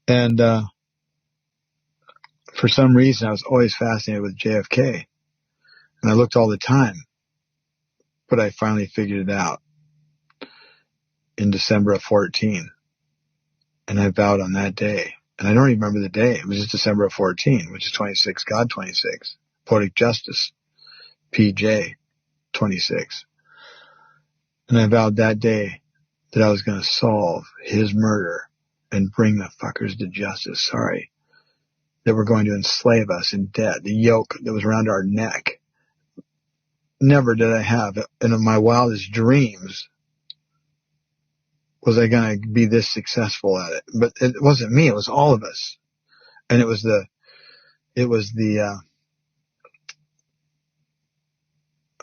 And for some reason, I was always fascinated with JFK. And I looked all the time. But I finally figured it out in December of 14. And I vowed on that day. And I don't even remember the day. It was just December of 14, which is 26, God 26. Poetic Justice, PJ 26. And I vowed that day that I was going to solve his murder and bring the fuckers to justice. Sorry. That were going to enslave us in debt. The yoke that was around our neck. Never did I have, in my wildest dreams, was I going to be this successful at it. But it wasn't me. It was all of us. And it was the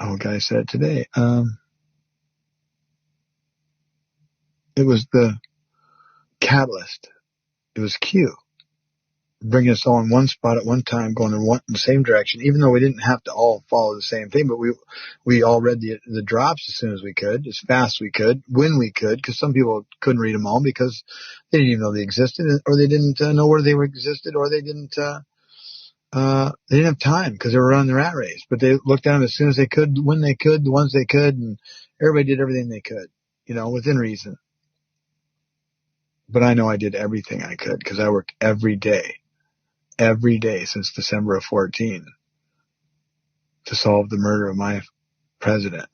oh, God, I said it today. It was the catalyst. It was Q. Bringing us all in one spot at one time, going in the same direction, even though we didn't have to all follow the same thing, but we all read the drops as soon as we could, as fast as we could, when we could, because some people couldn't read them all because they didn't even know they existed, or they didn't know where they existed, or they didn't have time because they were running the rat race. But they looked at them as soon as they could, when they could, the ones they could, and everybody did everything they could, within reason. But I know I did everything I could because I worked every day since December of 14 to solve the murder of my president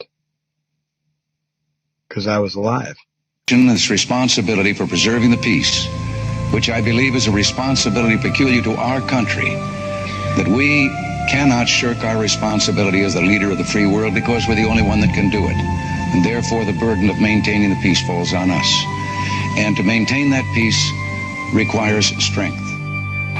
because I was alive. This responsibility for preserving the peace, which I believe is a responsibility peculiar to our country, that we cannot shirk our responsibility as the leader of the free world because we're the only one that can do it. And therefore the burden of maintaining the peace falls on us. And to maintain that peace requires strength.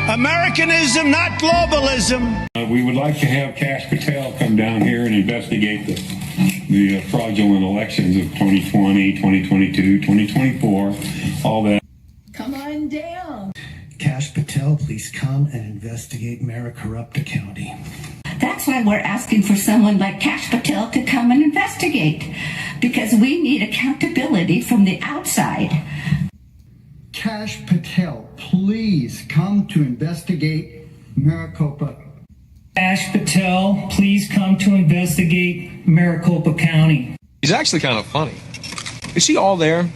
Americanism, not globalism. We would like to have Kash Patel come down here and investigate the fraudulent elections of 2020, 2022, 2024, all that. Come on down. Kash Patel, please come and investigate Maricopa County. That's why we're asking for someone like Kash Patel to come and investigate, because we need accountability from the outside. Kash Patel, please come to investigate Maricopa. Kash Patel, please come to investigate Maricopa County. He's actually kind of funny. Is he all there?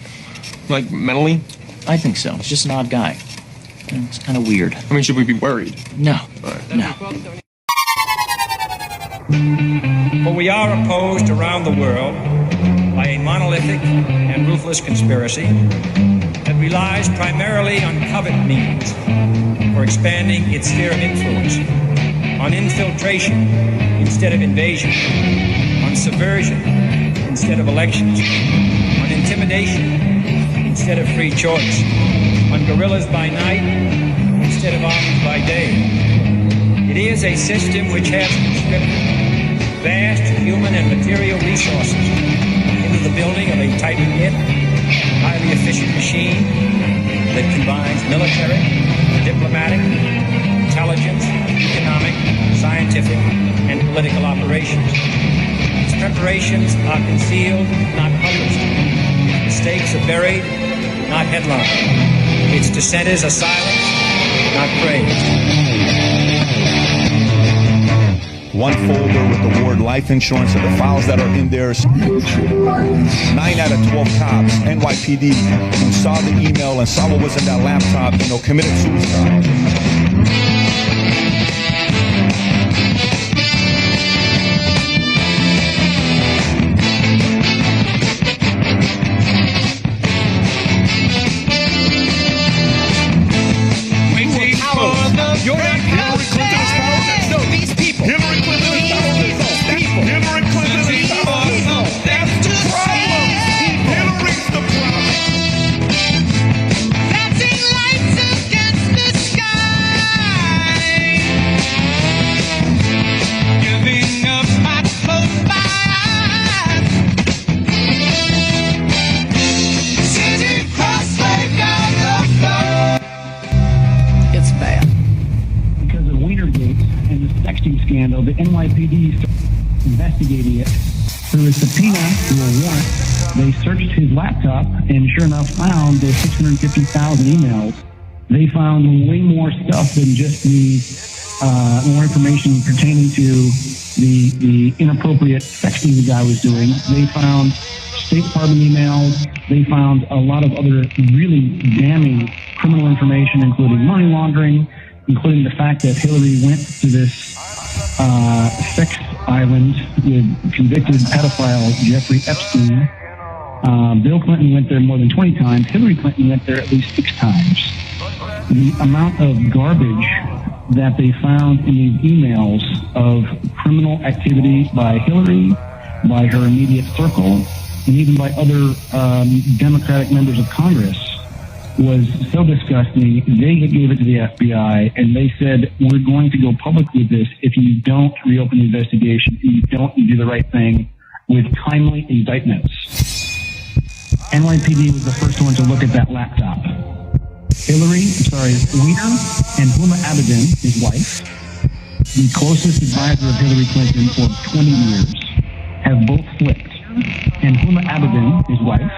Like, mentally? I think so. He's just an odd guy. It's kind of weird. I mean, should we be worried? No. Right. No. For we are opposed around the world by a monolithic and ruthless conspiracy that relies primarily on covert means for expanding its sphere of influence, on infiltration instead of invasion, on subversion instead of elections, on intimidation instead of free choice, on guerrillas by night instead of armies by day. It is a system which has conscripted vast human and material resources into the building of a tightly knit, highly efficient machine that combines military, diplomatic, intelligence, economic, scientific, and political operations. Its preparations are concealed, not published. Its mistakes are buried, not headlined. Its dissenters are silenced, not praised. One folder with the word life insurance and the files that are in there. 9 out of 12 cops, NYPD, who saw the email and saw what was in that laptop, committed suicide. You're not Hillary Clinton's thousands. No, these people. Hillary Clinton is thousands. People. Hillary Clinton is thousands. That's the problem. Hillary's the problem. Flashing lights against the sky. Giving up my close by. Sitting cross-legged on the floor. It's bad. Because of Wienergate and the sexting scandal, the NYPD started investigating it. through a subpoena, through a warrant, they searched his laptop and sure enough found the 650,000 emails. They found way more stuff than just the more information pertaining to the inappropriate sexting the guy was doing. They found State Department emails. They found a lot of other really damning criminal information, including money laundering, including the fact that Hillary went to this sex island with convicted pedophile Jeffrey Epstein. Bill Clinton went there more than 20 times. Hillary Clinton went there at least 6 times. The amount of garbage that they found in these emails of criminal activity by Hillary, by her immediate circle, and even by other Democratic members of Congress was so disgusting. They gave it to the FBI, and they said, we're going to go public with this if you don't reopen the investigation, if you don't do the right thing with timely indictments. NYPD was the first one to look at that laptop. Weiner and Huma Abedin, his wife, the closest advisor of Hillary Clinton for 20 years, have both flipped. And Huma Abedin, his wife,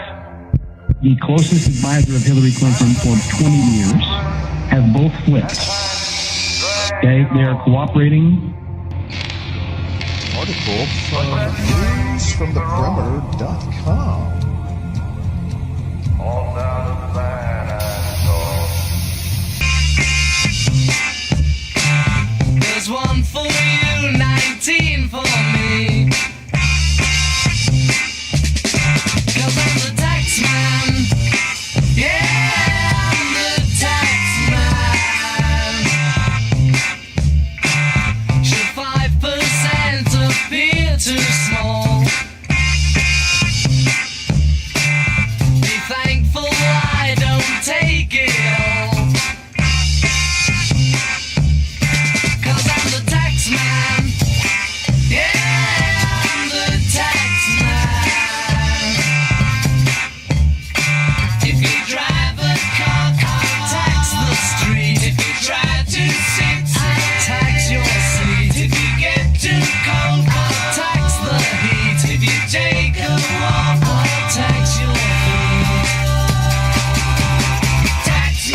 the closest advisor of Hillary Clinton for 20 years, have both flipped. Okay, they are cooperating. Article from newsfromtheperimeter.com. All down the line I saw. There's one for you, 19 for me. 'Cause I'm the tax man. Yeah, I'm the tax man. Should 5% appear too small? Be thankful I don't take it all. 'Cause I'm the tax man. Yeah, I'm the tax man. If you drive a car, I'll tax the street. If you try to sit, I'll tax your seat. If you get too cold, I'll tax the heat. If you take a walk, I'll tax your food. Tax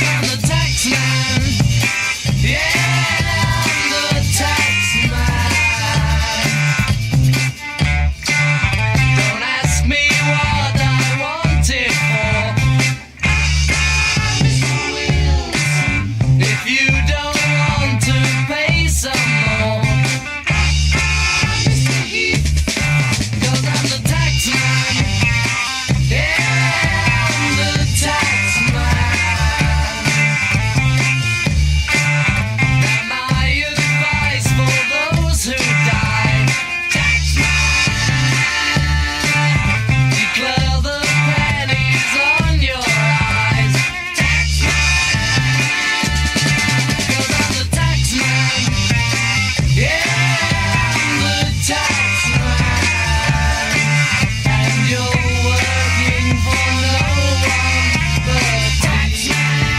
I'm the tax man. Yeah, I'm the tax man. Don't ask me what I want it for. If you don't want to pay some more. 'Cause I'm the tax man. Yeah, I'm the tax man. And my advice for those who die, tax man, declare the pennies on your eyes, tax man. 'Cause I'm the tax man. Yeah, I'm the tax man. And you're working for no one but tax man.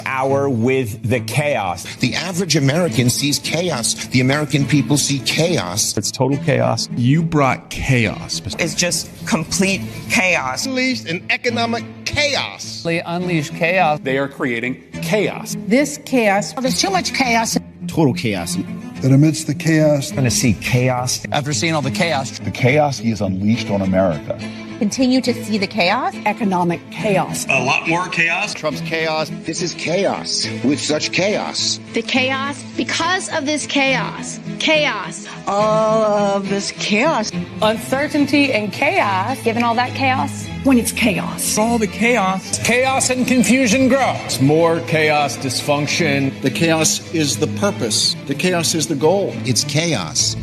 Hour with the chaos. The average American sees chaos. The American people see chaos. It's total chaos. You brought chaos. It's just complete chaos. Unleashed an economic chaos. They unleash chaos. They are creating chaos. This chaos, there's too much chaos. Total chaos. That amidst the chaos, We're going to see chaos. After seeing all the chaos, the chaos he has unleashed on America. Continue to see the chaos, economic chaos. A lot more chaos. Trump's chaos. This is chaos with such chaos. The chaos, because of this chaos. Chaos. All of this chaos. Uncertainty and chaos. Given all that chaos. When it's chaos. all the chaos. Chaos and confusion grows. More chaos, dysfunction. The chaos is the purpose. The chaos is the goal. It's chaos.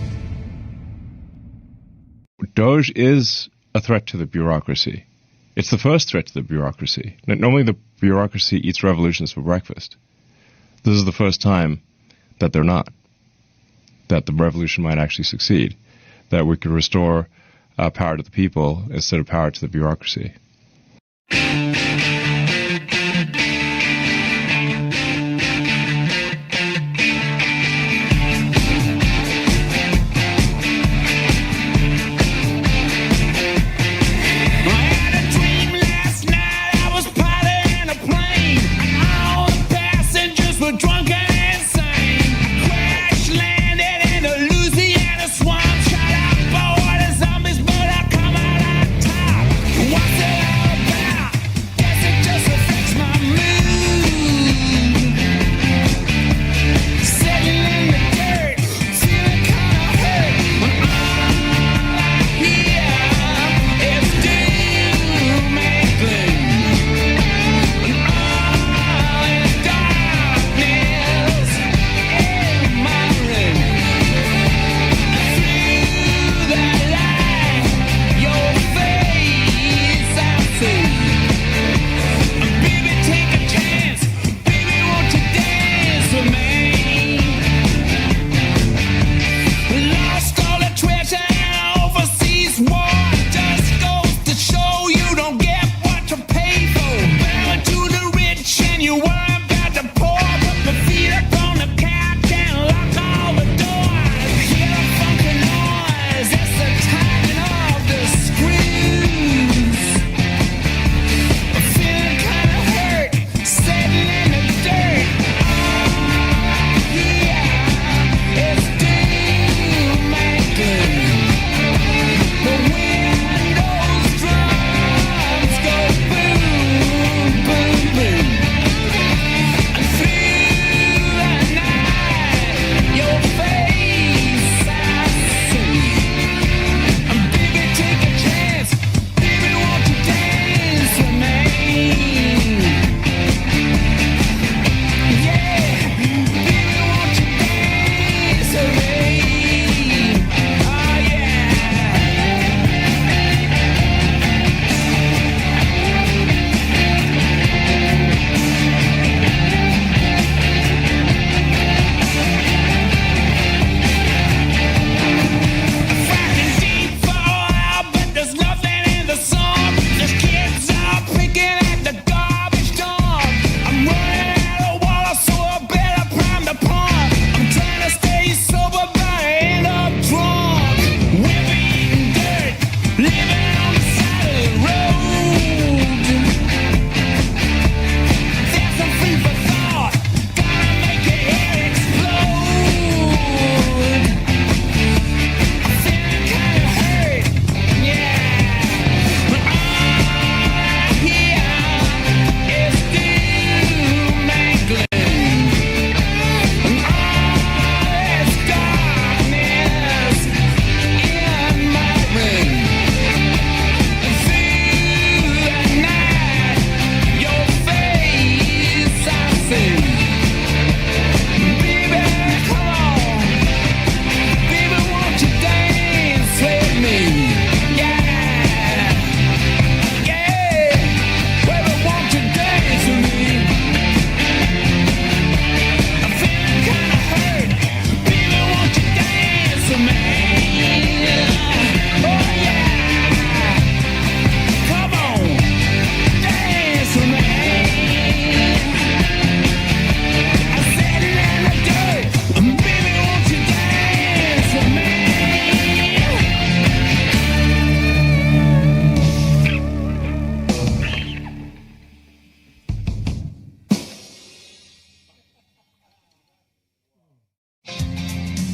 Doge is a threat to the bureaucracy. It's the first threat to the bureaucracy. Normally the bureaucracy eats revolutions for breakfast. This is the first time that they're not. That the revolution might actually succeed. That we could restore power to the people instead of power to the bureaucracy.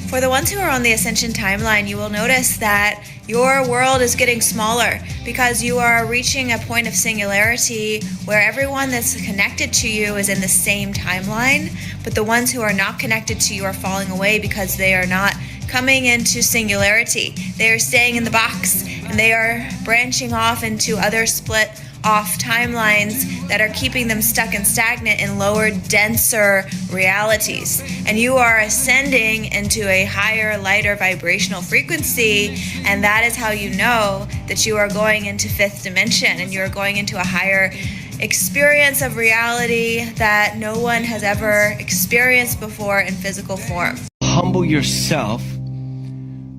For the ones who are on the Ascension timeline, you will notice that your world is getting smaller because you are reaching a point of singularity where everyone that's connected to you is in the same timeline, but the ones who are not connected to you are falling away because they are not coming into singularity. They are staying in the box and they are branching off into other split off timelines that are keeping them stuck and stagnant in lower, denser realities. And you are ascending into a higher, lighter vibrational frequency, and that is how you know that you are going into fifth dimension and you're going into a higher experience of reality that no one has ever experienced before in physical form. Humble yourself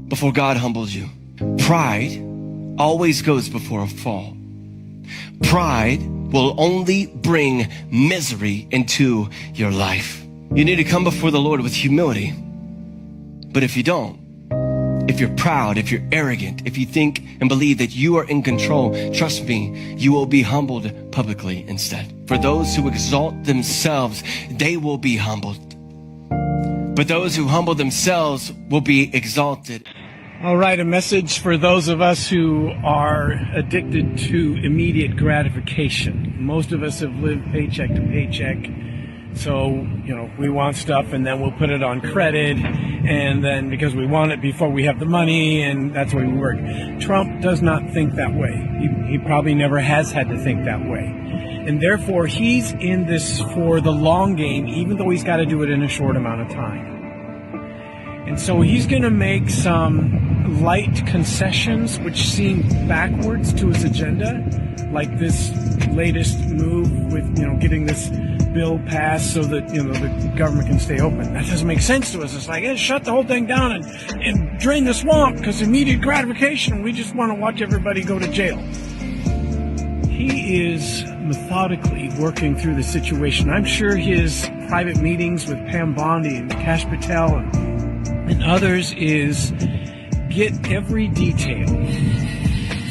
before God humbles you. Pride always goes before a fall. Pride will only bring misery into your life. You need to come before the Lord with humility. But if you don't, if you're proud, if you're arrogant, if you think and believe that you are in control, trust me, you will be humbled publicly instead. For those who exalt themselves, they will be humbled. But those who humble themselves will be exalted. All right, a message for those of us who are addicted to immediate gratification. Most of us have lived paycheck to paycheck. So, we want stuff and then we'll put it on credit, and then because we want it before we have the money, and that's the way we work. Trump does not think that way. He probably never has had to think that way. And therefore, he's in this for the long game, even though he's got to do it in a short amount of time. And so he's going to make some light concessions which seem backwards to his agenda, like this latest move with, getting this bill passed so that, the government can stay open. That doesn't make sense to us. It's like, hey, shut the whole thing down and drain the swamp because immediate gratification. We just want to watch everybody go to jail. He is methodically working through the situation. I'm sure his private meetings with Pam Bondi and Kash Patel and others is get every detail.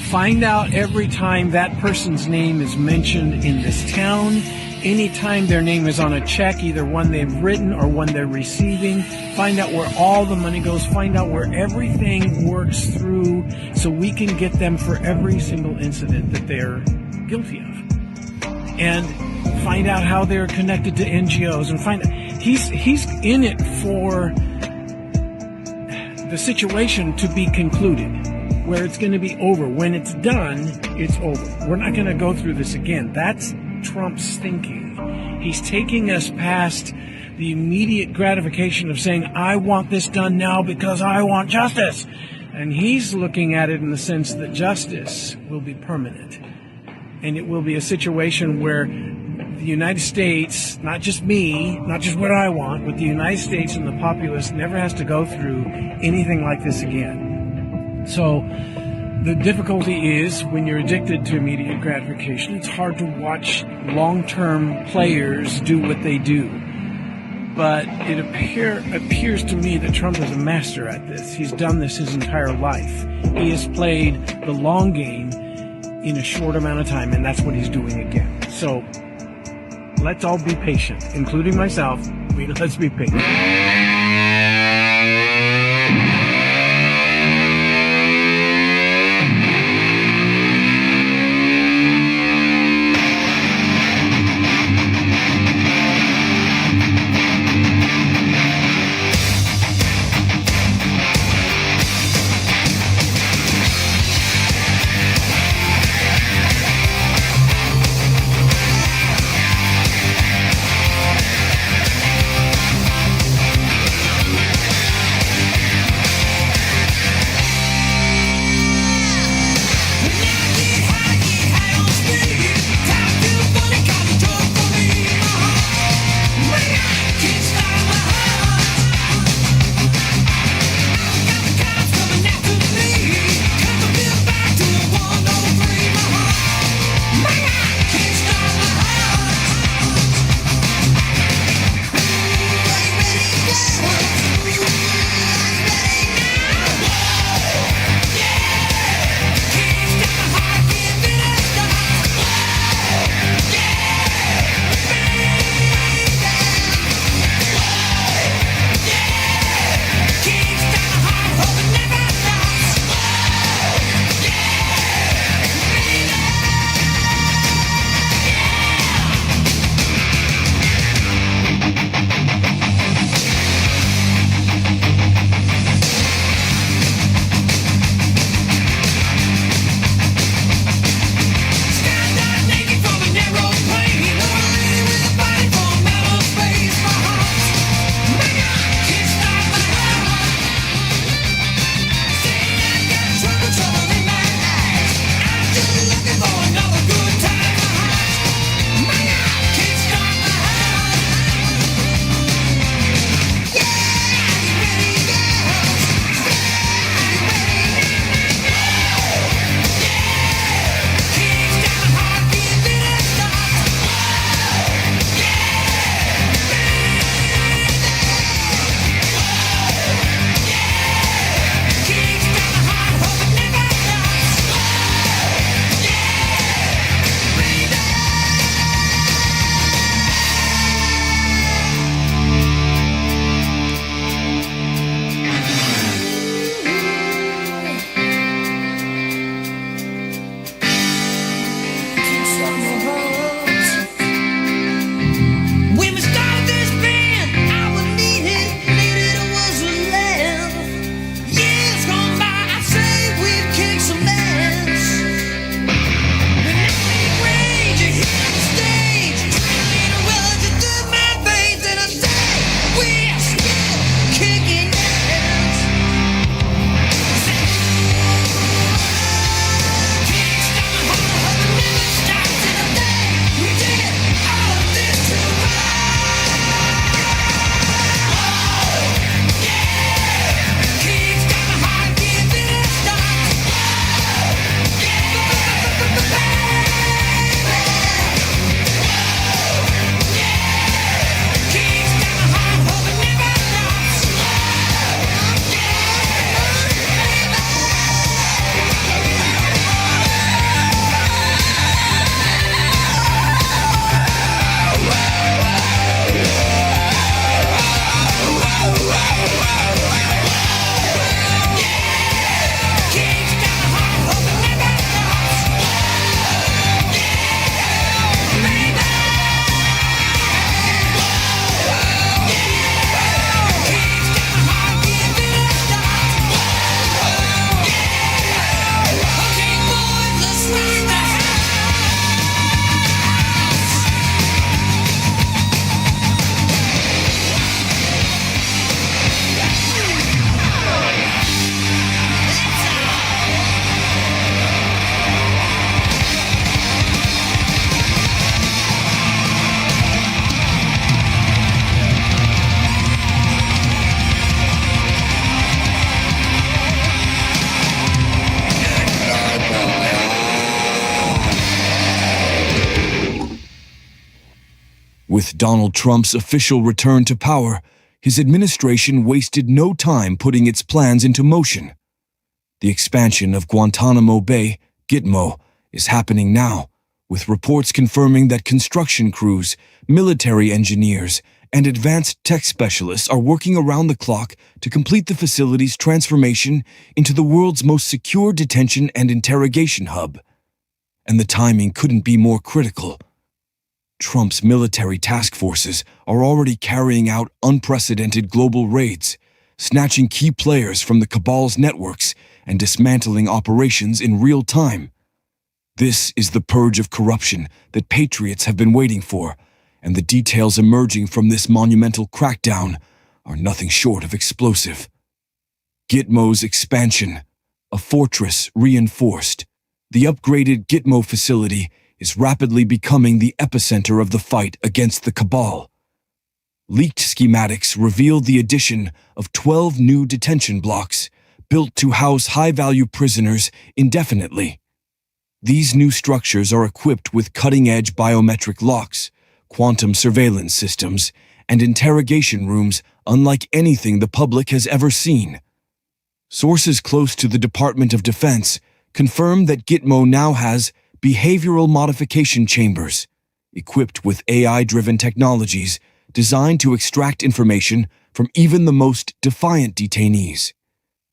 Find out every time that person's name is mentioned in this town. Anytime their name is on a check, either one they've written or one they're receiving. Find out where all the money goes. Find out where everything works through so we can get them for every single incident that they're guilty of. And find out how they're connected to NGOs, and find out he's in it for the situation to be concluded, where it's going to be over. When it's done, it's over. We're not going to go through this again. That's Trump's thinking. He's taking us past the immediate gratification of saying, I want this done now because I want justice. And he's looking at it in the sense that justice will be permanent. And it will be a situation where the United States, not just me, not just what I want, but the United States and the populace never has to go through anything like this again. So the difficulty is when you're addicted to immediate gratification, it's hard to watch long-term players do what they do. But it appears to me that Trump is a master at this. He's done this his entire life. He has played the long game in a short amount of time, and that's what he's doing again. So let's all be patient, including myself. Let's be patient. Donald Trump's official return to power, his administration wasted no time putting its plans into motion. The expansion of Guantanamo Bay, Gitmo, is happening now, with reports confirming that construction crews, military engineers, and advanced tech specialists are working around the clock to complete the facility's transformation into the world's most secure detention and interrogation hub. And the timing couldn't be more critical. Trump's military task forces are already carrying out unprecedented global raids, snatching key players from the cabal's networks and dismantling operations in real time. This is the purge of corruption that patriots have been waiting for, and the details emerging from this monumental crackdown are nothing short of explosive. Gitmo's expansion, a fortress reinforced. The upgraded Gitmo facility is rapidly becoming the epicenter of the fight against the cabal. Leaked schematics reveal the addition of 12 new detention blocks built to house high-value prisoners indefinitely. These new structures are equipped with cutting-edge biometric locks, quantum surveillance systems, and interrogation rooms unlike anything the public has ever seen. Sources close to the Department of Defense confirm that Gitmo now has behavioral modification chambers, equipped with AI-driven technologies designed to extract information from even the most defiant detainees.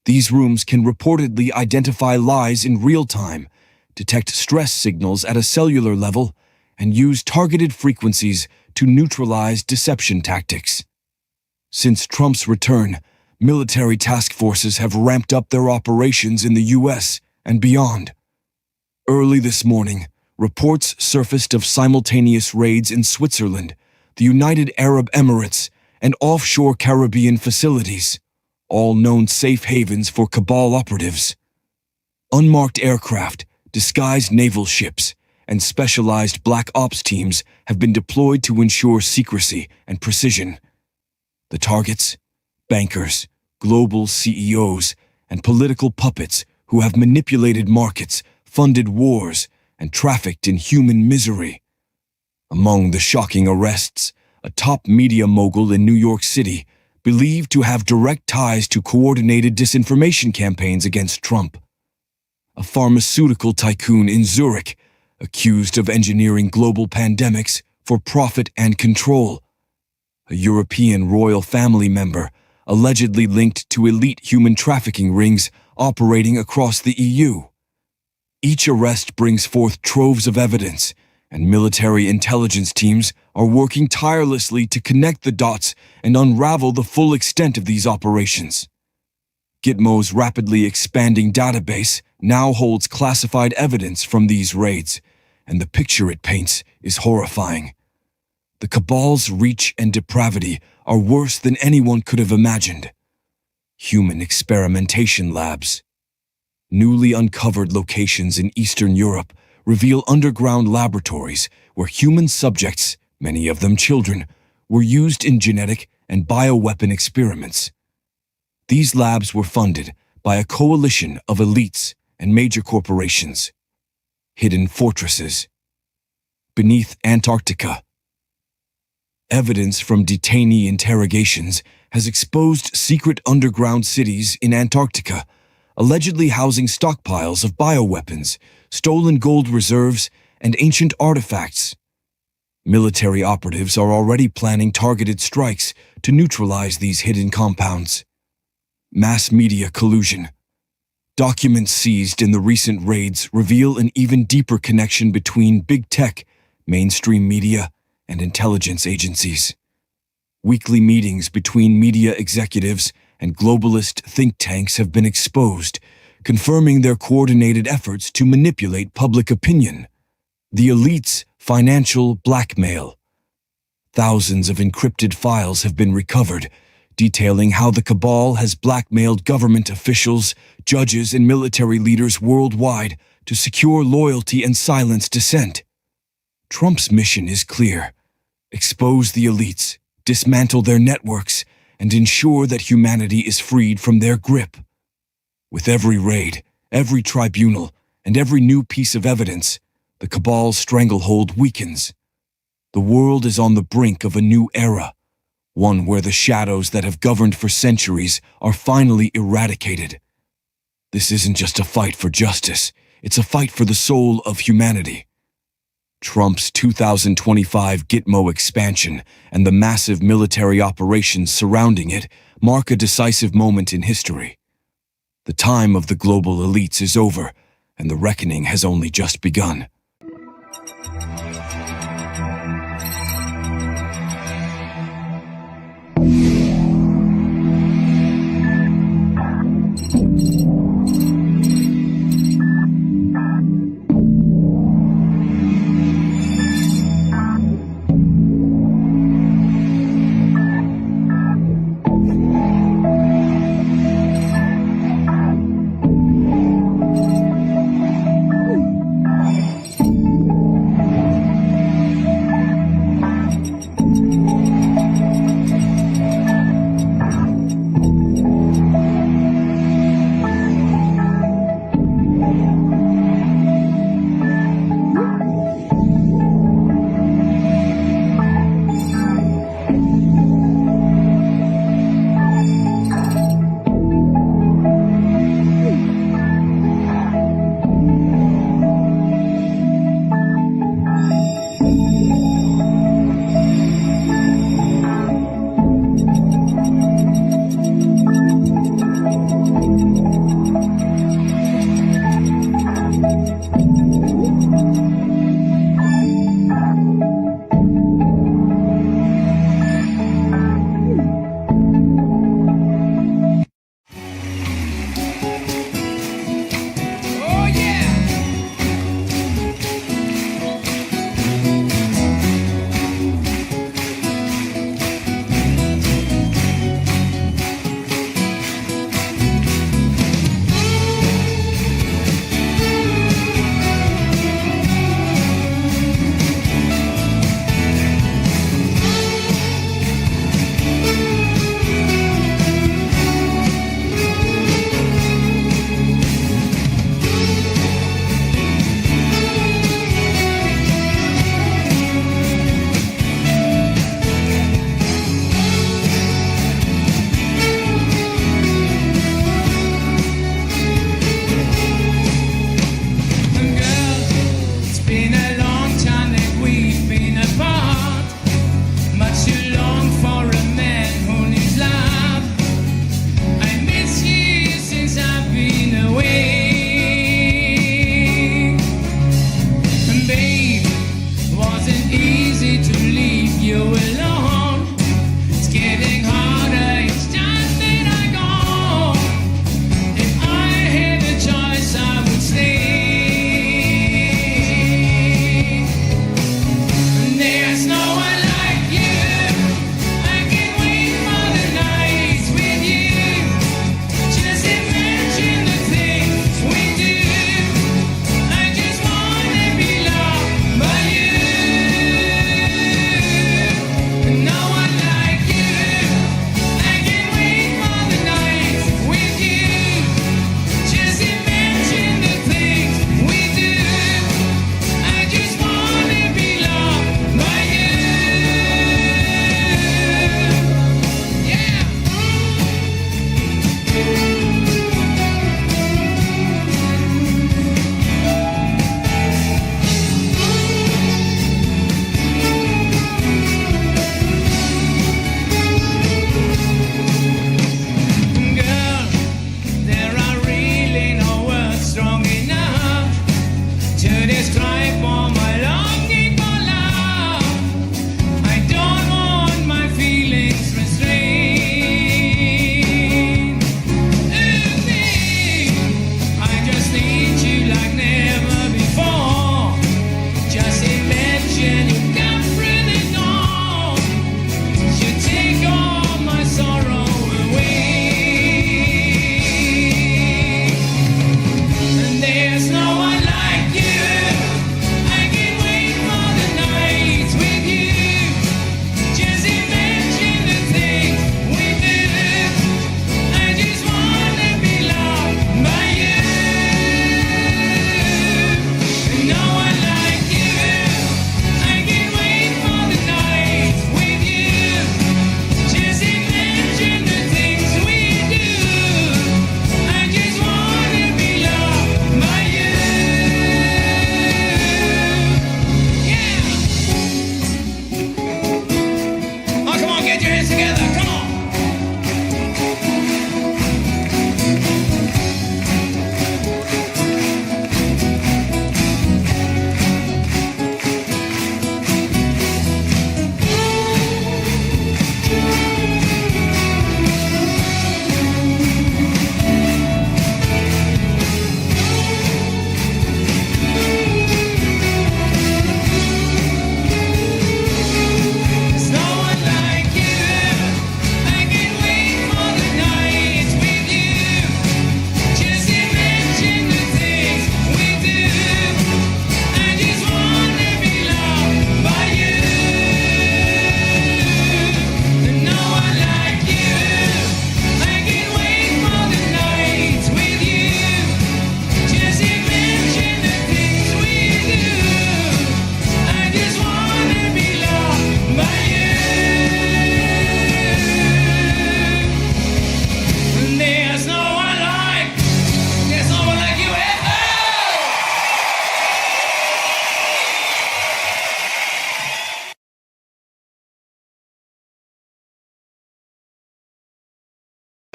These rooms can reportedly identify lies in real time, detect stress signals at a cellular level, and use targeted frequencies to neutralize deception tactics. Since Trump's return, military task forces have ramped up their operations in the U.S. and beyond. Early this morning, reports surfaced of simultaneous raids in Switzerland, the United Arab Emirates, and offshore Caribbean facilities, all known safe havens for cabal operatives. Unmarked aircraft, disguised naval ships, and specialized black ops teams have been deployed to ensure secrecy and precision. The targets? Bankers, global CEOs, and political puppets who have manipulated markets, funded wars, and trafficked in human misery. Among the shocking arrests, a top media mogul in New York City, believed to have direct ties to coordinated disinformation campaigns against Trump. A pharmaceutical tycoon in Zurich, accused of engineering global pandemics for profit and control. A European royal family member, allegedly linked to elite human trafficking rings operating across the EU. Each arrest brings forth troves of evidence, and military intelligence teams are working tirelessly to connect the dots and unravel the full extent of these operations. Gitmo's rapidly expanding database now holds classified evidence from these raids, and the picture it paints is horrifying. The cabal's reach and depravity are worse than anyone could have imagined. Human experimentation labs. Newly uncovered locations in Eastern Europe reveal underground laboratories where human subjects, many of them children, were used in genetic and bioweapon experiments. These labs were funded by a coalition of elites and major corporations. Hidden fortresses. Beneath Antarctica. Evidence from detainee interrogations has exposed secret underground cities in Antarctica, allegedly housing stockpiles of bioweapons, stolen gold reserves, and ancient artifacts. Military operatives are already planning targeted strikes to neutralize these hidden compounds. Mass media collusion. Documents seized in the recent raids reveal an even deeper connection between big tech, mainstream media, and intelligence agencies. Weekly meetings between media executives and globalist think tanks have been exposed, confirming their coordinated efforts to manipulate public opinion. The elite's financial blackmail. Thousands of encrypted files have been recovered, detailing how the cabal has blackmailed government officials, judges, and military leaders worldwide to secure loyalty and silence dissent. Trump's mission is clear: expose the elites, dismantle their networks, and ensure that humanity is freed from their grip. With every raid, every tribunal, and every new piece of evidence, the cabal's stranglehold weakens. The world is on the brink of a new era, one where the shadows that have governed for centuries are finally eradicated. This isn't just a fight for justice, it's a fight for the soul of humanity. Trump's 2025 Gitmo expansion and the massive military operations surrounding it mark a decisive moment in history. The time of the global elites is over, and the reckoning has only just begun.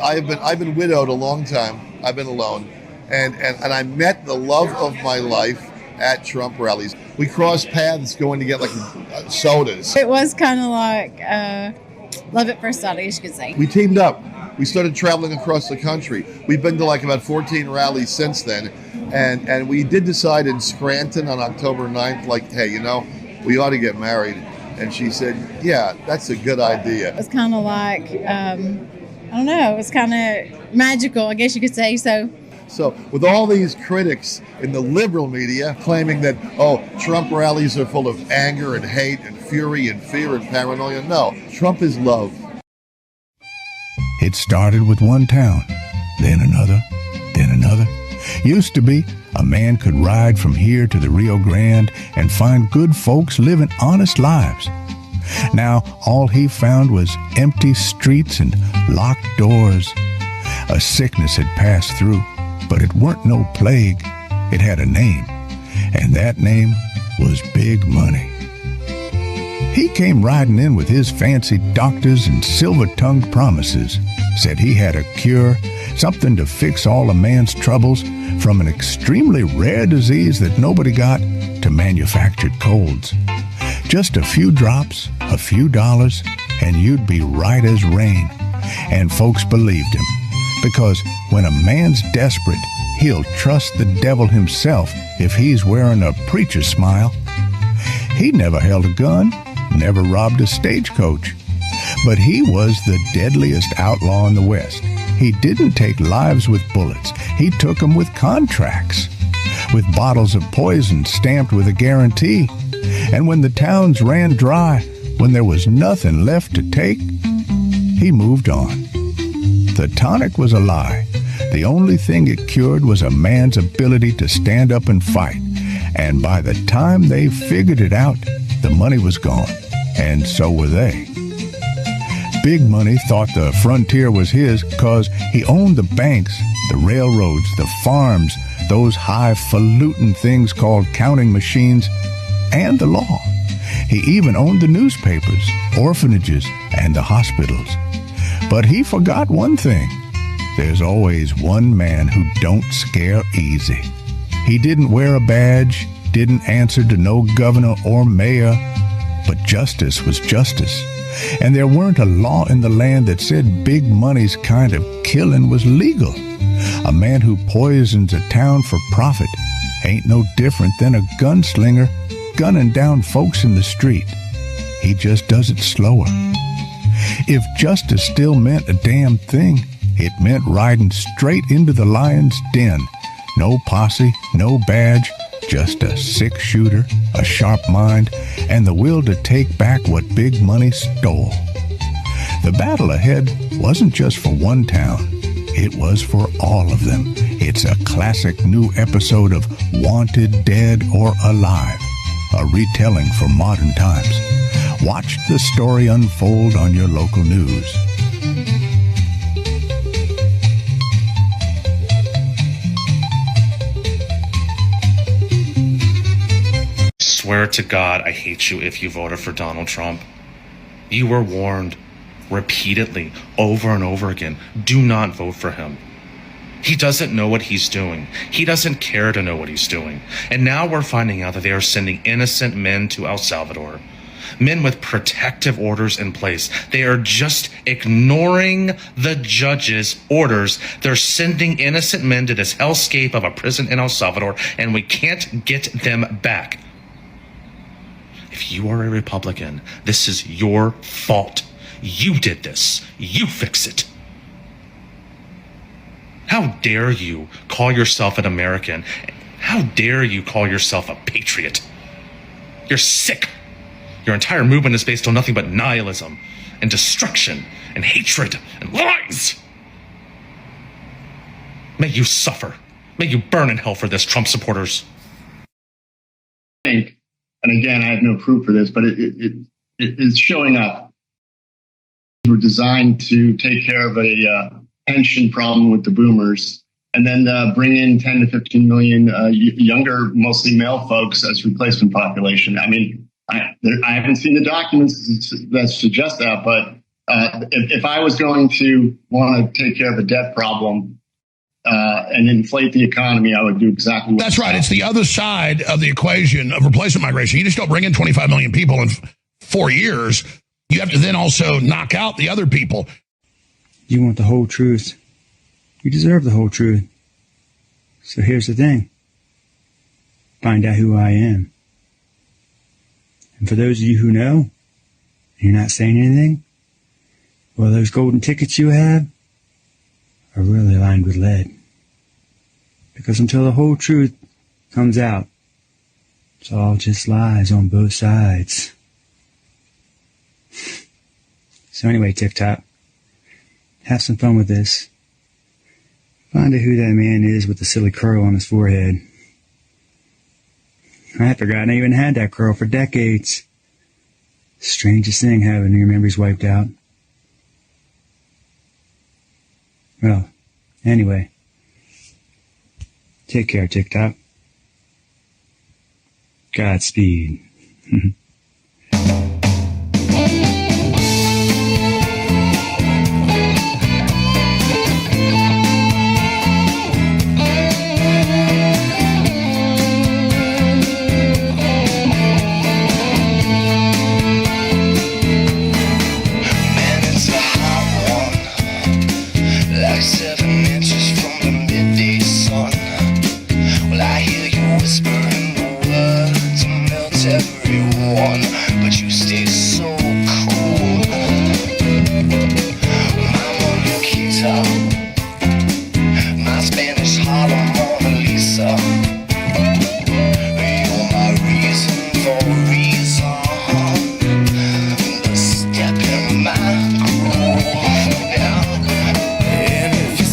I've been widowed a long time. I've been alone, and I met the love of my life at Trump rallies. We crossed paths going to get like sodas. It was kind of like love at first sight, I guess you could say. We teamed up. We started traveling across the country. We've been to like about 14 rallies since then, and we did decide in Scranton on October 9th, like, hey, we ought to get married. And she said, yeah, that's a good idea. It was kind of like, I don't know, it was kind of magical, I guess you could say so. So with all these critics in the liberal media claiming that, Trump rallies are full of anger and hate and fury and fear and paranoia, no, Trump is love. It started with one town, then another, then another. Used to be, a man could ride from here to the Rio Grande and find good folks living honest lives. Now, all he found was empty streets and locked doors. A sickness had passed through, but it weren't no plague. It had a name, and that name was Big Money. He came riding in with his fancy doctors and silver-tongued promises, said he had a cure, something to fix all a man's troubles, from an extremely rare disease that nobody got to manufactured colds. Just a few drops, a few dollars, and you'd be right as rain. And folks believed him, because when a man's desperate, he'll trust the devil himself if he's wearing a preacher's smile. He never held a gun, never robbed a stagecoach, but he was the deadliest outlaw in the West. He didn't take lives with bullets. He took them with contracts, with bottles of poison stamped with a guarantee. And when the towns ran dry, when there was nothing left to take, he moved on. The tonic was a lie. The only thing it cured was a man's ability to stand up and fight. And by the time they figured it out, the money was gone. And so were they. Big Money thought the frontier was his because he owned the banks, the railroads, the farms, those highfalutin things called counting machines, and the law. He even owned the newspapers, orphanages, and the hospitals. But he forgot one thing. There's always one man who don't scare easy. He didn't wear a badge, didn't answer to no governor or mayor, but justice was justice. And there weren't a law in the land that said Big Money's kind of killing was legal. A man who poisons a town for profit ain't no different than a gunslinger gunning down folks in the street. He just does it slower. If justice still meant a damn thing, it meant riding straight into the lion's den. No posse, no badge, just a six-shooter, a sharp mind, and the will to take back what Big Money stole. The battle ahead wasn't just for one town. It was for all of them. It's a classic new episode of Wanted, Dead, or Alive, a retelling for modern times. Watch the story unfold on your local news. Swear to God, I hate you if you voted for Donald Trump. You were warned repeatedly, over and over again, do not vote for him. He doesn't know what he's doing. He doesn't care to know what he's doing. And now we're finding out that they are sending innocent men to El Salvador. Men with protective orders in place. They are just ignoring the judge's orders. They're sending innocent men to this hellscape of a prison in El Salvador, and we can't get them back. If you are a Republican, this is your fault. You did this. You fix it. How dare you call yourself an American? How dare you call yourself a patriot? You're sick. Your entire movement is based on nothing but nihilism and destruction and hatred and lies. May you suffer. May you burn in hell for this, Trump supporters. And again, I have no proof for this, but it is showing up. We're designed to take care of a pension problem with the boomers, and then bring in 10 to 15 million younger, mostly male folks as replacement population. I mean, I haven't seen the documents that suggest that, but If I was going to want to take care of the debt problem and inflate the economy, I would do exactly what. That's right. It's the other side of the equation of replacement migration. You just don't bring in 25 million people in 4 years. You have to then also knock out the other people. You want the whole truth. You deserve the whole truth. So here's the thing. Find out who I am. And for those of you who know, and you're not saying anything, well, those golden tickets you have are really lined with lead. Because until the whole truth comes out, it's all just lies on both sides. So anyway, TikTok, have some fun with this. Find out who that man is with the silly curl on his forehead. I had forgotten I even had that curl for decades. Strangest thing, having your memories wiped out. Well, anyway. Take care, TikTok. Godspeed. And if you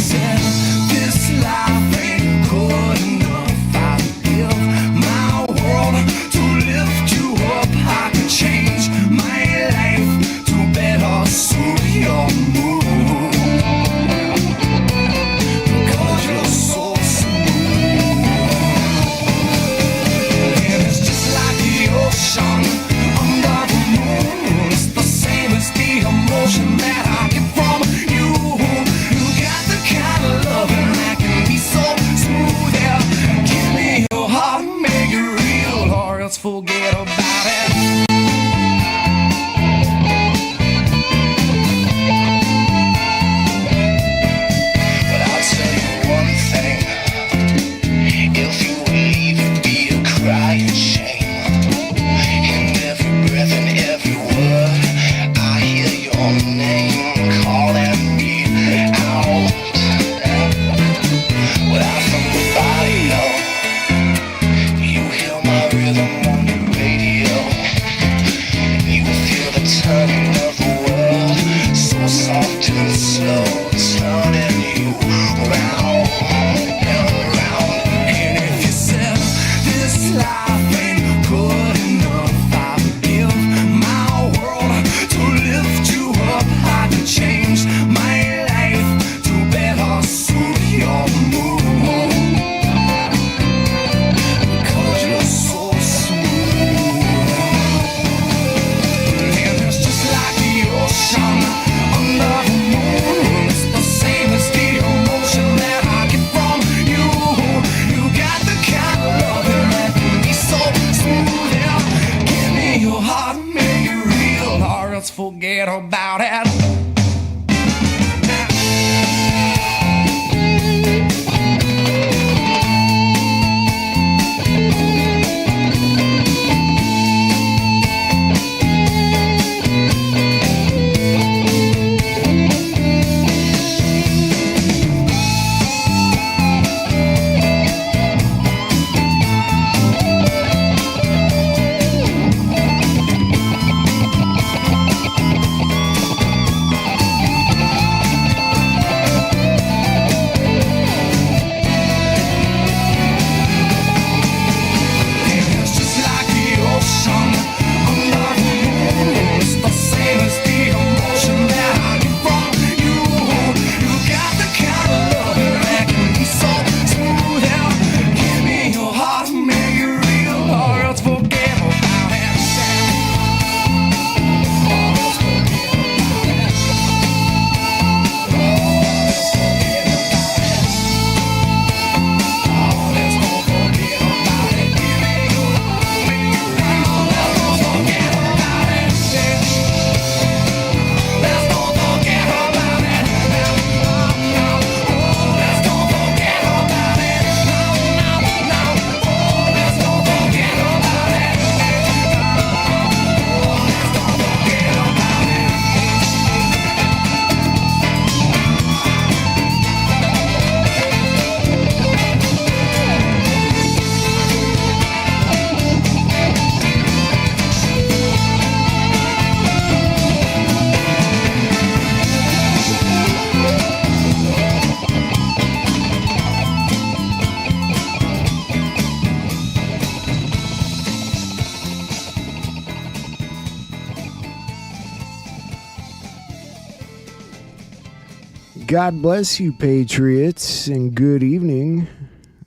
God bless you, Patriots, and good evening.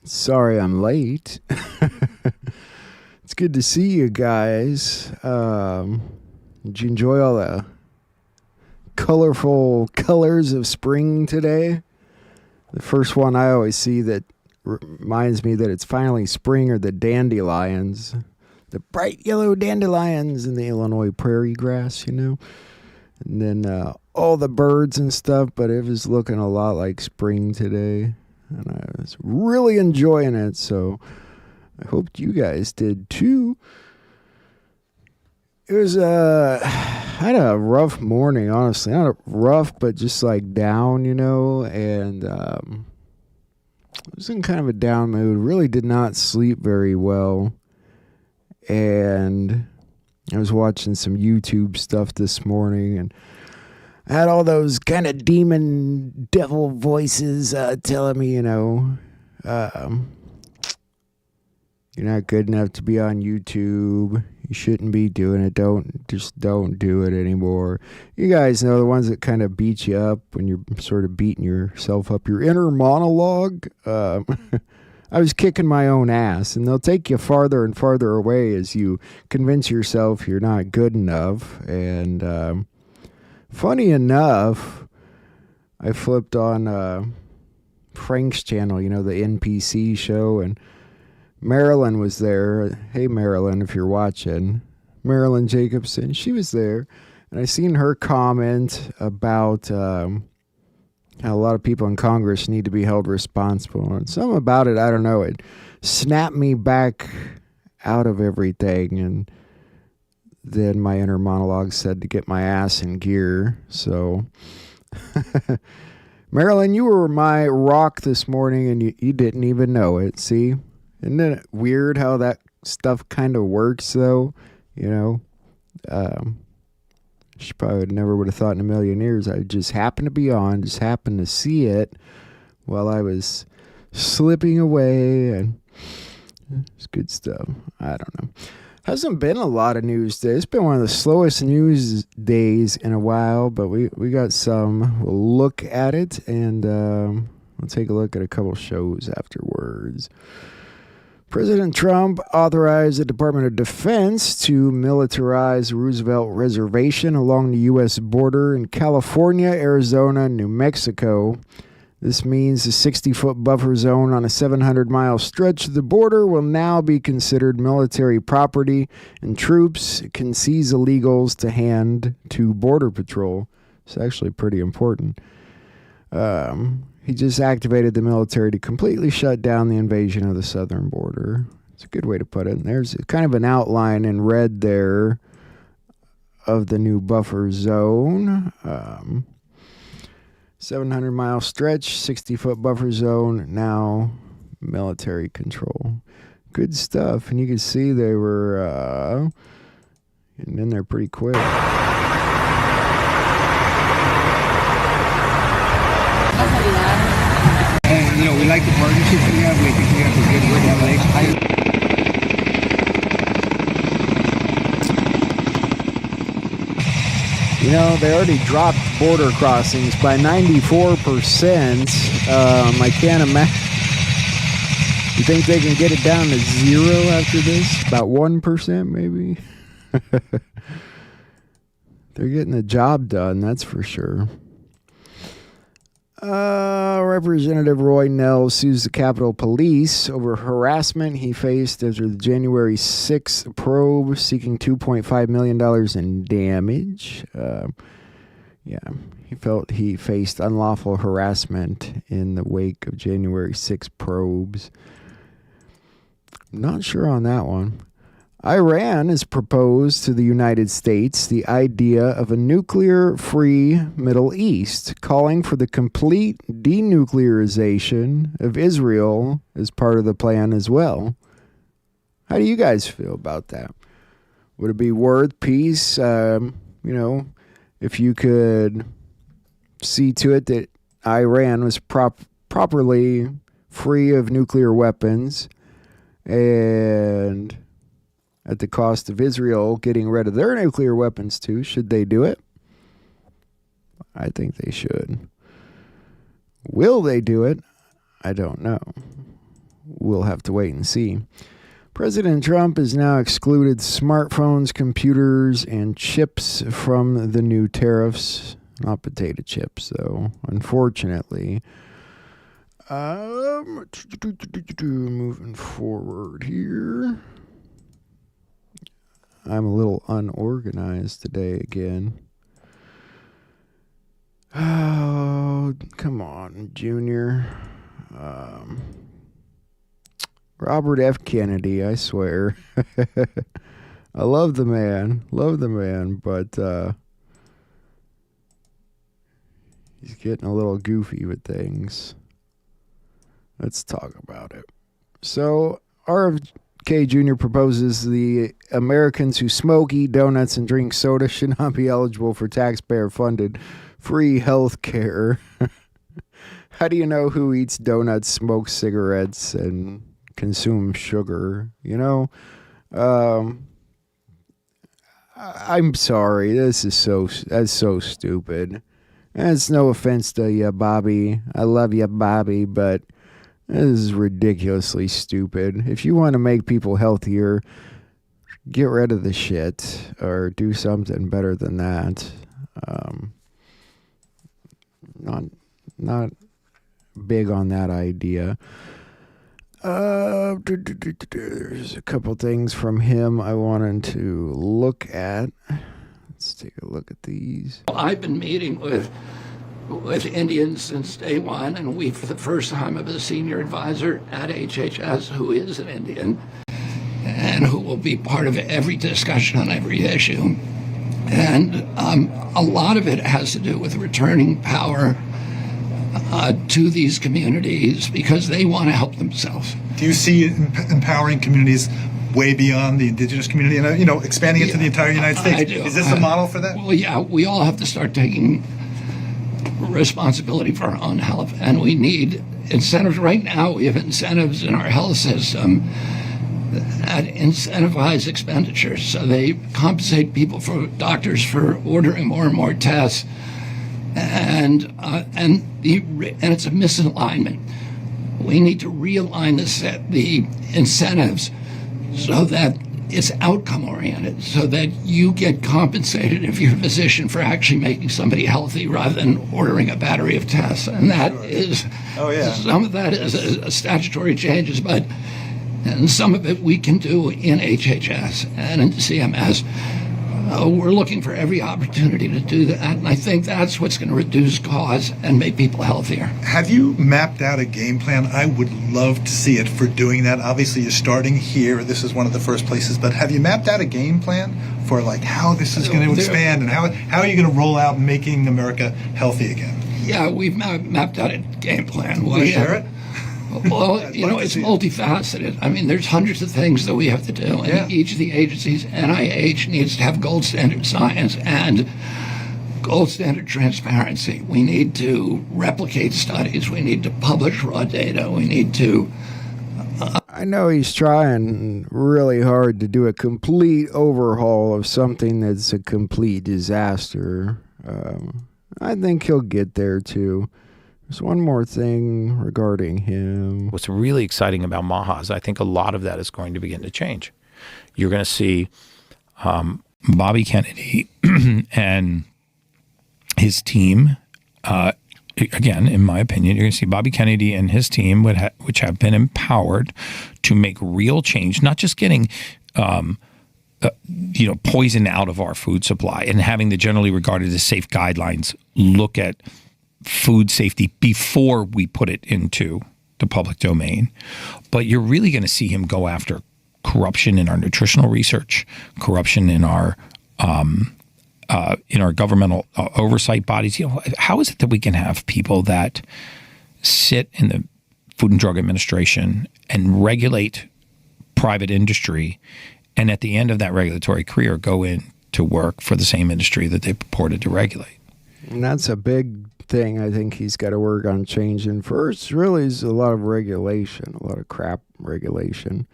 Sorry I'm late. It's good to see you guys. Did you enjoy all the colorful colors of spring today? The first one I always see that reminds me that it's finally spring are the dandelions. The bright yellow dandelions in the Illinois prairie grass, you know. And then all the birds and stuff, but it was looking a lot like spring today. And I was really enjoying it, so I hope you guys did too. It was, I had a rough morning, honestly. Not rough, but just like down, you know, and I was in kind of a down mood. Really did not sleep very well. And I was watching some YouTube stuff this morning, and I had all those kind of demon devil voices telling me, you know, you're not good enough to be on YouTube. You shouldn't be doing it. Don't do it anymore. You guys know the ones that kind of beat you up when you're sort of beating yourself up. Your inner monologue. I was kicking my own ass, and they'll take you farther and farther away as you convince yourself you're not good enough. And funny enough, I flipped on Frank's channel, you know, the NPC show, and Marilyn was there. Hey, Marilyn, if you're watching. Marilyn Jacobson, she was there. And I seen her comment about how a lot of people in Congress need to be held responsible. And something about it, I don't know, it snapped me back out of everything. And then my inner monologue said to get my ass in gear. So, Marilyn, you were my rock this morning, and you didn't even know it. See? Isn't it weird how that stuff kind of works, though? You know? She probably never would have thought in a million years. I just happened to be on, just happened to see it while I was slipping away, and it's good stuff. I don't know. Hasn't been a lot of news today. It's been one of the slowest news days in a while, but we got some. We'll look at it, and we'll take a look at a couple shows afterwards. President Trump authorized the Department of Defense to militarize Roosevelt Reservation along the U.S. border in California, Arizona, and New Mexico. This means the 60-foot buffer zone on a 700-mile stretch of the border will now be considered military property, and troops can seize illegals to hand to Border Patrol. It's actually pretty important. He just activated the military to completely shut down the invasion of the southern border. It's a good way to put it. And there's kind of an outline in red there of the new buffer zone. 700-mile stretch, 60-foot buffer zone, now military control. Good stuff. And you can see they were getting in there pretty quick. And, you know, we like the partnership we have. We think we have a good working relationship. You know, they already dropped border crossings by 94%. I can't imagine. You think they can get it down to 0 after this? About 1%, maybe? They're getting the job done, that's for sure. Representative Roy Nell sues the Capitol Police over harassment he faced after the January 6th probe, seeking $2.5 million in damage. He felt he faced unlawful harassment in the wake of January 6 probes. Not sure on that one. Iran has proposed to the United States the idea of a nuclear-free Middle East, calling for the complete denuclearization of Israel as part of the plan as well. How do you guys feel about that? Would it be worth peace, if you could see to it that Iran was properly free of nuclear weapons, and at the cost of Israel getting rid of their nuclear weapons too? Should they do it? I think they should. Will they do it? I don't know. We'll have to wait and see. President Trump has now excluded smartphones, computers, and chips from the new tariffs. Not potato chips, though, unfortunately. Moving forward here. I'm a little unorganized today again. Oh, come on, Junior. Robert F. Kennedy, I swear. I love the man, but he's getting a little goofy with things. Let's talk about it. So, RFK Jr. proposes the Americans who smoke, eat donuts, and drink soda should not be eligible for taxpayer-funded free health care. How do you know who eats donuts, smokes cigarettes, and consumes sugar? You know, I'm sorry. That's so stupid. And it's no offense to you, Bobby. I love you, Bobby, but this is ridiculously stupid. If you want to make people healthier, get rid of the shit or do something better than that. Not big on that idea. There's a couple things from him I wanted to look at. Let's take a look at these. I've been meeting with Indians since day one, and we, for the first time, have a senior advisor at HHS who is an Indian and who will be part of every discussion on every issue. And a lot of it has to do with returning power to these communities because they want to help themselves. Do you see empowering communities way beyond the indigenous community and, expanding it to the entire United States? I do. Is this a model for that? Well, yeah, we all have to start taking responsibility for our own health, and we need incentives. Right now, we have incentives in our health system that incentivize expenditures. So they compensate doctors for ordering more and more tests, and it's a misalignment. We need to realign the incentives so that it's outcome oriented, so that you get compensated if you're a physician for actually making somebody healthy rather than ordering a battery of tests. And that is, some of that is a statutory changes, and some of it we can do in HHS and in CMS. We're looking for every opportunity to do that, and I think that's what's going to reduce costs and make people healthier. Have you mapped out a game plan? I would love to see it for doing that. Obviously, you're starting here. This is one of the first places, but have you mapped out a game plan for how this is going to expand and how are you going to roll out making America healthy again? Yeah, we've mapped out a game plan. Want to share it? Well, it's multifaceted. I mean, there's hundreds of things that we have to do. And each of the agencies, NIH needs to have gold standard science and gold standard transparency. We need to replicate studies. We need to publish raw data. We need to... I know he's trying really hard to do a complete overhaul of something that's a complete disaster. I think he'll get there, too. There's one more thing regarding him. What's really exciting about MAGA is I think a lot of that is going to begin to change. You're going to see Bobby Kennedy and his team, again, in my opinion, you're going to see Bobby Kennedy and his team, which have been empowered to make real change, not just getting poison out of our food supply and having the generally regarded as safe guidelines look at food safety before we put it into the public domain. But you're really going to see him go after corruption in our nutritional research, corruption in our governmental oversight bodies. How is it that we can have people that sit in the Food and Drug Administration and regulate private industry, and at the end of that regulatory career go in to work for the same industry that they purported to regulate? And that's a big thing I think he's got to work on changing. First, really, is a lot of regulation, a lot of crap regulation.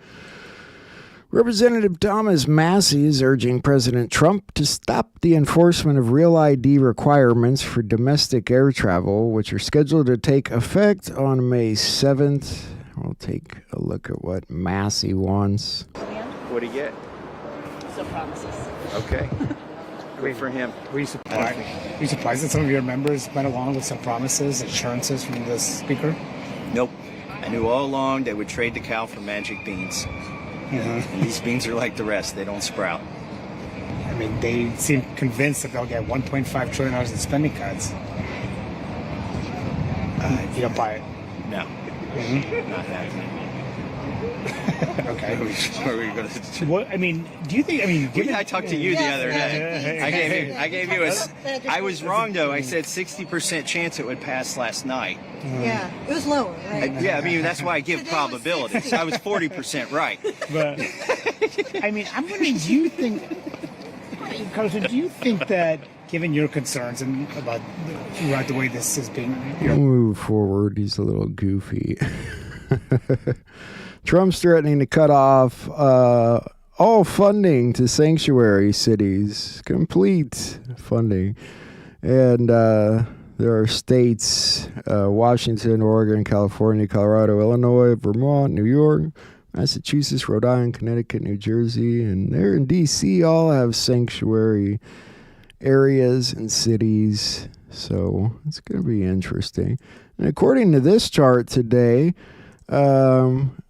Representative Thomas Massey is urging President Trump to stop the enforcement of real ID requirements for domestic air travel, which are scheduled to take effect on May 7th. We'll take a look at what Massey wants. What do you get? Some promises. Okay. Wait for him. Were you surprised that some of your members went along with some promises, assurances from the speaker? Nope. I knew all along they would trade the cow for magic beans. And these beans are like the rest. They don't sprout. I mean, they seem convinced that they'll get $1.5 trillion in spending cuts. You don't buy it? No. Not happening. Okay. What are we going to do? What, I mean, do you think, I talked to you the other day. I gave you I was wrong though. I said 60% chance it would pass last night. Yeah, it was lower, right? Yeah, I mean, that's why I give probabilities. I was 40% right. But, I mean, I'm wondering, do you think, Carlson, do you think that, given your concerns and about the way this has been... Move forward, he's a little goofy. Trump's threatening to cut off all funding to sanctuary cities, complete funding. And there are states, Washington, Oregon, California, Colorado, Illinois, Vermont, New York, Massachusetts, Rhode Island, Connecticut, New Jersey, and there in D.C. all have sanctuary areas and cities. So it's going to be interesting. And according to this chart today,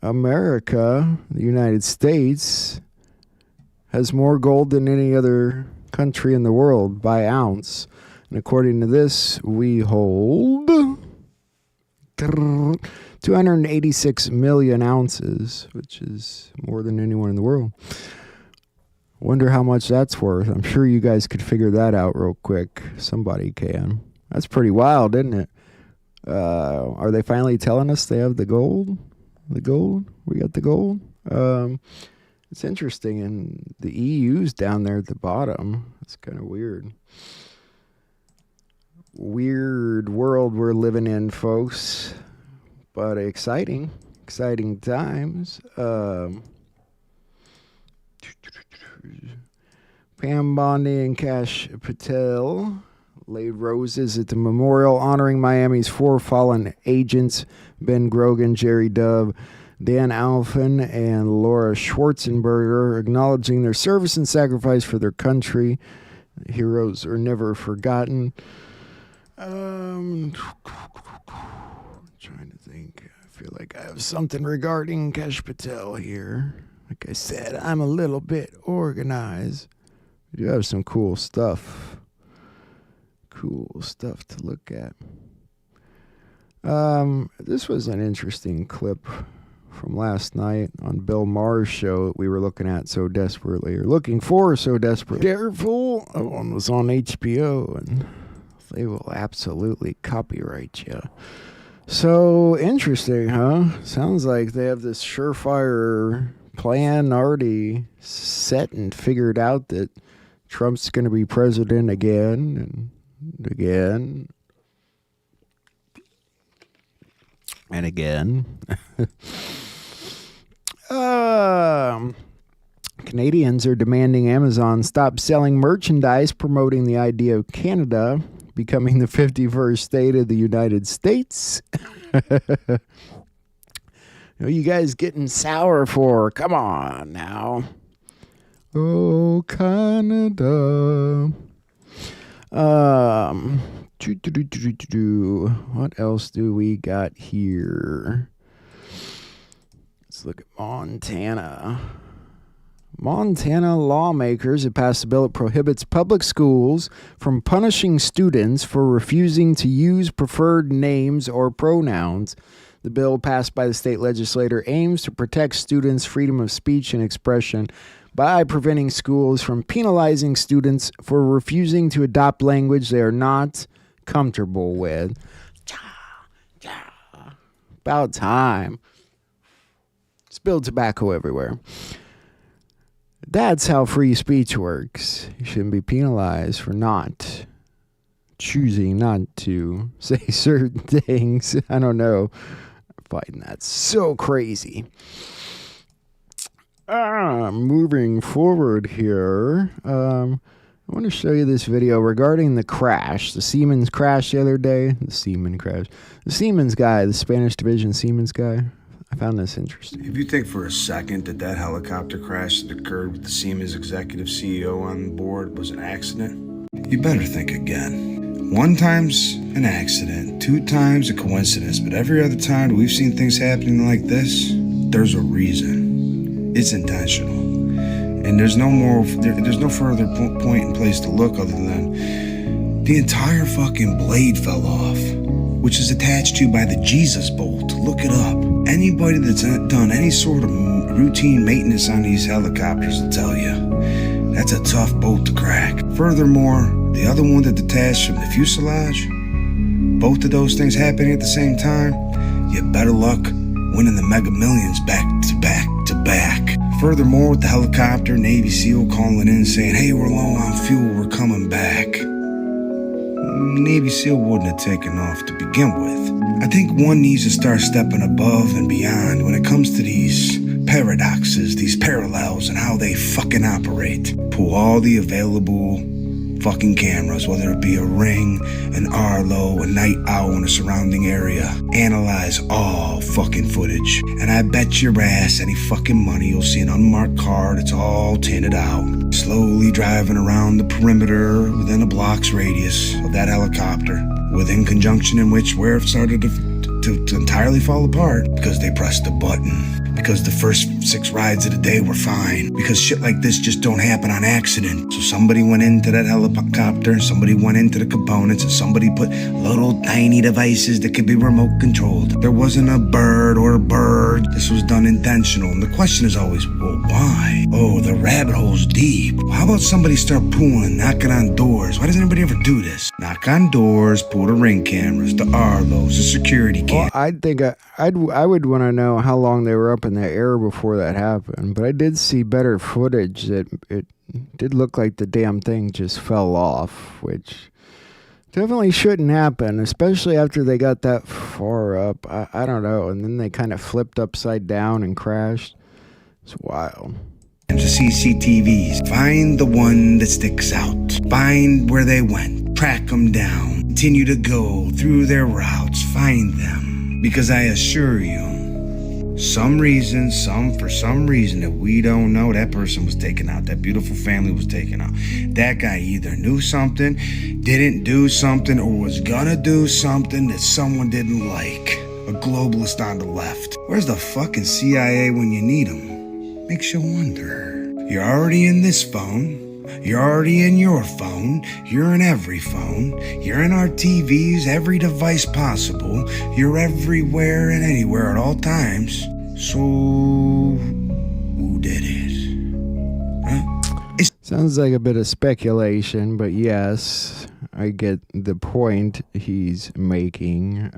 America, the United States, has more gold than any other country in the world by ounce. And according to this, we hold 286 million ounces, which is more than anyone in the world. Wonder how much that's worth. I'm sure you guys could figure that out real quick. Somebody can. That's pretty wild, isn't it? Are they finally telling us they have the gold? The gold? We got the gold? It's interesting. And the EU's down there at the bottom. It's kind of weird. Weird world we're living in, folks. But exciting. Exciting times. Pam Bondi and Kash Patel laid roses at the memorial honoring Miami's 4 fallen agents, Ben Grogan, Jerry Dove, Dan Alphen, and Laura Schwarzenberger, acknowledging their service and sacrifice for their country. Heroes are never forgotten. Trying to think. I feel like I have something regarding Kash Patel here. Like I said, I'm a little bit organized. We do have some cool stuff. Cool stuff to look at. This was an interesting clip from last night on Bill Maher's show that we were looking at so desperately, or looking for so desperately. Careful, that one was on HBO, and they will absolutely copyright you. So interesting, huh? Sounds like they have this surefire plan already set and figured out that Trump's going to be president again and again and again. Canadians are demanding Amazon stop selling merchandise promoting the idea of Canada becoming the 51st state of the United States. What are you guys getting sour for? Come on now. Oh, Canada. What else do we got here? Let's look at Montana. Montana lawmakers have passed a bill that prohibits public schools from punishing students for refusing to use preferred names or pronouns. The bill passed by the state legislature aims to protect students' freedom of speech and expression by preventing schools from penalizing students for refusing to adopt language they are not comfortable with. About time. Spilled tobacco everywhere. That's how free speech works. You shouldn't be penalized for not choosing not to say certain things. I don't know. I find that so crazy. Moving forward here, I want to show you this video regarding the crash, the Siemens crash the other day. The Siemens guy, the Spanish division Siemens guy. I found this interesting. If you think for a second that helicopter crash that occurred with the Siemens executive CEO on board was an accident, you better think again. 1 time's an accident, 2 times a coincidence, but every other time we've seen things happening like this, there's a reason. It's intentional. And there's no further point and place to look other than the entire fucking blade fell off, which is attached to by the Jesus bolt. Look it up. Anybody that's done any sort of routine maintenance on these helicopters will tell you that's a tough bolt to crack. Furthermore, the other one that detached from the fuselage, both of those things happening at the same time, you had better luck winning the Mega Millions back to back to back. Furthermore, with the helicopter, Navy SEAL calling in saying, hey, we're low on fuel, we're coming back. Navy SEAL wouldn't have taken off to begin with. I think one needs to start stepping above and beyond when it comes to these paradoxes, these parallels, and how they fucking operate. Pull all the available fucking cameras, whether it be a Ring, an Arlo, a Night Owl in a surrounding area. Analyze all fucking footage. And I bet your ass any fucking money you'll see an unmarked car that's all tinted out, slowly driving around the perimeter within a block's radius of that helicopter, within conjunction in which where it started to entirely fall apart because they pressed a button. Because the first 6 rides of the day were fine. Because shit like this just don't happen on accident. So somebody went into that helicopter, somebody went into the components, and somebody put little tiny devices that could be remote controlled. There wasn't a bird or a bird. This was done intentional. And the question is always, well, why? Oh, the rabbit hole's deep. How about somebody start pulling, knocking on doors? Why does anybody ever do this? Knock on doors, pull the Ring cameras, the Arlos, the security cameras. Well, I'd think I would want to know how long they were up in the air before that happened, but I did see better footage that it did look like the damn thing just fell off, which definitely shouldn't happen, especially after they got that far up. I don't know, and then they kind of flipped upside down and crashed. It's wild. The CCTVs. Find the one that sticks out. Find where they went. Track them down. Continue to go through their routes. Find them. Because I assure you, for some reason that we don't know, that person was taken out. That beautiful family was taken out. That guy either knew something, didn't do something, or was gonna do something that someone didn't like. A globalist on the left. Where's the fucking CIA when you need them? Makes you wonder. You're already in this phone. You're already in your phone. You're in every phone. You're in our TVs, every device possible. You're everywhere and anywhere at all times. So, who did it? Huh? Sounds like a bit of speculation, but yes, I get the point he's making.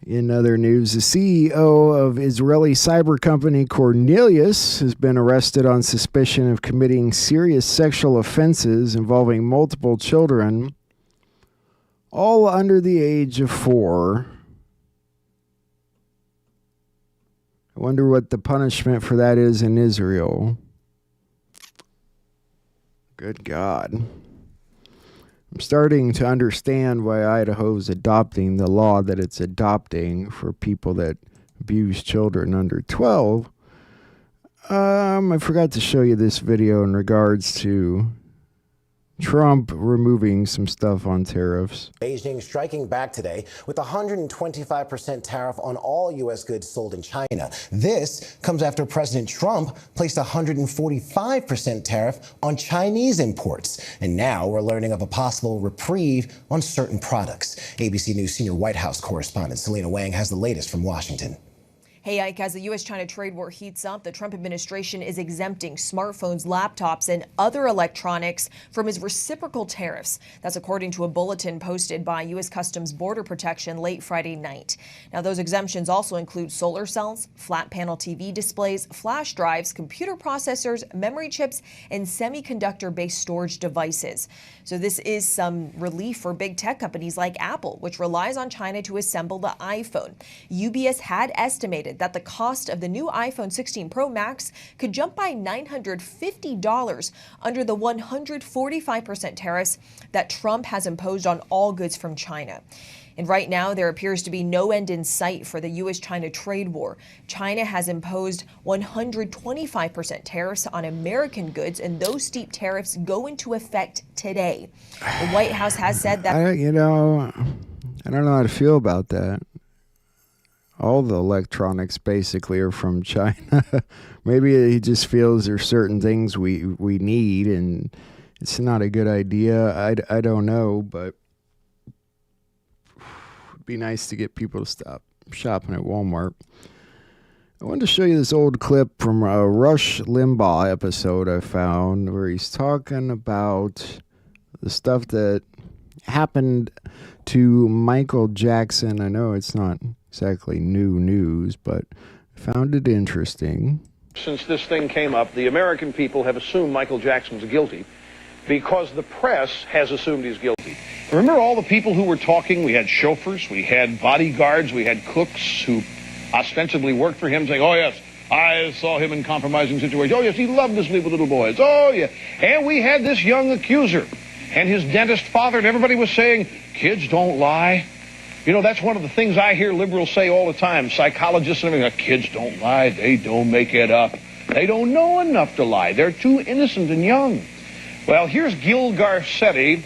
In other news, the CEO of Israeli cyber company Cornelius has been arrested on suspicion of committing serious sexual offenses involving multiple children, all under the age of 4. I wonder what the punishment for that is in Israel. Good God. I'm starting to understand why Idaho's adopting the law that it's adopting for people that abuse children under 12. I forgot to show you this video in regards to Trump removing some stuff on tariffs. Beijing striking back today with a 125% tariff on all U.S. goods sold in China. This comes after President Trump placed a 145% tariff on Chinese imports. And now we're learning of a possible reprieve on certain products. ABC News senior White House correspondent Selena Wang has the latest from Washington. Hey, Ike, as the U.S.-China trade war heats up, the Trump administration is exempting smartphones, laptops, and other electronics from his reciprocal tariffs. That's according to a bulletin posted by U.S. Customs Border Protection late Friday night. Now, those exemptions also include solar cells, flat panel TV displays, flash drives, computer processors, memory chips, and semiconductor-based storage devices. So this is some relief for big tech companies like Apple, which relies on China to assemble the iPhone. UBS had estimated estimated that the cost of the new iPhone 16 Pro Max could jump by $950 under the 145% tariffs that Trump has imposed on all goods from China. And right now, there appears to be no end in sight for the U.S.-China trade war. China has imposed 125% tariffs on American goods, and those steep tariffs go into effect today. The White House has said that... I don't know how to feel about that. All the electronics basically are from China. Maybe he just feels there's certain things we need, and it's not a good idea. I don't know, but it'd be nice to get people to stop shopping at Walmart. I wanted to show you this old clip from a Rush Limbaugh episode I found where he's talking about the stuff that happened to Michael Jackson. I know it's not exactly new news, but I found it interesting. Since this thing came up, the American people have assumed Michael Jackson's guilty because the press has assumed he's guilty. Remember all the people who were talking? We had chauffeurs, we had bodyguards, we had cooks who ostensibly worked for him saying, oh yes, I saw him in compromising situations. Oh yes, he loved to sleep with little boys. Oh yeah. And we had this young accuser and his dentist father, and everybody was saying, kids don't lie. You know, that's one of the things I hear liberals say all the time, psychologists and everything. Kids don't lie, they don't make it up. They don't know enough to lie. They're too innocent and young. Well, here's Gil Garcetti,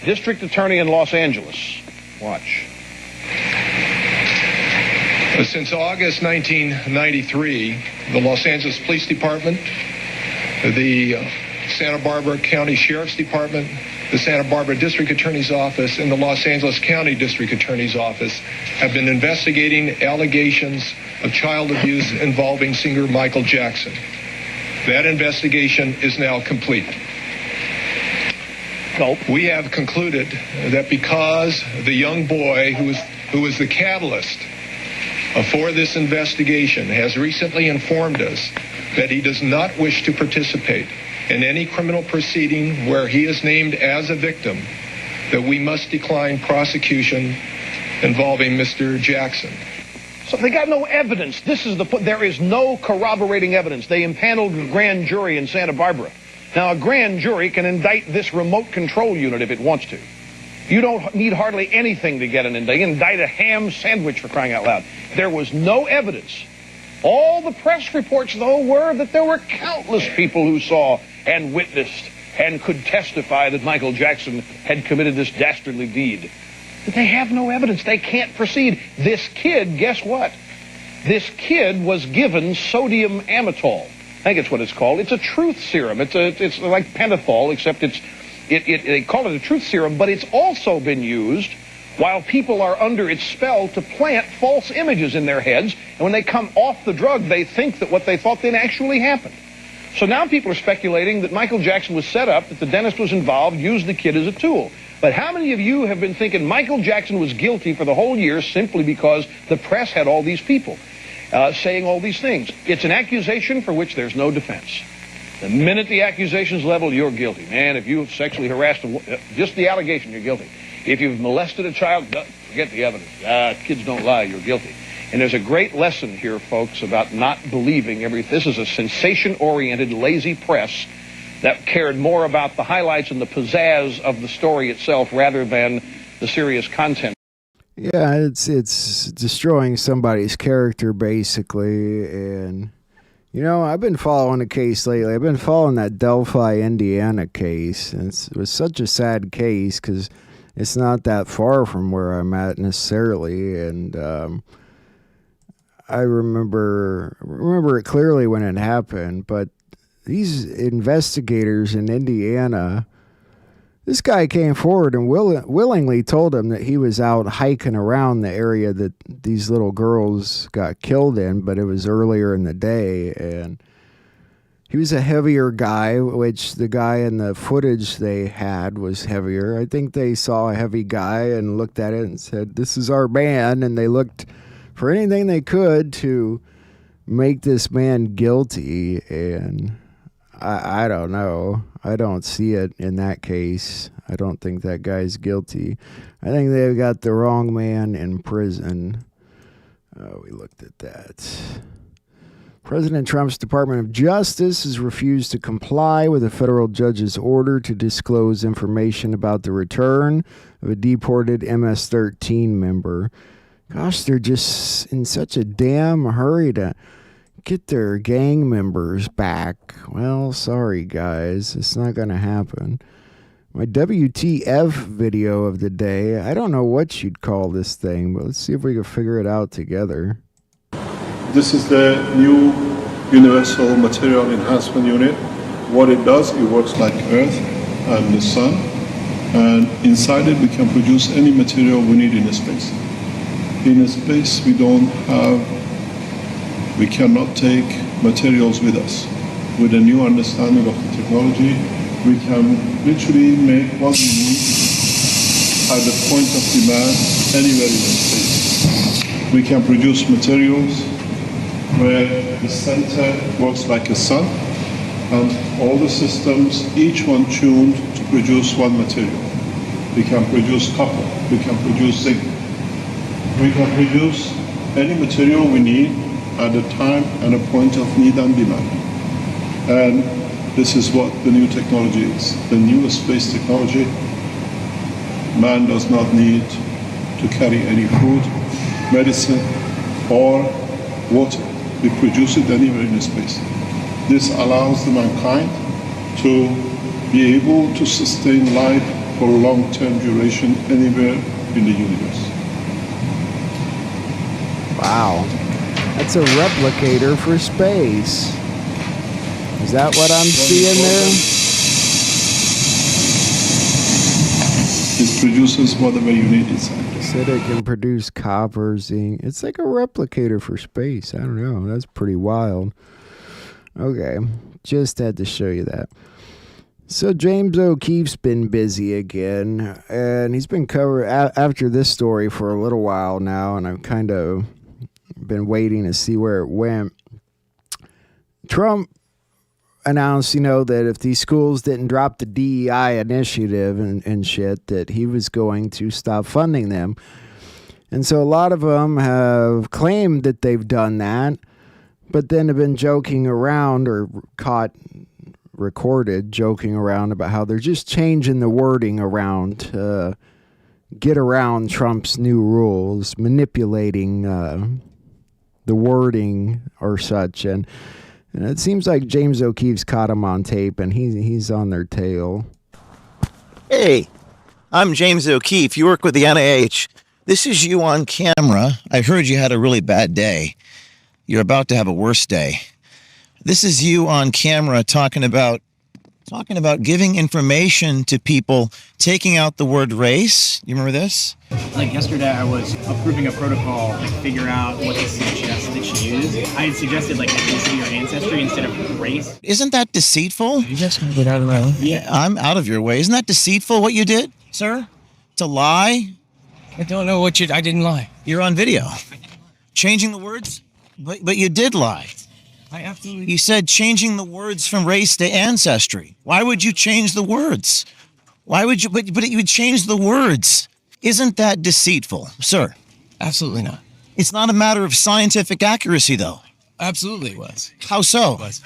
district attorney in Los Angeles. Watch. Since August 1993, the Los Angeles Police Department, the Santa Barbara County Sheriff's Department, the Santa Barbara District Attorney's Office, and the Los Angeles County District Attorney's Office have been investigating allegations of child abuse involving singer Michael Jackson. That investigation is now complete. We have concluded that because the young boy who was the catalyst for this investigation has recently informed us that he does not wish to participate in any criminal proceeding where he is named as a victim, that we must decline prosecution involving Mr. Jackson. So they got no evidence. There is no corroborating evidence. They impaneled a grand jury in Santa Barbara. Now, a grand jury can indict this remote control unit if it wants to. You don't need hardly anything to get an indictment. Indict a ham sandwich, for crying out loud. There was no evidence. All the press reports, though, were that there were countless people who saw and witnessed and could testify that Michael Jackson had committed this dastardly deed. But they have no evidence. They can't proceed. This kid, guess what? This kid was given sodium amytal. I think it's what it's called. It's a truth serum. It's like pentothal, except they call it a truth serum, but it's also been used while people are under its spell to plant false images in their heads. And when they come off the drug, they think that what they thought then actually happened. So now people are speculating that Michael Jackson was set up, that the dentist was involved, used the kid as a tool. But how many of you have been thinking Michael Jackson was guilty for the whole year simply because the press had all these people saying all these things? It's an accusation for which there's no defense. The minute the accusation's leveled, you're guilty. Man, if you've sexually harassed just the allegation, you're guilty. If you've molested a child, forget the evidence. Kids don't lie, you're guilty. And there's a great lesson here, folks, about not believing everything. This is a sensation-oriented, lazy press that cared more about the highlights and the pizzazz of the story itself rather than the serious content. Yeah, it's destroying somebody's character, basically. And, you know, I've been following a case lately. I've been following that Delphi, Indiana case. And it was such a sad case because it's not that far from where I'm at necessarily. And I remember it clearly when it happened. But these investigators in Indiana, this guy came forward and willingly told him that he was out hiking around the area that these little girls got killed in, but it was earlier in the day. And he was a heavier guy, which the guy in the footage they had was heavier. I think they saw a heavy guy and looked at it and said, this is our man. And they looked for anything they could to make this man guilty. And I don't know. I don't see it in that case. I don't think that guy's guilty. I think they've got the wrong man in prison. Oh, we looked at that. President Trump's Department of Justice has refused to comply with a federal judge's order to disclose information about the return of a deported MS-13 member. Gosh, they're just in such a damn hurry to get their gang members back. Well, sorry, guys. It's not going to happen. My WTF video of the day. I don't know what you'd call this thing, but let's see if we can figure it out together. This is the new Universal Material Enhancement Unit. What it does, it works like Earth and the Sun. And inside it, we can produce any material we need in space. In space, we cannot take materials with us. With a new understanding of the technology, we can literally make what we need at the point of demand anywhere in space. We can produce materials where the center works like a sun, and all the systems, each one tuned to produce one material. We can produce copper, we can produce zinc, we can produce any material we need at a time and a point of need and demand. And this is what the new technology is. The new space technology. Man does not need to carry any food, medicine, or water. We produce it anywhere in space. This allows the mankind to be able to sustain life for long-term duration anywhere in the universe. Wow. That's a replicator for space. Is that what I'm seeing there? It produces whatever you need inside. Said it can produce copper, zinc. It's like a replicator for space. I don't know. That's pretty wild. Okay. Just had to show you that. So James O'Keefe's been busy again, and he's been covering after this story for a little while now, and I've kind of been waiting to see where it went. Trump announced, that if these schools didn't drop the DEI initiative and shit, that he was going to stop funding them. And so a lot of them have claimed that they've done that, but then have been joking around or recorded joking around about how they're just changing the wording around to get around Trump's new rules, manipulating the wording or such. And it seems like James O'Keefe's caught him on tape, and he's on their tail. Hey, I'm James O'Keefe. You work with the NIH. This is you on camera. I heard you had a really bad day. You're about to have a worse day. This is you on camera talking about giving information to people, taking out the word race. You remember this? Like yesterday, I was approving a protocol to figure out what the CHS should use. I had suggested like ethnicity or ancestry instead of race. Isn't that deceitful? You just gonna get out of my way? Yeah, I'm out of your way. Isn't that deceitful what you did, sir? To lie? I don't know what I didn't lie. You're on video. Changing the words? But you did lie. I absolutely. You said changing the words from race to ancestry. Why would you change the words? Why would you? But you would change the words. Isn't that deceitful, sir? Absolutely not. It's not a matter of scientific accuracy, though. Absolutely it was. How so? It was.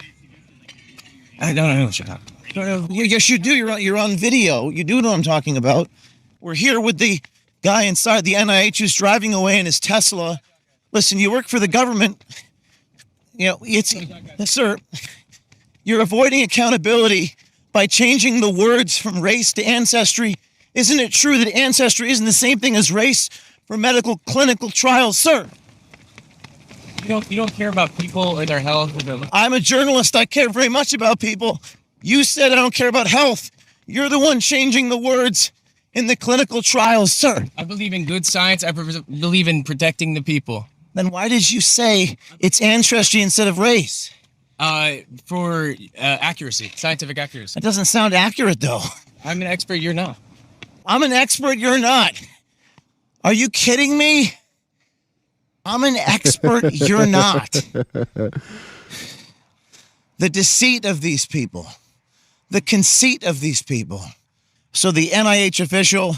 I don't know what you're talking about. Yes, you do. You're on video. You do know what I'm talking about. We're here with the guy inside the NIH who's driving away in his Tesla. Listen, you work for the government. Sir, you're avoiding accountability by changing the words from race to ancestry. Isn't it true that ancestry isn't the same thing as race for medical clinical trials, sir? You don't care about people and their health? I'm a journalist. I care very much about people. You said I don't care about health. You're the one changing the words in the clinical trials, sir. I believe in good science. I believe in protecting the people. Then why did you say it's ancestry instead of race? For accuracy, scientific accuracy. That doesn't sound accurate, though. I'm an expert, you're not. I'm an expert, you're not. Are you kidding me? I'm an expert, you're not. The deceit of these people, the conceit of these people. So the NIH official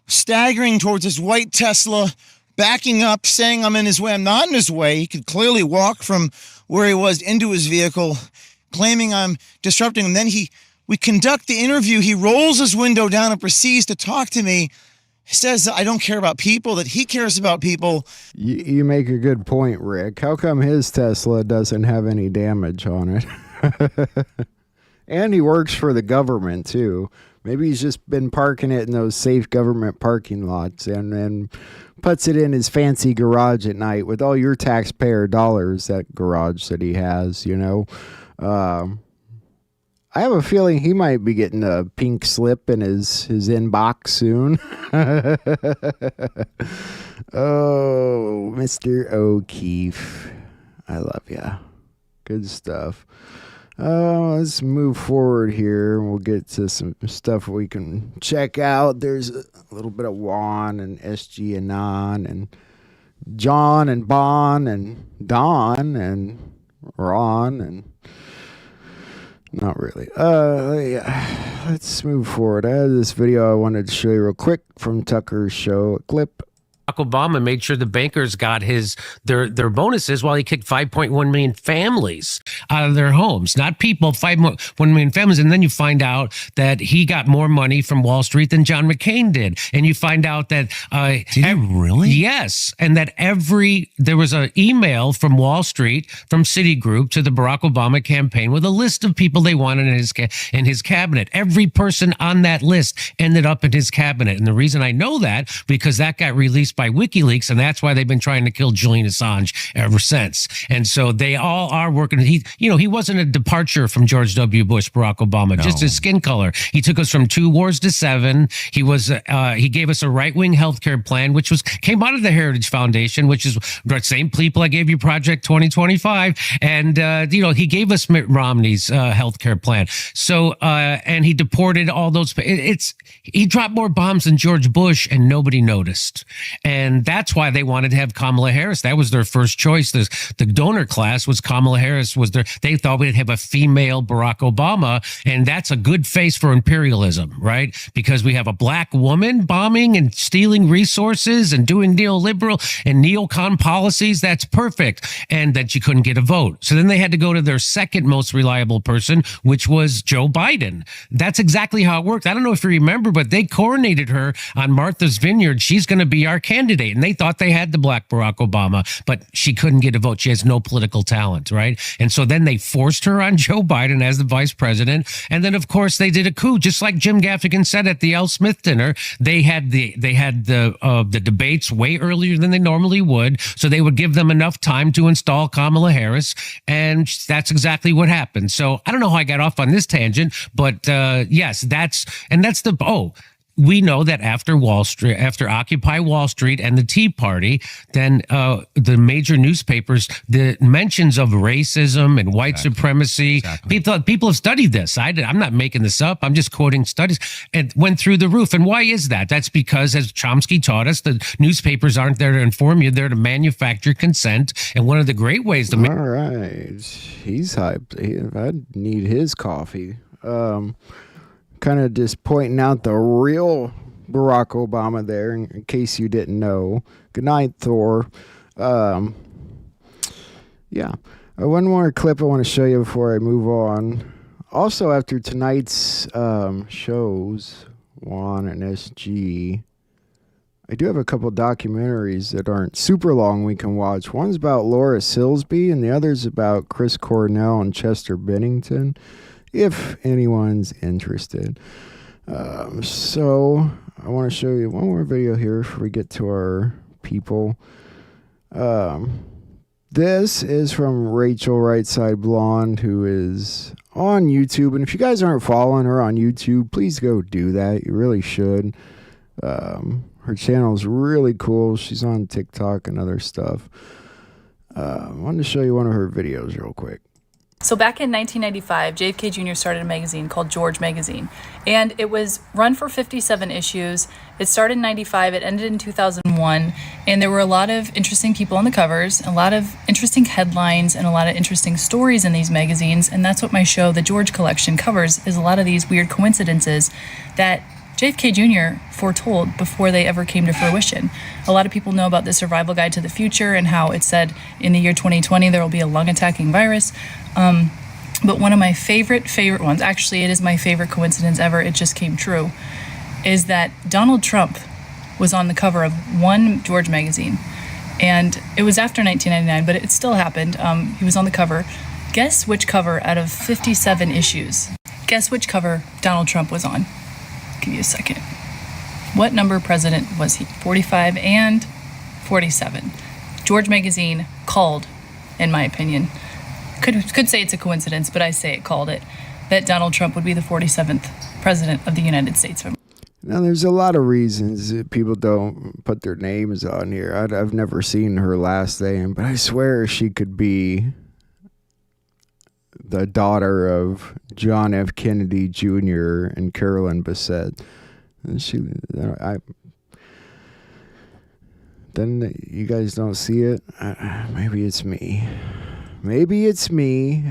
staggering towards his white Tesla, backing up, saying I'm in his way. I'm not in his way. He could clearly walk from where he was into his vehicle, claiming I'm disrupting him. Then we conduct the interview. He rolls his window down and proceeds to talk to me. He says that I don't care about people, that he cares about people. You make a good point, Rick. How come his Tesla doesn't have any damage on it? And he works for the government, too. Maybe he's just been parking it in those safe government parking lots and then puts it in his fancy garage at night with all your taxpayer dollars, that garage that he has, you know. I have a feeling he might be getting a pink slip in his inbox soon. Oh, Mr. O'Keefe. I love ya. Good stuff. Let's move forward here. We'll get to some stuff we can check out. There's a little bit of Juan and SG and Non and John and Bon and Don and Ron and not really. Yeah. Let's move forward. I had this video I wanted to show you real quick from Tucker's show. A clip. Obama made sure the bankers got their bonuses while he kicked 5.1 million families out of their homes. Not people, 5.1 million families. And then you find out that he got more money from Wall Street than John McCain did. And you find out that... did he really? Yes. And that there was an email from Wall Street, from Citigroup to the Barack Obama campaign with a list of people they wanted in his cabinet. Every person on that list ended up in his cabinet. And the reason I know that, because that got released by WikiLeaks, and that's why they've been trying to kill Julian Assange ever since. And so they all are working. He wasn't a departure from George W. Bush, Barack Obama, just his skin color. He took us from 2 wars to 7. He gave us a right-wing healthcare plan, which came out of the Heritage Foundation, which is the same people I gave you Project 2025. And he gave us Mitt Romney's healthcare plan. So and he deported all those. He dropped more bombs than George Bush, and nobody noticed. And that's why they wanted to have Kamala Harris. That was their first choice. The donor class was Kamala Harris. They thought we'd have a female Barack Obama, and that's a good face for imperialism, right? Because we have a black woman bombing and stealing resources and doing neoliberal and neocon policies. That's perfect. And that you couldn't get a vote. So then they had to go to their second most reliable person, which was Joe Biden. That's exactly how it worked. I don't know if you remember, but they coronated her on Martha's Vineyard. She's going to be our candidate. And they thought they had the black Barack Obama, but she couldn't get a vote. She has no political talent, right? And so then they forced her on Joe Biden as the vice president. And then, of course, they did a coup, just like Jim Gaffigan said at the Al Smith dinner. They had the debates way earlier than they normally would, so they would give them enough time to install Kamala Harris, and that's exactly what happened. So I don't know how I got off on this tangent, but yes, we know that after Occupy Wall Street and the Tea Party, then the major newspapers, the mentions of racism and white supremacy, people have studied this. I'm not making this up. I'm just quoting studies, and went through the roof. And why is that? That's because, as Chomsky taught us, the newspapers aren't there to inform you. They're to manufacture consent. And one of the great ways to... All right. He's hyped. I need his coffee. Kind of just pointing out the real Barack Obama there, in case you didn't know. Good night, Thor. Yeah. One more clip I want to show you before I move on. Also, after tonight's shows, Juan and SG, I do have a couple documentaries that aren't super long we can watch. One's about Laura Silsby, and the other's about Chris Cornell and Chester Bennington, if anyone's interested. So I want to show you one more video here before we get to our people. This is from Rachel Rightside Blonde, who is on YouTube. And if you guys aren't following her on YouTube, please go do that. You really should. Her channel is really cool. She's on TikTok and other stuff. I wanted to show you one of her videos real quick. So back in 1995, JFK Jr. started a magazine called George Magazine, and it was run for 57 issues. It started in 95, it ended in 2001, and there were a lot of interesting people on the covers, a lot of interesting headlines, and a lot of interesting stories in these magazines, and that's what my show, The George Collection, covers, is a lot of these weird coincidences that JFK Jr. foretold before they ever came to fruition. A lot of people know about the Survival Guide to the Future and how it said in the year 2020 there will be a lung-attacking virus. But one of my favorite ones, actually it is my favorite coincidence ever, it just came true, is that Donald Trump was on the cover of one George magazine. And it was after 1999, but it still happened. He was on the cover. Guess which cover out of 57 issues? Guess which cover Donald Trump was on? I'll give you a second. What number president was he? 45 and 47. George magazine called, in my opinion, could say it's a coincidence, but I say it called it, that Donald Trump would be the 47th president of the United States of America. Now, there's a lot of reasons that people don't put their names on here. I've never seen her last name, but I swear she could be the daughter of John F. Kennedy Jr. and Carolyn Bessette. And then you guys don't see it. Maybe it's me. Maybe it's me.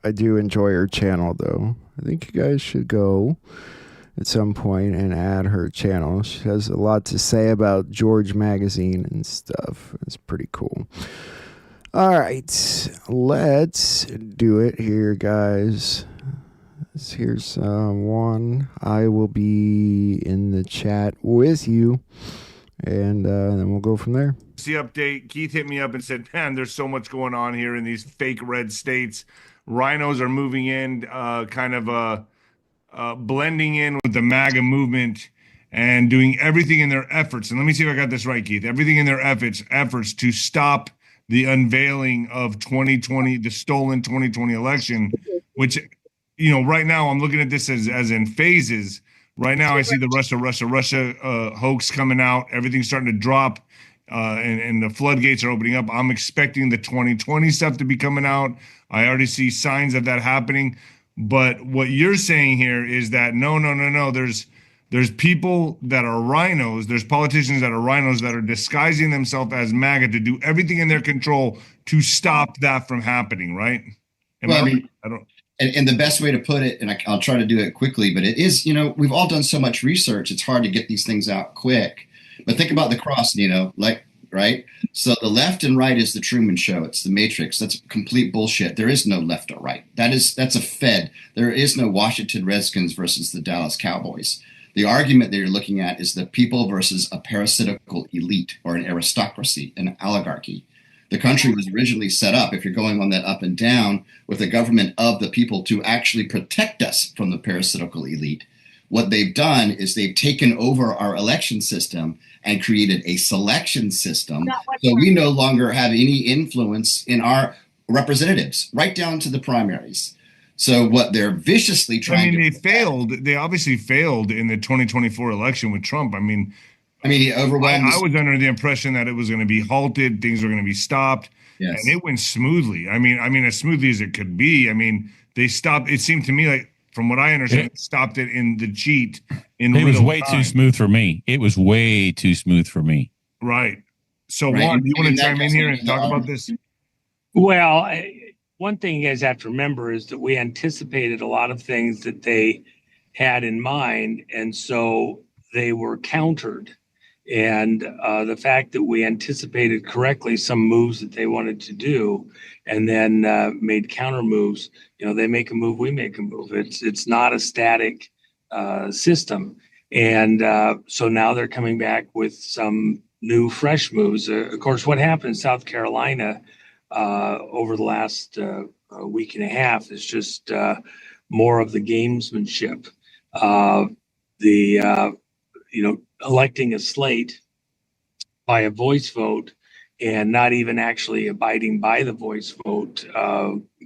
I do enjoy her channel, though. I think you guys should go at some point and add her channel. She has a lot to say about George Magazine and stuff. It's pretty cool. All right, let's do it here, guys. Here's one. I will be in the chat with you, and then we'll go from there. The update, Keith hit me up and said, man, there's so much going on here in these fake red states. Rhinos are moving in, blending in with the MAGA movement and doing everything in their efforts. And let me see if I got this right, Keith. Everything in their efforts to stop the unveiling of 2020, the stolen 2020 election, which, right now I'm looking at this as in phases. Right now I see the Russia hoax coming out. Everything's starting to drop. And the floodgates are opening up. I'm expecting the 2020 stuff to be coming out. I already see signs of that happening. But what you're saying here is that no. There's people that are rhinos. There's politicians that are rhinos that are disguising themselves as MAGA to do everything in their control to stop that from happening, right? And the best way to put it, and I'll try to do it quickly, but it is, we've all done so much research. It's hard to get these things out quick. But think about the cross, right? So the left and right is the Truman Show. It's the Matrix. That's complete bullshit. There is no left or right. That's a Fed. There is no Washington Redskins versus the Dallas Cowboys. The argument that you're looking at is the people versus a parasitical elite or an aristocracy, an oligarchy. The country was originally set up, if you're going on that up and down, with a government of the people to actually protect us from the parasitical elite. What they've done is they've taken over our election system and created a selection system. So we no longer have any influence in our representatives, right down to the primaries. So what they're viciously trying they failed. They obviously failed in the 2024 election with Trump. He overwhelmed. I was under the impression that it was going to be halted. Things were going to be stopped. Yes. And it went smoothly. As smoothly as it could be. They stopped. It seemed to me like, from what I understand, stopped it in the cheat. It was way too smooth for me. It was way too smooth for me. Right. So, Juan, do you want to chime in here and talk about this? Well, one thing you guys have to remember is that we anticipated a lot of things that they had in mind, and so they were countered. And the fact that we anticipated correctly some moves that they wanted to do and then made counter moves, they make a move, we make a move. It's not a static system. And so now they're coming back with some new, fresh moves. Of course, what happened in South Carolina over the last week and a half is just more of the gamesmanship. Electing a slate by a voice vote and not even actually abiding by the voice vote,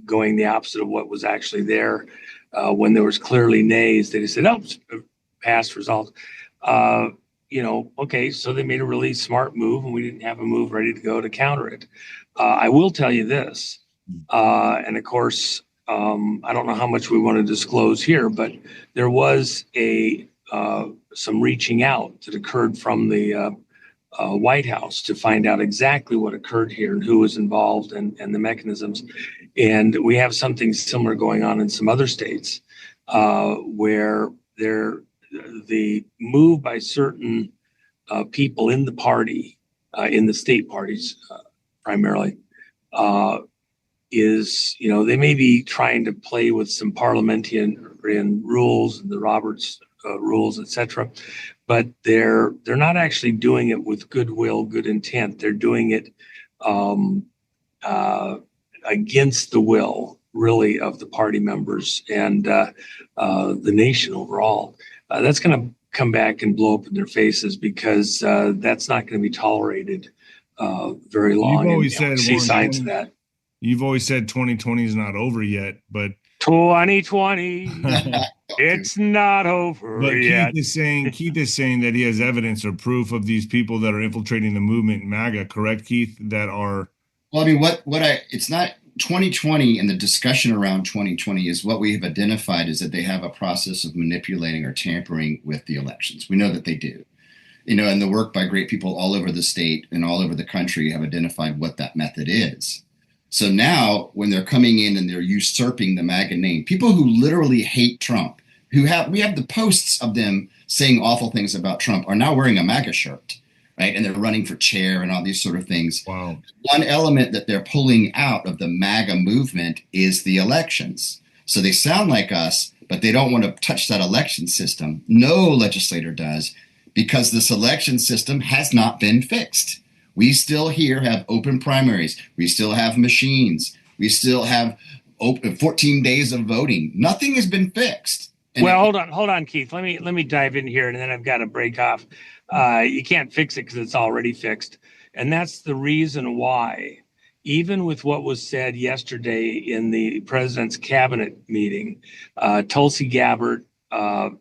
going the opposite of what was actually there when there was clearly nays. They said, past results. Okay, so they made a really smart move and we didn't have a move ready to go to counter it. I will tell you this, and of course, I don't know how much we want to disclose here, but there was some reaching out that occurred from the White House to find out exactly what occurred here and who was involved and the mechanisms. And we have something similar going on in some other states. where the move by certain people in the party, in the state parties primarily, is, they may be trying to play with some parliamentarian rules and the Roberts rules, etc., but they're not actually doing it with goodwill, good intent. They're doing it against the will, really, of the party members and the nation overall. That's going to come back and blow up in their faces, because that's not going to be tolerated very long. You've always and, said see signs of that. You've always said 2020 is not over yet, but 2020, it's not over but yet. Keith is saying that he has evidence or proof of these people that are infiltrating the movement in MAGA, correct, Keith? That are, well, I mean, it's not 2020, and the discussion around 2020 is what we have identified is that they have a process of manipulating or tampering with the elections. We know that they do. And the work by great people all over the state and all over the country have identified what that method is. So now when they're coming in and they're usurping the MAGA name, people who literally hate Trump, we have the posts of them saying awful things about Trump, are now wearing a MAGA shirt, right? And they're running for chair and all these sort of things. Wow. One element that they're pulling out of the MAGA movement is the elections. So they sound like us, but they don't want to touch that election system. No legislator does, because this election system has not been fixed. We still here have open primaries. We still have machines. We still have 14 days of voting. Nothing has been fixed. And Well, hold on, Keith. Let me dive in here, and then I've got to break off. You can't fix it because it's already fixed, and that's the reason why. Even with what was said yesterday in the president's cabinet meeting, Tulsi Gabbard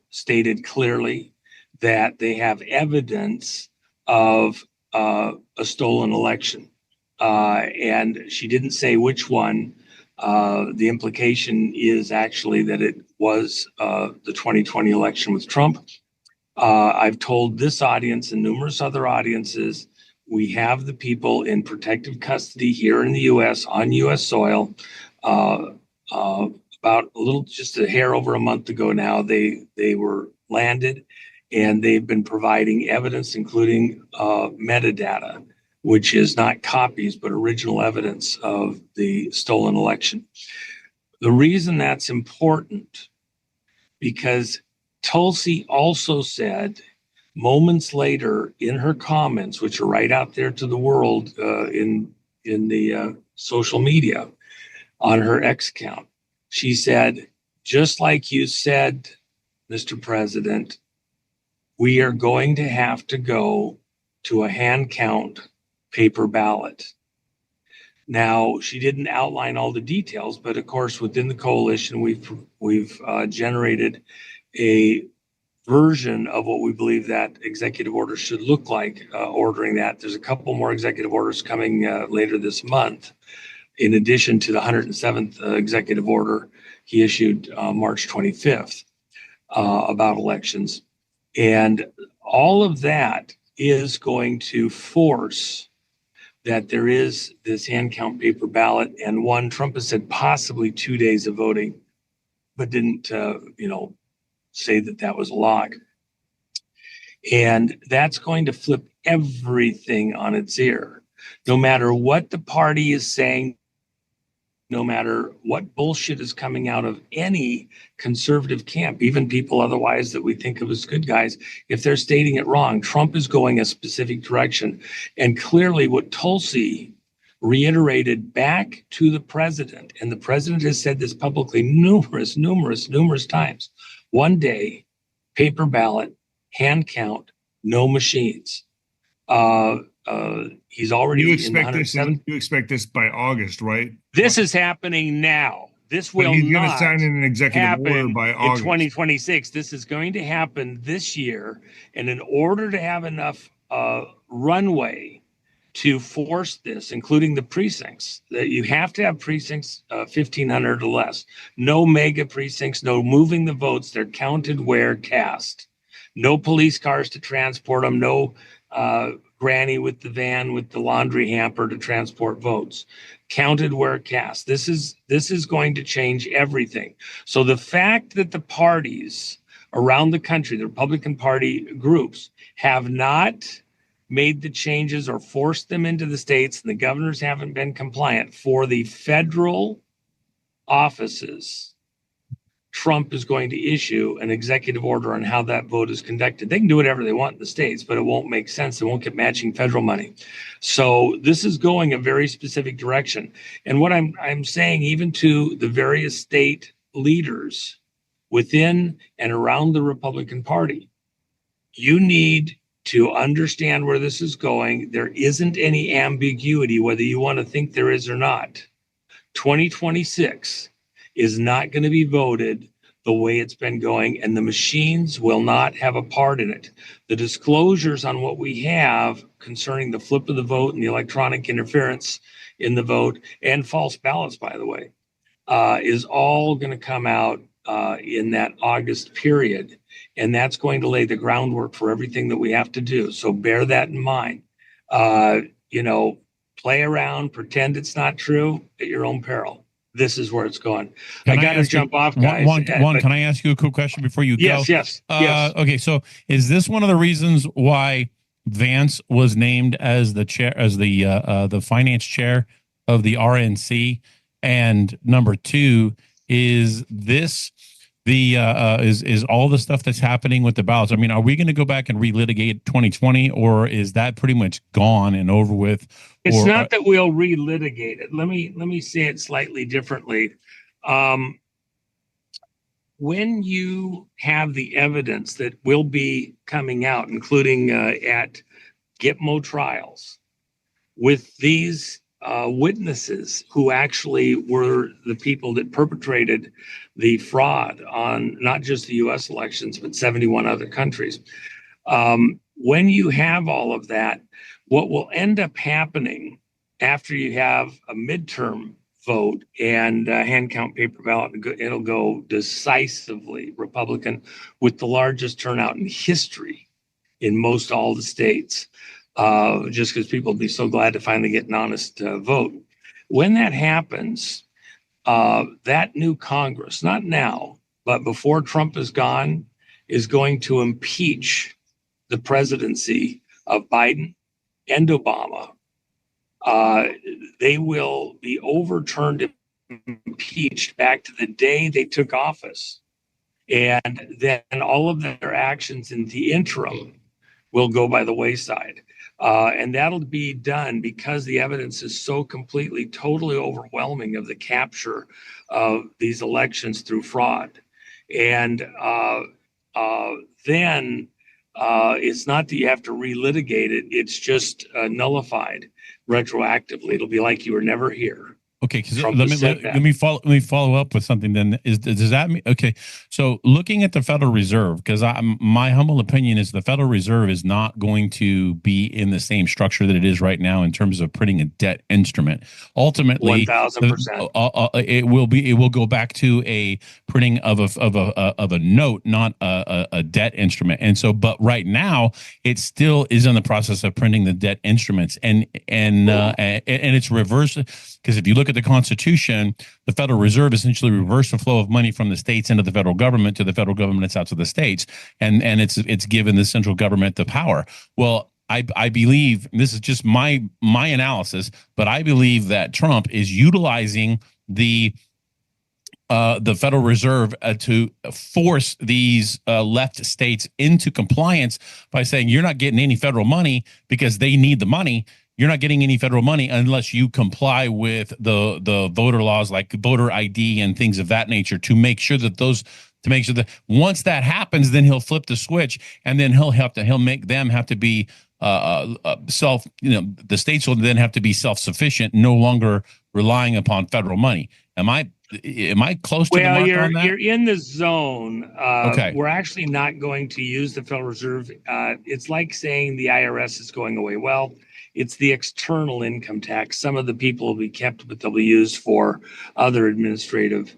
stated clearly that they have evidence of a stolen election, and she didn't say which one. The implication is actually that it was the 2020 election with Trump. I've told this audience and numerous other audiences, we have the people in protective custody here in the U.S. on U.S. soil. About just a hair over a month ago now, they were landed, and they've been providing evidence, including metadata, which is not copies, but original evidence of the stolen election. The reason that's important, because Tulsi also said moments later in her comments, which are right out there to the world in the social media on her X account, she said, just like you said, Mr. President, we are going to have to go to a hand count paper ballot. Now, she didn't outline all the details, but of course, within the coalition, we've generated a version of what we believe that executive order should look like, ordering that. There's a couple more executive orders coming later this month, in addition to the 107th executive order he issued March 25th about elections. And all of that is going to force that there is this hand count paper ballot, and one, Trump has said possibly 2 days of voting, but didn't, say that was a lock. And that's going to flip everything on its ear. No matter what the party is saying, no matter what bullshit is coming out of any conservative camp, even people otherwise that we think of as good guys, if they're stating it wrong, Trump is going a specific direction. And clearly what Tulsi reiterated back to the president, and the president has said this publicly numerous times, one day, paper ballot, hand count, no machines. He's already you expect this by August, right? This is happening now. This will he's not going to sign in an executive order by August. In 2026. This is going to happen this year. And in order to have enough runway to force this, including the precincts, that you have to have precincts 1,500 or less. No mega precincts, no moving the votes. They're counted where cast. No police cars to transport them, no granny with the van with the laundry hamper to transport votes, counted where cast. This is going to change everything. So the fact that the parties around the country, the Republican Party groups, have not made the changes or forced them into the states, and the governors haven't been compliant for the federal offices, Trump is going to issue an executive order on how that vote is conducted. They can do whatever they want in the states, but it won't make sense. They won't get matching federal money. So this is going a very specific direction. And what I'm saying, even to the various state leaders within and around the Republican Party, you need to understand where this is going. There isn't any ambiguity, whether you want to think there is or not. 2026 is not going to be voted the way it's been going, and the machines will not have a part in it. The disclosures on what we have concerning the flip of the vote and the electronic interference in the vote, and false ballots, by the way, is all going to come out in that August period. And that's going to lay the groundwork for everything that we have to do. So bear that in mind. Play around, pretend it's not true at your own peril. This is where it's going. I got to jump off, guys. Can I ask you a quick question before you go? Yes. Okay, so is this one of the reasons why Vance was named as the chair, as the finance chair of the RNC? And number two, is this is all the stuff that's happening with the ballots? I mean, are we going to go back and relitigate 2020, or is that pretty much gone and over with? It's not that we'll relitigate it. Let me say it slightly differently. When you have the evidence that will be coming out, including at Gitmo trials, with these witnesses who actually were the people that perpetrated the fraud on not just the U.S. elections, but 71 other countries. When you have all of that, what will end up happening after you have a midterm vote and hand count paper ballot, it'll go decisively Republican with the largest turnout in history in most all the states. Just because people will be so glad to finally get an honest vote. When that happens, that new Congress, not now, but before Trump is gone, is going to impeach the presidency of Biden and Obama. They will be overturned, impeached back to the day they took office. And then all of their actions in the interim will go by the wayside. And that'll be done because the evidence is so completely, totally overwhelming of the capture of these elections through fraud. And then it's not that you have to relitigate it. It's just nullified retroactively. It'll be like you were never here. Okay, because let me follow up with something. Then does that mean okay? So looking at the Federal Reserve, because my humble opinion is the Federal Reserve is not going to be in the same structure that it is right now in terms of printing a debt instrument. Ultimately, 1,000%, it will go back to a printing of a note, not a debt instrument. And so, but right now, it still is in the process of printing the debt instruments, and it's reverse. Because if you look at the Constitution, the Federal Reserve essentially reversed the flow of money from the states into the federal government to the federal government that's out to the states, and it's given the central government the power. Well, I believe, this is just my analysis, but I believe that Trump is utilizing the Federal Reserve to force these left states into compliance by saying you're not getting any federal money because they need the money. You're not getting any federal money unless you comply with the voter laws like voter ID and things of that nature to make sure that once that happens, then he'll flip the switch, and then he'll make them have to be the states will then have to be self-sufficient, no longer relying upon federal money. Am I close to the mark on that? You're in the zone. Okay. We're actually not going to use the Federal Reserve. It's like saying the IRS is going away. Well, it's the external income tax. Some of the people will be kept, but they'll be used for other administrative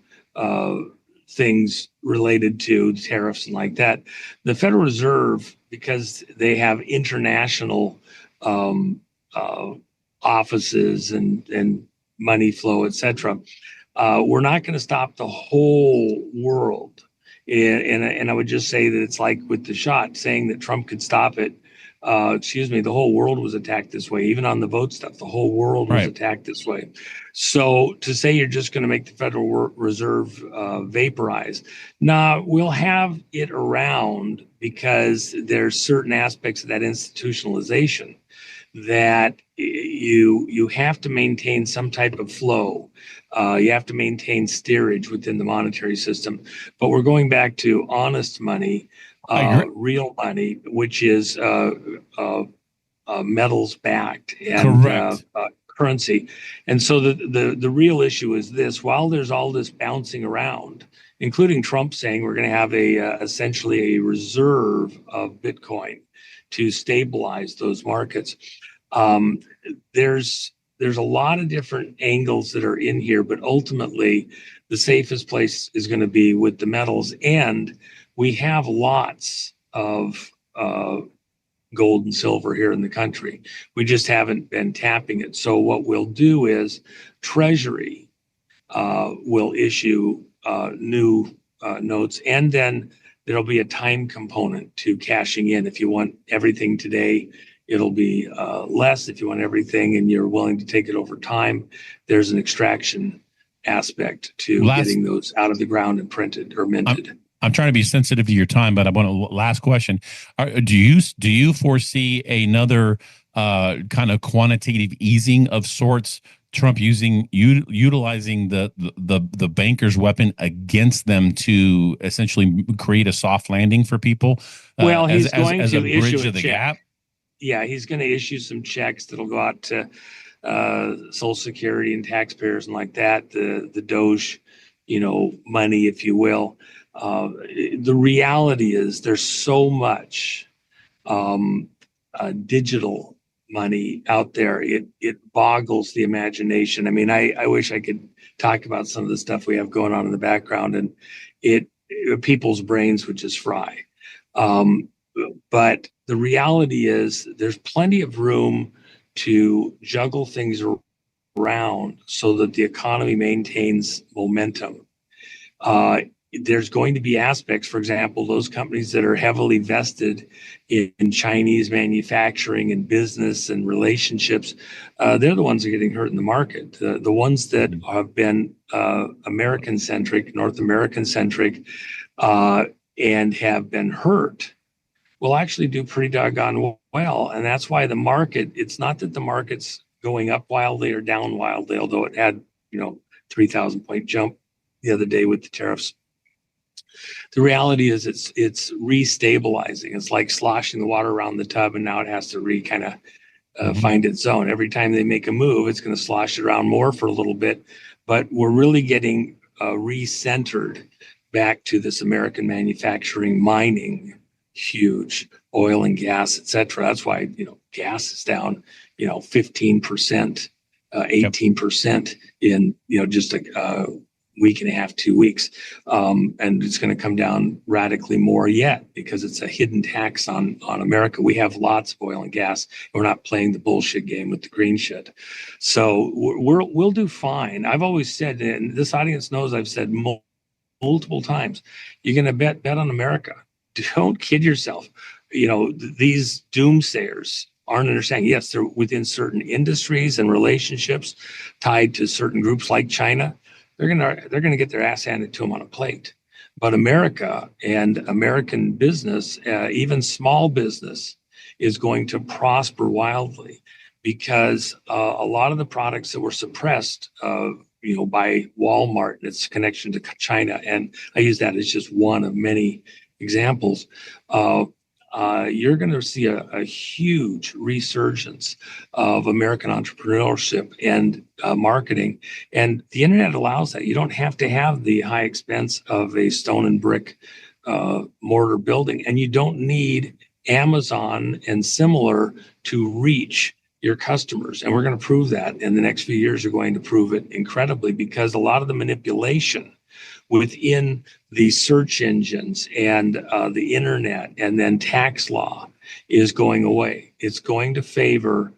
things related to tariffs and like that. The Federal Reserve, because they have international offices and money flow, et cetera, we're not going to stop the whole world. And I would just say that it's like with the shot, saying that Trump could stop it. The whole world was attacked this way. Even on the vote stuff, the whole world was attacked this way. So to say you're just going to make the Federal Reserve vaporize, we'll have it around because there's certain aspects of that institutionalization that you have to maintain some type of flow. You have to maintain steerage within the monetary system. But we're going back to honest money, real money, which is metals backed and currency. And so the real issue is this: while there's all this bouncing around, including Trump saying we're going to have essentially a reserve of Bitcoin to stabilize those markets, there's a lot of different angles that are in here, but ultimately the safest place is going to be with the metals. And we have lots of gold and silver here in the country. We just haven't been tapping it. So what we'll do is Treasury will issue new notes, and then there'll be a time component to cashing in. If you want everything today, it'll be less. If you want everything and you're willing to take it over time, there's an extraction aspect to getting those out of the ground and printed or minted. I'm trying to be sensitive to your time, but I want to last question. Do you foresee another kind of quantitative easing of sorts? Trump utilizing the banker's weapon against them to essentially create a soft landing for people. Well, he's going as to a bridge issue of the check. gap. Yeah, he's going to issue some checks that'll go out to Social Security and taxpayers and like that. The Doge, money, if you will. The reality is there's so much digital money out there. It boggles the imagination. I mean, I wish I could talk about some of the stuff we have going on in the background, and people's brains would just fry. But the reality is there's plenty of room to juggle things around so that the economy maintains momentum. There's going to be aspects, for example, those companies that are heavily vested in Chinese manufacturing and business and relationships, they're the ones that are getting hurt in the market. The ones that have been American-centric, North American-centric, and have been hurt will actually do pretty doggone well. And that's why the market, it's not that the market's going up wildly or down wildly, although it had, 3,000 point jump the other day with the tariffs. The reality is it's restabilizing. It's like sloshing the water around the tub, and now it has to find its zone. Every time they make a move, it's going to slosh it around more for a little bit. But we're really getting recentered back to this American manufacturing, mining, huge oil and gas, et cetera. That's why, gas is down, 15%, 18% in, just a week and a half, 2 weeks. And it's going to come down radically more yet because it's a hidden tax on America. We have lots of oil and gas. We're not playing the bullshit game with the green shit. So we'll do fine. I've always said, and this audience knows I've said multiple times, you're going to bet on America. Don't kid yourself. These doomsayers aren't understanding. Yes, they're within certain industries and relationships tied to certain groups like China. They're gonna get their ass handed to them on a plate. But America and American business, even small business, is going to prosper wildly because a lot of the products that were suppressed, by Walmart and its connection to China, and I use that as just one of many examples. You're going to see a huge resurgence of American entrepreneurship and marketing. And the internet allows that. You don't have to have the high expense of a stone and brick mortar building. And you don't need Amazon and similar to reach your customers. And we're going to prove that in the next few years. Are going to prove it incredibly because a lot of the manipulation within the search engines and the internet, and then tax law is going away. It's going to favor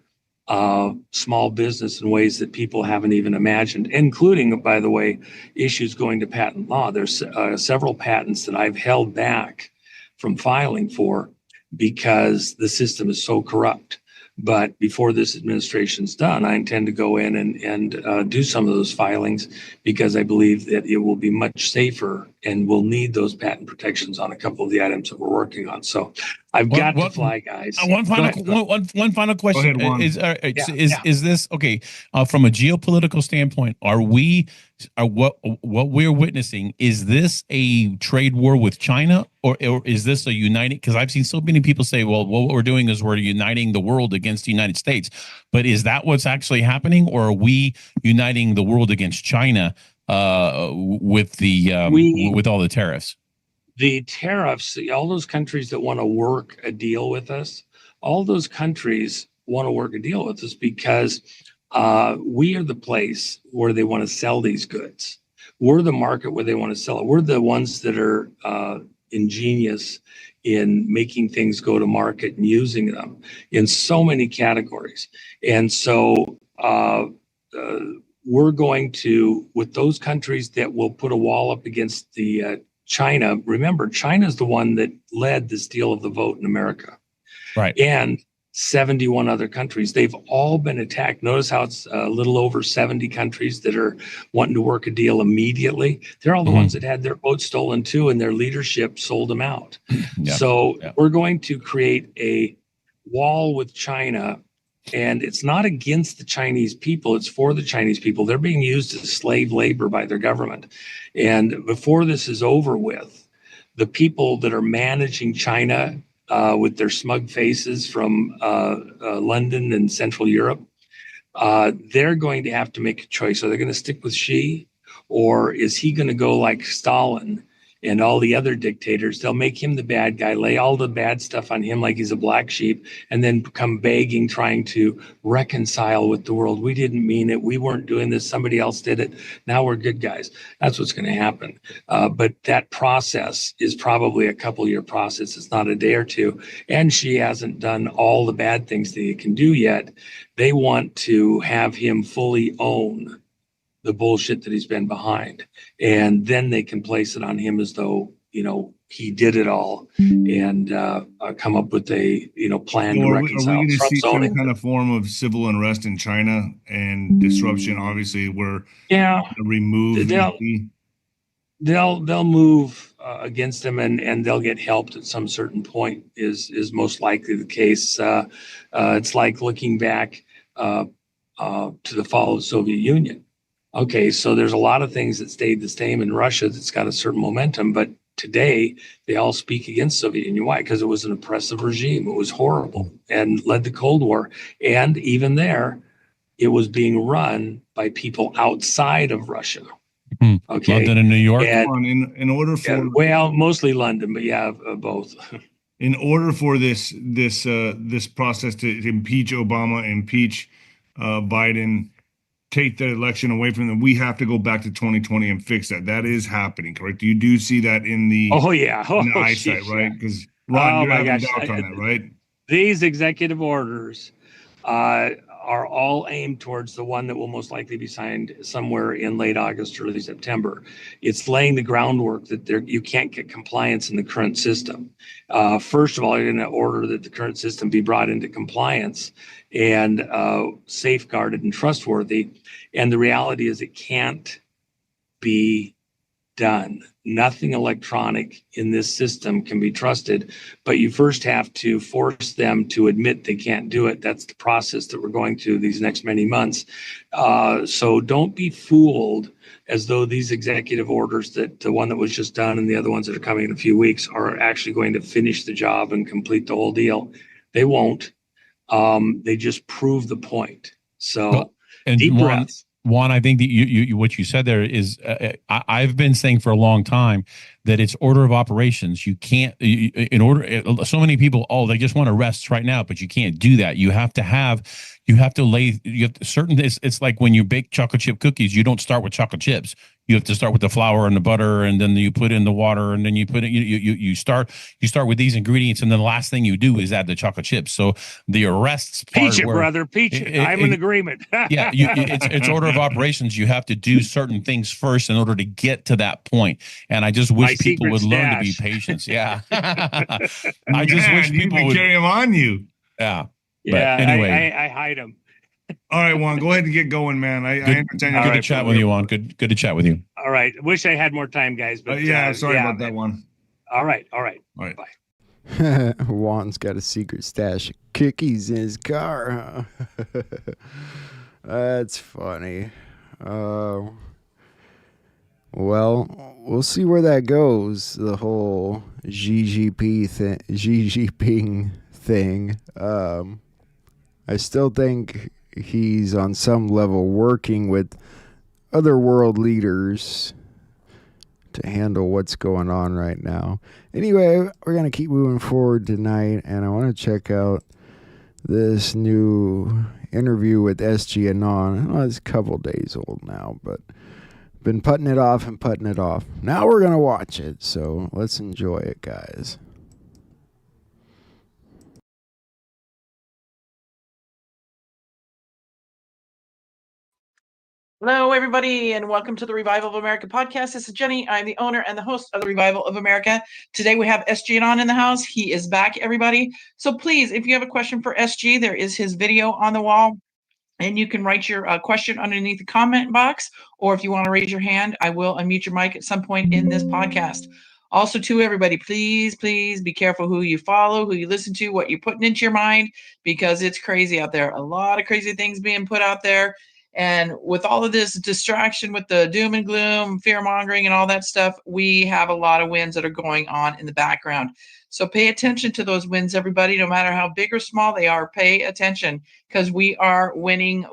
small business in ways that people haven't even imagined, including, by the way, issues going to patent law. There's several patents that I've held back from filing for because the system is so corrupt. But before this administration's done, I intend to go in and do some of those filings because I believe that it will be much safer and we'll need those patent protections on a couple of the items that we're working on. So I've got to fly, guys. One final question is this okay? From a geopolitical standpoint, are what we're witnessing? Is this a trade war with China, or is this a united? Because I've seen so many people say, "Well, what we're doing is we're uniting the world against the United States." But is that what's actually happening, or are we uniting the world against China with all the tariffs? The tariffs, all those countries that want to work a deal with us, all those countries want to work a deal with us because we are the place where they want to sell these goods. We're the market where they want to sell it. We're the ones that are ingenious in making things go to market and using them in so many categories. And so we're going to, with those countries that will put a wall up against the China. Remember, China is the one that led the steal of the vote in America. Right. And 71 other countries. They've all been attacked. Notice how it's a little over 70 countries that are wanting to work a deal immediately. They're all the ones that had their votes stolen too, and their leadership sold them out. We're going to create a wall with China, and it's not against the Chinese people. It's for the Chinese people. They're being used as slave labor by their government. And before this is over with, the people that are managing China with their smug faces from London and Central Europe, they're going to have to make a choice. Are they going to stick with Xi, or is he going to go like Stalin and all the other dictators? They'll make him the bad guy, lay all the bad stuff on him like he's a black sheep, and then come begging, trying to reconcile with the world. We didn't mean it. We weren't doing this. Somebody else did it. Now we're good guys. That's what's going to happen. But that process is probably a couple-year process. It's not a day or two. And Xi hasn't done all the bad things that he can do yet. They want to have him fully own the bullshit that he's been behind. And then they can place it on him as though, he did it all and come up with a, plan to reconcile. Are we going to see some kind of form of civil unrest in China and disruption? Obviously, we're remove. They'll move against him and they'll get helped at some certain point is most likely the case. It's like looking back to the fall of the Soviet Union. Okay, so there's a lot of things that stayed the same in Russia that's got a certain momentum, but today they all speak against Soviet Union. Why? Because it was an oppressive regime. It was horrible and led to Cold War. And even there, it was being run by people outside of Russia. Okay, London and New York. And, in order for mostly London, but both. In order for this process to impeach Obama, impeach Biden, take the election away from them, we have to go back to 2020 and fix that. That is happening, correct? You do see that in the eyesight, right? Because Ron, you're having doubt on that, right? These executive orders are all aimed towards the one that will most likely be signed somewhere in late August or early September. It's laying the groundwork that you can't get compliance in the current system. First of all, you're going to order that the current system be brought into compliance and safeguarded and trustworthy. And the reality is it can't be done. Nothing electronic in this system can be trusted, but you first have to force them to admit they can't do it. That's the process that we're going through these next many months. So don't be fooled as though these executive orders, that the one that was just done and the other ones that are coming in a few weeks, are actually going to finish the job and complete the whole deal. They won't. They just prove the point. So deep breaths. Juan, I think that you what you said there is I've been saying for a long time that it's order of operations. You can't so many people, they just want arrests right now, but you can't do that. You have to lay certain. It's like when you bake chocolate chip cookies, you don't start with chocolate chips. You have to start with the flour and the butter, and then you put in the water, and then you put it. You start with these ingredients, and then the last thing you do is add the chocolate chips. So the arrests part, Peach it, brother, peach it. I'm in agreement. Yeah, it's order of operations. You have to do certain things first in order to get to that point. And I just wish people would learn to be patient. Yeah, I just wish people would carry them on you. Yeah. Yeah. But anyway, I hide them. All right, Juan, go ahead and get going, man. I understand. Good to chat with you, Juan. Good to chat with you. All right. Wish I had more time, guys. But sorry about that one. All right. Bye. Juan's got a secret stash of cookies in his car. Huh? That's funny. Well, we'll see where that goes. The whole Xi Jinping thing. I still think he's on some level working with other world leaders to handle what's going on right now. Anyway, we're going to keep moving forward tonight, and I want to check out this new interview with SG Anon. Well, it's a couple days old now, but been putting it off. Now we're going to watch it, so let's enjoy it, guys. Hello, everybody, and welcome to the Revival of America podcast. This is Jenny. I'm the owner and the host of the Revival of America. Today we have SG Anon in the house. He is back, everybody. So please, if you have a question for SG, there is his video on the wall, and you can write your question underneath the comment box, or if you want to raise your hand, I will unmute your mic at some point in this podcast. Also, to everybody, please be careful who you follow, who you listen to, what you're putting into your mind, because it's crazy out there. A lot of crazy things being put out there. And with all of this distraction with the doom and gloom, fear mongering and all that stuff, we have a lot of wins that are going on in the background. So pay attention to those wins, everybody, no matter how big or small they are. Pay attention, because we are winning,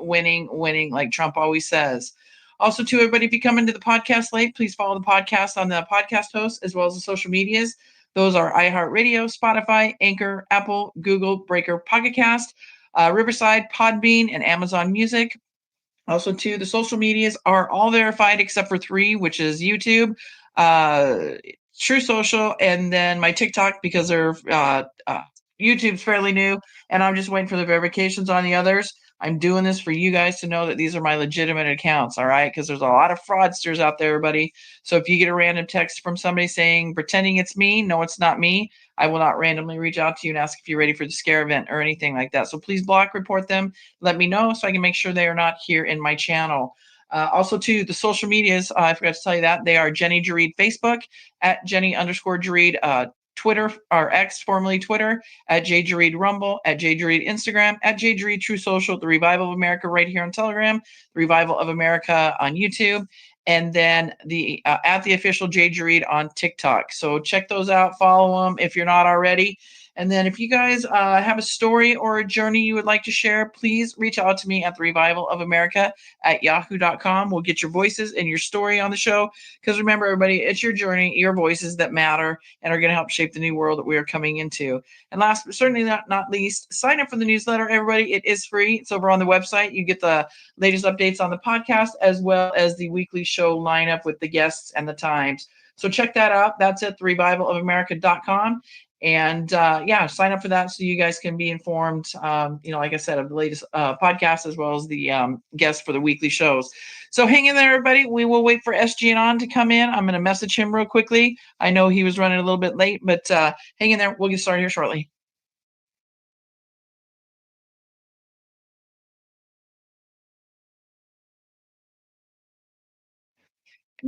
like Trump always says. Also, to everybody, if you come into the podcast late, please follow the podcast on the podcast host as well as the social medias. Those are iHeartRadio, Spotify, Anchor, Apple, Google, Breaker, Pocket Cast, Riverside, Podbean, and Amazon Music. Also, too, the social medias are all verified except for 3, which is YouTube, True Social, and then my TikTok, because they're YouTube's fairly new, and I'm just waiting for the verifications on the others. I'm doing this for you guys to know that these are my legitimate accounts, all right? Because there's a lot of fraudsters out there, everybody. So if you get a random text from somebody saying, pretending it's me, no, it's not me, I will not randomly reach out to you and ask if you're ready for the scare event or anything like that. So please block, report them, let me know so I can make sure they are not here in my channel. Also, too, the social medias, I forgot to tell you that, they are Jenny Jareed Facebook, at Jenny_Jareed Twitter, or X, formerly Twitter, at JJareed Rumble, at JJareed Instagram, at JJareed True Social, the Revival of America right here on Telegram, the Revival of America on YouTube, and then the at the official JJareed on TikTok. So check those out, follow them if you're not already. And then if you guys have a story or a journey you would like to share, please reach out to me at the Revival of America at yahoo.com. We'll get your voices and your story on the show. Because remember, everybody, it's your journey, your voices that matter and are going to help shape the new world that we are coming into. And last but certainly not least, sign up for the newsletter, everybody. It is free. It's over on the website. You get the latest updates on the podcast as well as the weekly show lineup with the guests and the times. So check that out. That's at therevivalofamerica.com. And sign up for that so you guys can be informed, like I said, of the latest podcasts as well as the guests for the weekly shows. So hang in there, everybody. We will wait for SG Anon to come in. I'm going to message him real quickly. I know he was running a little bit late, but hang in there. We'll get started here shortly.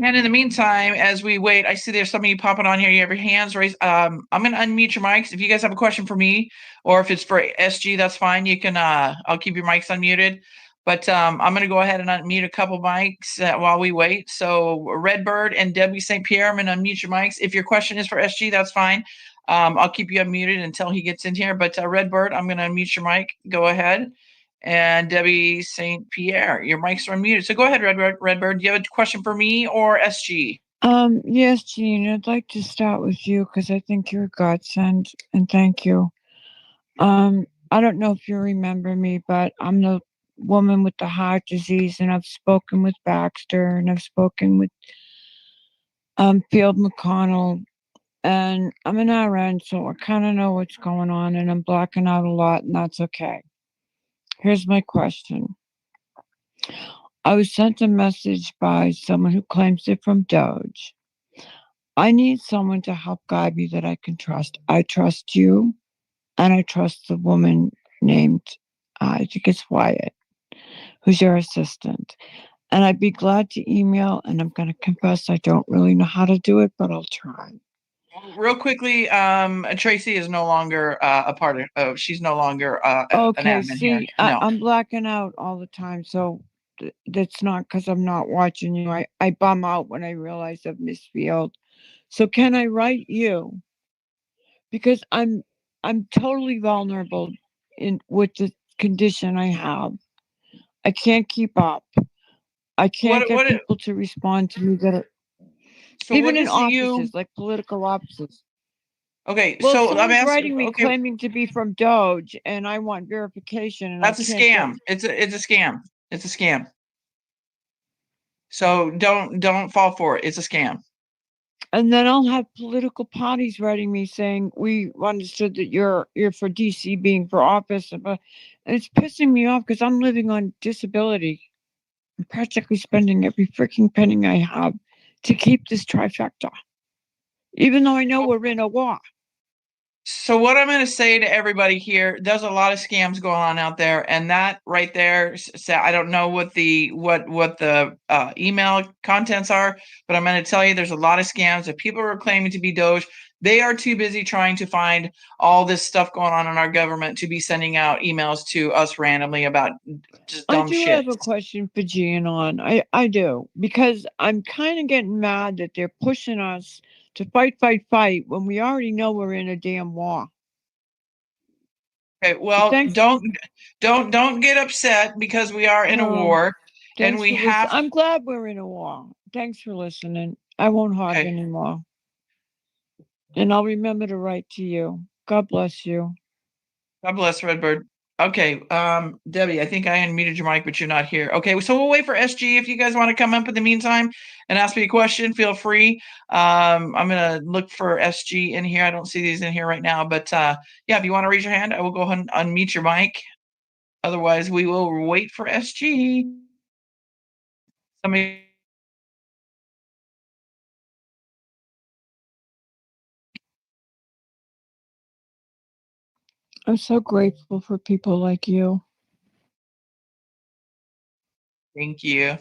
And in the meantime, as we wait, I see there's some of you popping on here. You have your hands raised. I'm going to unmute your mics. If you guys have a question for me, or if it's for SG, that's fine. You can. I'll keep your mics unmuted. But I'm going to go ahead and unmute a couple mics while we wait. So Redbird and Debbie St. Pierre, I'm going to unmute your mics. If your question is for SG, that's fine. I'll keep you unmuted until he gets in here. But Redbird, I'm going to unmute your mic. Go ahead. And Debbie St. Pierre, your mics are unmuted. So go ahead, Redbird. Do you have a question for me or SG? Yes, Gene, I'd like to start with you because I think you're a godsend, and thank you. I don't know if you remember me, but I'm the woman with the heart disease, and I've spoken with Baxter, and I've spoken with Field McConnell, and I'm an RN, so I kind of know what's going on, and I'm blacking out a lot, and that's okay. Here's my question. I was sent a message by someone who claims they're from Doge. I need someone to help guide me that I can trust. I trust you, and I trust the woman named, I think it's Wyatt, who's your assistant. And I'd be glad to email, and I'm going to confess I don't really know how to do it, but I'll try. Real quickly, Tracy is no longer a part of. She's no longer an Okay, admin here. see, No. I'm blacking out all the time, so that's not because I'm not watching you. I bum out when I realize I've missed Field. So can I write you? Because I'm totally vulnerable with the condition I have. I can't keep up. I can't get people to respond to me that are So even what in is offices, like political offices. Okay, Well, so I'm someone's asking. writing me Okay, claiming to be from Doge, and I want verification. And that's a I can't scam. It's a scam. It's a scam. So don't fall for it. It's a scam. And then I'll have political parties writing me saying, we understood that you're for DC being for office. And it's pissing me off because I'm living on disability. I'm practically spending every freaking penny I have to keep this trifecta, even though I know we're in a war. So what I'm going to say to everybody here, there's a lot of scams going on out there, and that right there, I don't know what the email contents are, but I'm going to tell you there's a lot of scams. If people are claiming to be Doge, they are too busy trying to find all this stuff going on in our government to be sending out emails to us randomly about just dumb shit. I do have a question for Gianon. I do, because I'm kind of getting mad that they're pushing us to fight when we already know we're in a damn war. Okay, well, don't get upset because we are in a war, and we have. I'm glad we're in a war. Thanks for listening. I won't hog anymore, and I'll remember to write to you. God bless you. God bless, Redbird. Okay, Debbie, I think I unmuted your mic, but you're not here. Okay, so we'll wait for SG. If you guys want to come up in the meantime and ask me a question, feel free. I'm gonna look for SG in here. I don't see these in here right now, but yeah, if you want to raise your hand, I will go ahead and unmute your mic. Otherwise, we will wait for SG. Somebody. I'm so grateful for people like you. Thank you.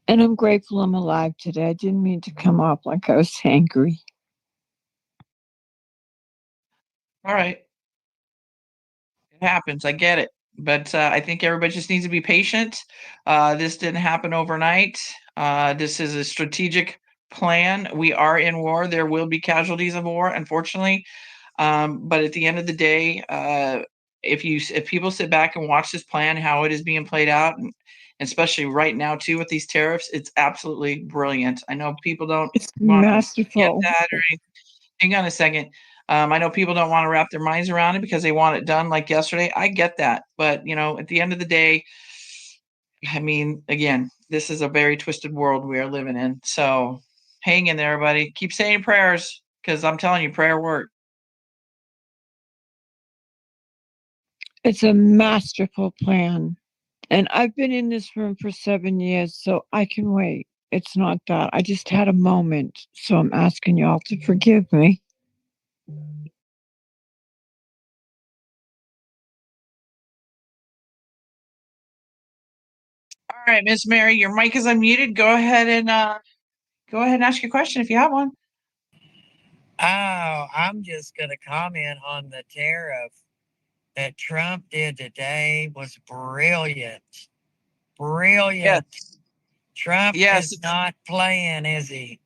And I'm grateful I'm alive today. I didn't mean to come off like I was angry. All right. It happens. I get it. But I think everybody just needs to be patient. This didn't happen overnight. This is a strategic plan. We are in war. There will be casualties of war, unfortunately. But at the end of the day, if people sit back and watch this plan, how it is being played out, and especially right now too with these tariffs, it's absolutely brilliant. I know people don't want to get that or anything. Hang on a second. I know people don't want to wrap their minds around it because they want it done like yesterday. I get that. But, at the end of the day, I mean, again, this is a very twisted world we are living in. So hang in there, everybody. Keep saying prayers because I'm telling you, prayer works. It's a masterful plan. And I've been in this room for 7 years, so I can wait. It's not that. I just had a moment. So I'm asking y'all to forgive me. All right, Miss Mary, your mic is unmuted. Go ahead and ask your question if you have one. Oh, I'm just going to comment on the tariff that Trump did today was brilliant. Brilliant. Yes. Trump is not playing, is he?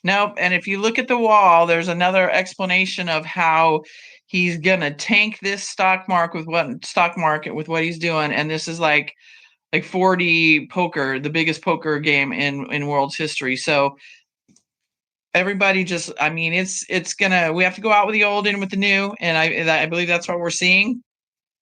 Nope. And if you look at the wall, there's another explanation of how he's gonna tank this stock market with what he's doing. And this is like 4D poker, the biggest poker game in world's history. So everybody just, I mean, it's gonna, we have to go out with the old, in with the new, and I believe that's what we're seeing.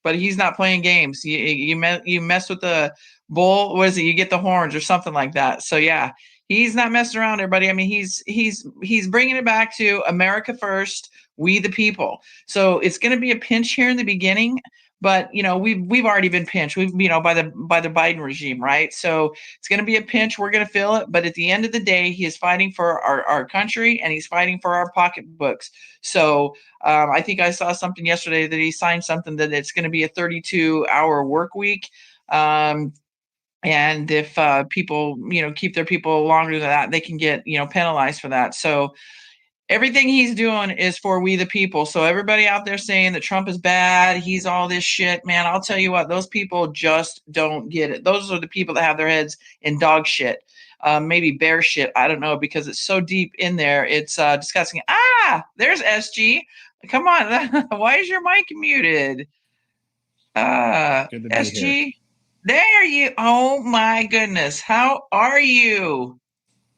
But he's not playing games. You mess with the bull, what is it? You get the horns or something like that. So yeah, he's not messing around, everybody. I mean, he's bringing it back to America first, we the people. So it's going to be a pinch here in the beginning, but we've already been pinched. We've by the Biden regime, right? So it's going to be a pinch. We're going to feel it, but at the end of the day, he is fighting for our country, and he's fighting for our pocketbooks. So I think I saw something yesterday that he signed something that it's going to be a 32-hour work week. And if people, keep their people longer than that, they can get, penalized for that. So everything he's doing is for we the people. So everybody out there saying that Trump is bad, he's all this shit, man, I'll tell you what, those people just don't get it. Those are the people that have their heads in dog shit. Maybe bear shit, I don't know, because it's so deep in there. It's disgusting. There's SG. Come on. Why is your mic muted? Good to be SG. here. There you. Oh my goodness. How are you?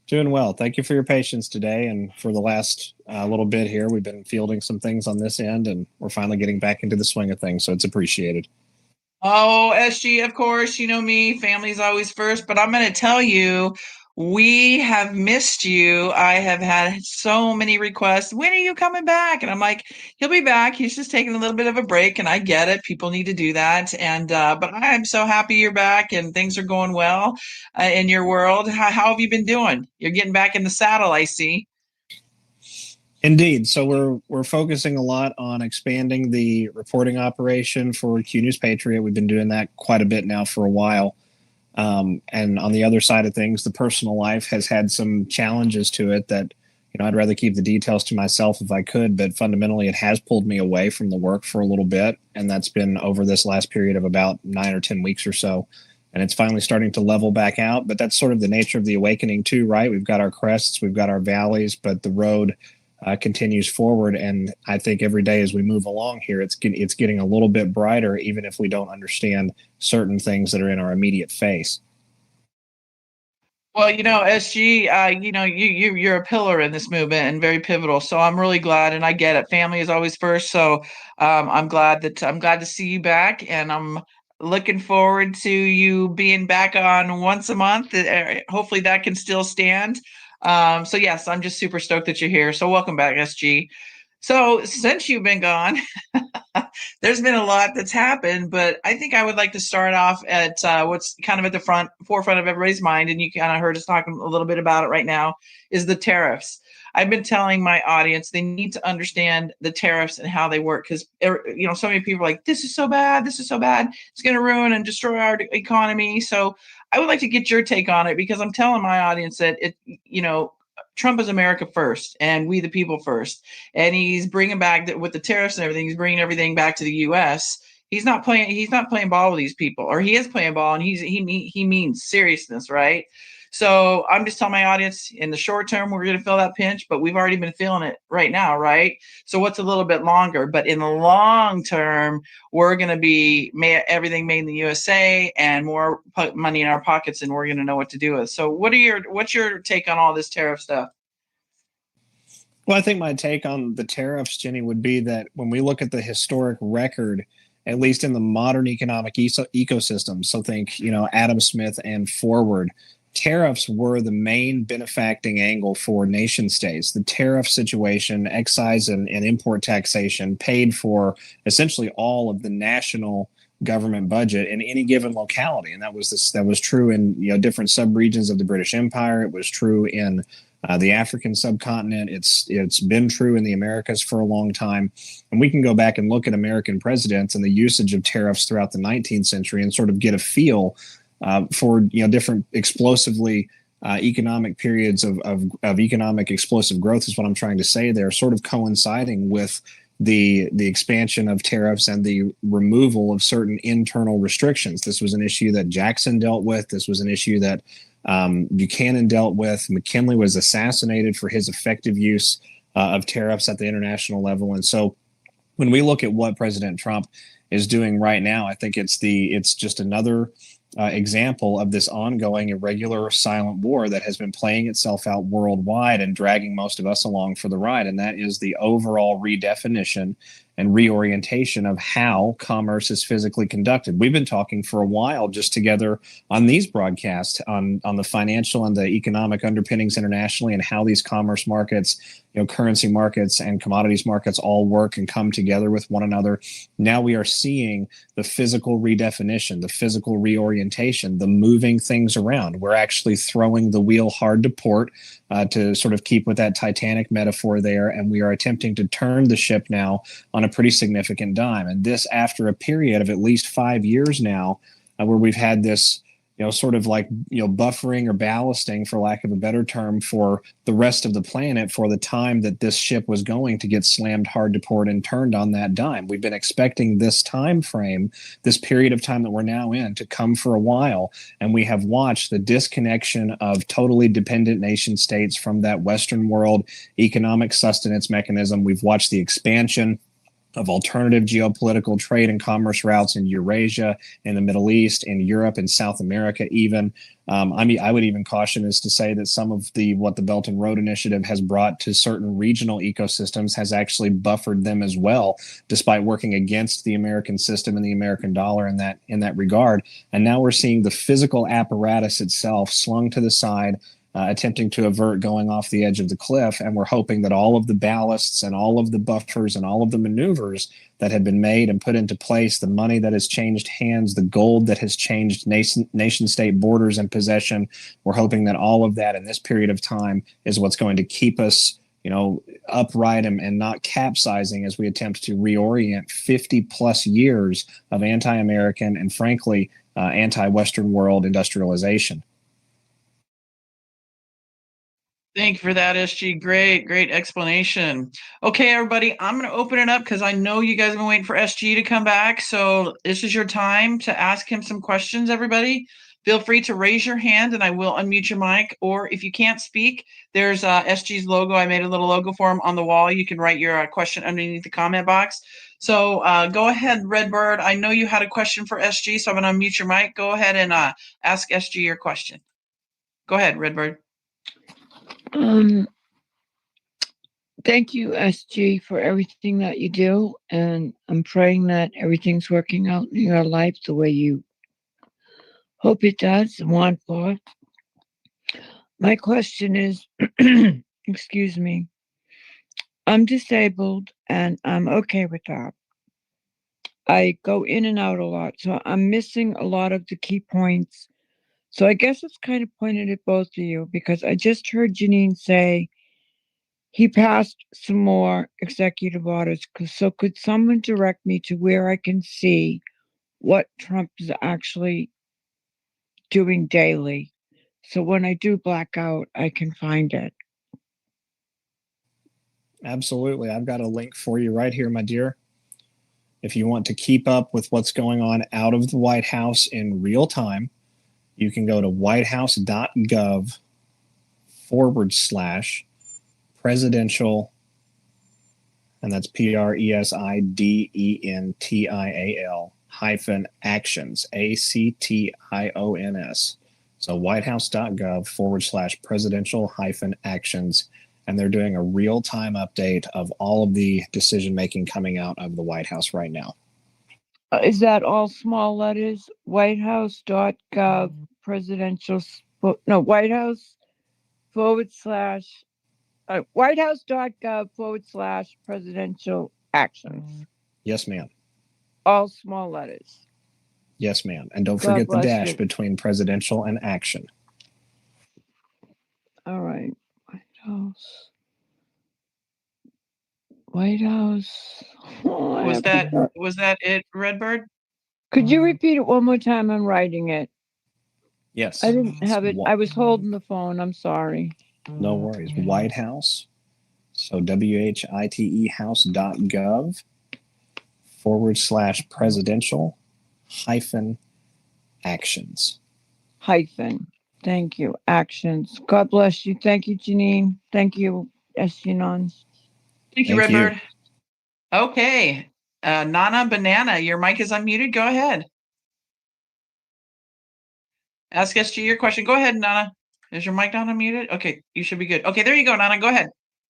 Doing well. Thank you for your patience today. And for the last little bit here, we've been fielding some things on this end, and we're finally getting back into the swing of things. So it's appreciated. Oh, SG, of course, you know me, family's always first, but I'm going to tell you, we have missed you. I have had so many requests. When are you coming back? And I'm like, he'll be back. He's just taking a little bit of a break, and I get it. People need to do that. And, but I'm so happy you're back and things are going well in your world. How have you been doing? You're getting back in the saddle, I see. Indeed. So we're focusing a lot on expanding the reporting operation for Q News Patriot. We've been doing that quite a bit now for a while. And on the other side of things, the personal life has had some challenges to it that, I'd rather keep the details to myself if I could, but fundamentally it has pulled me away from the work for a little bit. And that's been over this last period of about 9 or 10 weeks or so. And it's finally starting to level back out, but that's sort of the nature of the awakening too, right? We've got our crests, we've got our valleys, but the road continues forward. And I think every day as we move along here, it's getting a little bit brighter, even if we don't understand certain things that are in our immediate face. Well, SG, you're a pillar in this movement and very pivotal. So I'm really glad, and I get it. Family is always first. So I'm glad to see you back, and I'm looking forward to you being back on once a month. Hopefully that can still stand. So yes, I'm just super stoked that you're here. So welcome back, SG. So since you've been gone, there's been a lot that's happened, but I think I would like to start off at what's kind of at the forefront of everybody's mind, and you kind of heard us talking a little bit about it right now, is the tariffs. I've been telling my audience they need to understand the tariffs and how they work, because so many people are like, this is so bad, it's going to ruin and destroy our economy. So I would like to get your take on it, because I'm telling my audience that Trump is America first and we the people first. And he's bringing back with the tariffs and everything, he's bringing everything back to the U.S. He's not playing ball with these people, or he is playing ball, and he means seriousness, right? So I'm just telling my audience, in the short term, we're going to feel that pinch, but we've already been feeling it right now, right? So what's a little bit longer? But in the long term, we're going to be everything made in the USA and more money in our pockets, and we're going to know what to do with. So what's your take on all this tariff stuff? Well, I think my take on the tariffs, Jenny, would be that when we look at the historic record, at least in the modern economic ecosystem, so think, Adam Smith and forward, tariffs were the main benefacting angle for nation states. The tariff situation, excise and import taxation, paid for essentially all of the national government budget in any given locality. And that was true in different subregions of the British Empire. It was true in the African subcontinent. It's been true in the Americas for a long time. And we can go back and look at American presidents and the usage of tariffs throughout the 19th century and sort of get a feel for different explosively economic periods of economic explosive growth is what I'm trying to say there, sort of coinciding with the expansion of tariffs and the removal of certain internal restrictions. This was an issue that Jackson dealt with. This was an issue that Buchanan dealt with. McKinley was assassinated for his effective use of tariffs at the international level. And so when we look at what President Trump is doing right now, I think it's just another example of this ongoing irregular silent war that has been playing itself out worldwide and dragging most of us along for the ride. And that is the overall redefinition and reorientation of how commerce is physically conducted. We've been talking for a while just together on these broadcasts on the financial and the economic underpinnings internationally and how these commerce markets, currency markets and commodities markets all work and come together with one another. Now we are seeing the physical redefinition, the physical reorientation, the moving things around. We're actually throwing the wheel hard to port, to sort of keep with that Titanic metaphor there. And we are attempting to turn the ship now on a pretty significant dime. And this after a period of at least 5 years now, where we've had this, sort of like, buffering or ballasting, for lack of a better term, for the rest of the planet for the time that this ship was going to get slammed hard to port and turned on that dime. We've been expecting this time frame, this period of time that we're now in, to come for a while. And we have watched the disconnection of totally dependent nation states from that Western world economic sustenance mechanism. We've watched the expansion of alternative geopolitical trade and commerce routes in Eurasia, in the Middle East, in Europe, and South America even. I would even caution is to say that some of what the Belt and Road Initiative has brought to certain regional ecosystems has actually buffered them as well, despite working against the American system and the American dollar in that regard. And now we're seeing the physical apparatus itself slung to the side, attempting to avert going off the edge of the cliff. And we're hoping that all of the ballasts and all of the buffers and all of the maneuvers that have been made and put into place, the money that has changed hands, the gold that has changed nation state borders and possession, we're hoping that all of that in this period of time is what's going to keep us upright and not capsizing as we attempt to reorient 50 plus years of anti-American and frankly anti-Western world industrialization. Thank you for that, SG. Great explanation. Okay, everybody, I'm going to open it up because I know you guys have been waiting for SG to come back. So this is your time to ask him some questions, everybody. Feel free to raise your hand and I will unmute your mic. Or if you can't speak, there's SG's logo. I made a little logo for him on the wall. You can write your question underneath the comment box. So go ahead, Redbird. I know you had a question for SG, so I'm going to unmute your mic. Go ahead and ask SG your question. Go ahead, Redbird. Thank you, SG, for everything that you do, and I'm praying that everything's working out in your life the way you hope it does and want for. My question is, excuse me, I'm disabled and I'm okay with that. I go in and out a lot, so I'm missing a lot of the key points. So I guess it's kind of pointed at both of you, because I just heard Janine say he passed some more executive orders. So could someone direct me to where I can see what Trump is actually doing daily? So when I do black out, I can find it. Absolutely. I've got a link for you right here, my dear. If you want to keep up with what's going on out of the White House in real time, you can go to whitehouse.gov/presidential, and that's presidential -actions, ACTIONS. So whitehouse.gov/presidential-actions, and they're doing a real-time update of all of the decision-making coming out of the White House right now. Is that all small letters? Whitehouse.gov presidential, Whitehouse Whitehouse.gov/presidential actions. Yes, ma'am. All small letters. Yes, ma'am. And don't forget the dash between presidential and action. All right. White House. Oh, was that it, Redbird? Could you repeat it one more time? I'm writing it. Yes. I didn't have it. I was holding the phone. I'm sorry. No worries. White House. So WHITE house.gov/presidential-actions. Thank you. Actions. God bless you. Thank you, Janine. Thank you, SG. Thank you, Redbird. Okay. Nana Banana, your mic is unmuted. Go ahead. Ask SG your question. Go ahead, Nana. Is your mic not unmuted? Okay, you should be good. Okay, there you go, Nana. Go ahead.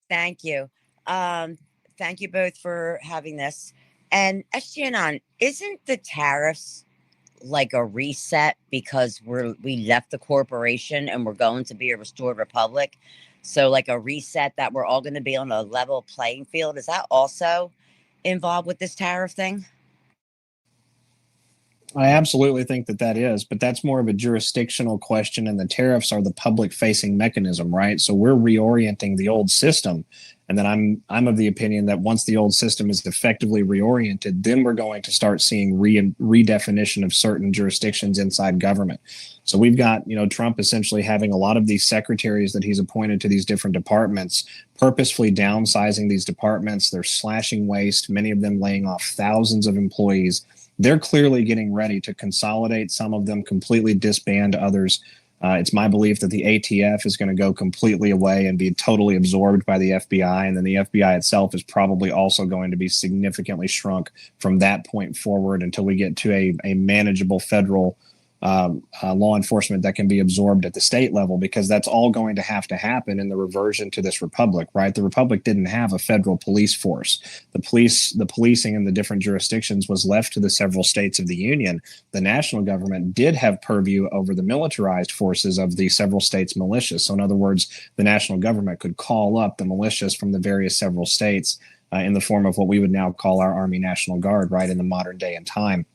Thank you. Thank you both for having this. And SG Anon, isn't the tariffs like a reset because we left the corporation and we're going to be a restored republic? So like a reset that we're all going to be on a level playing field. Is that also involved with this tariff thing? I absolutely think that is, but that's more of a jurisdictional question, and the tariffs are the public-facing mechanism, right? So we're reorienting the old system, and then I'm of the opinion that once the old system is effectively reoriented, then we're going to start seeing redefinition of certain jurisdictions inside government. So we've got, Trump essentially having a lot of these secretaries that he's appointed to these different departments, purposefully downsizing these departments. They're slashing waste, many of them laying off thousands of employees. They're clearly getting ready to consolidate some of them, completely disband others. It's my belief that the ATF is going to go completely away and be totally absorbed by the FBI. And then the FBI itself is probably also going to be significantly shrunk from that point forward until we get to a manageable federal law enforcement that can be absorbed at the state level, because that's all going to happen in the reversion to this republic, right? The republic didn't have a federal police force. The policing in the different jurisdictions was left to the several states of the union. The national government did have purview over the militarized forces of the several states' militias. So in other words, the national government could call up the militias from the various several states in the form of what we would now call our Army National Guard, right, in the modern day and time.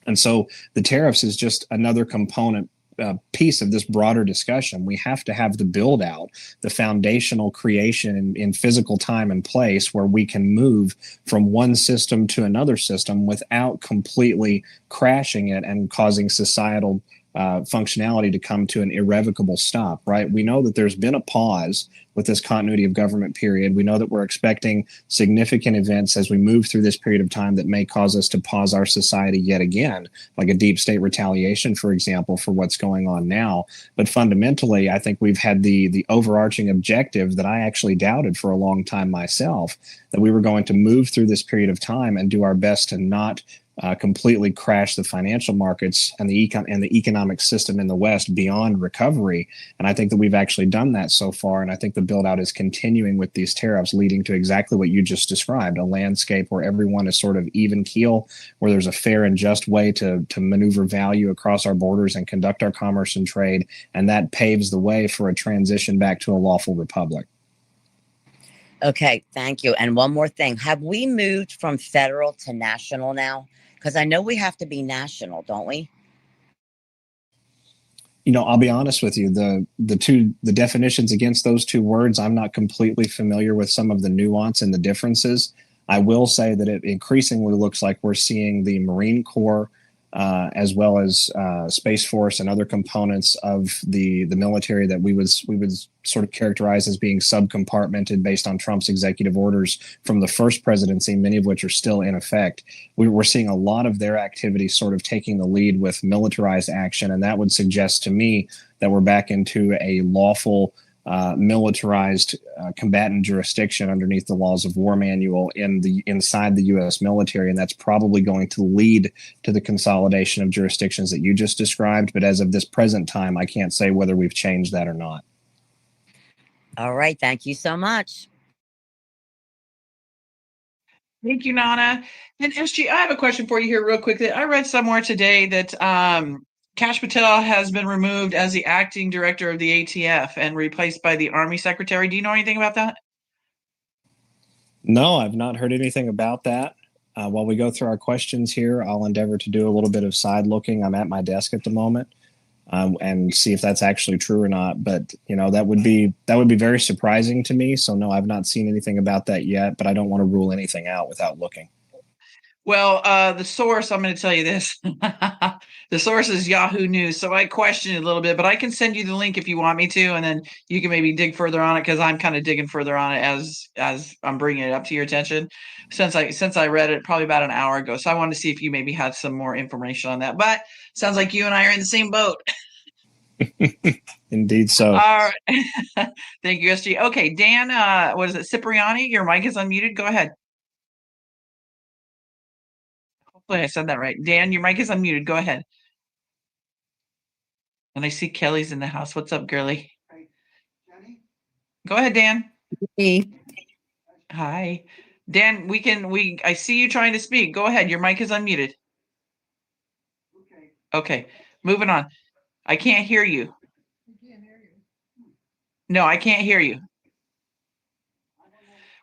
And so the tariffs is just another component piece of this broader discussion. We have to have the build out, the foundational creation in physical time and place where we can move from one system to another system without completely crashing it and causing societal functionality to come to an irrevocable stop, right? We know that there's been a pause with this continuity of government period. We know that we're expecting significant events as we move through this period of time that may cause us to pause our society yet again, like a deep state retaliation, for example, for what's going on now. But fundamentally, I think we've had the overarching objective that I actually doubted for a long time myself, that we were going to move through this period of time and do our best to not completely crash the financial markets and the economic system in the West beyond recovery. And I think that we've actually done that so far. And I think the build out is continuing with these tariffs, leading to exactly what you just described, a landscape where everyone is sort of even keel, where there's a fair and just way to maneuver value across our borders and conduct our commerce and trade. And that paves the way for a transition back to a lawful republic. Okay, thank you. And one more thing. Have we moved from federal to national now? Because I know we have to be national, don't we? I'll be honest with you. The definitions against those two words, I'm not completely familiar with some of the nuance and the differences. I will say that it increasingly looks like we're seeing the Marine Corps as well as Space Force and other components of the military that we would sort of characterize as being subcompartmented based on Trump's executive orders from the first presidency, many of which are still in effect. We're seeing a lot of their activities sort of taking the lead with militarized action, and that would suggest to me that we're back into a lawful militarized combatant jurisdiction underneath the laws of war manual inside the U.S. military, and that's probably going to lead to the consolidation of jurisdictions that you just described. But as of this present time, I can't say whether we've changed that or not. All right, thank you so much. Thank you, Nana. And SG, I have a question for you here real quickly. I read somewhere today that Kash Patel has been removed as the acting director of the ATF and replaced by the Army Secretary. Do you know anything about that? No, I've not heard anything about that. While we go through our questions here, I'll endeavor to do a little bit of side looking. I'm at my desk at the moment and see if that's actually true or not. But, that would be very surprising to me. So, no, I've not seen anything about that yet, but I don't want to rule anything out without looking. Well, the source, I'm going to tell you this. The source is Yahoo News. So I questioned it a little bit, but I can send you the link if you want me to, and then you can maybe dig further on it, because I'm kind of digging further on it as I'm bringing it up to your attention since I read it probably about an hour ago. So I wanted to see if you maybe had some more information on that. But sounds like you and I are in the same boat. Indeed so. All right. Thank you, SG. Okay, Dan, what is it? Cipriani, your mic is unmuted. Go ahead. Hopefully I said that right. Dan, your mic is unmuted. Go ahead. And I see Kelly's in the house. What's up, girly? Go ahead, Dan. Hey. Hi. Dan, I see you trying to speak. Go ahead. Your mic is unmuted. Okay. Moving on. I can't hear you. No, I can't hear you.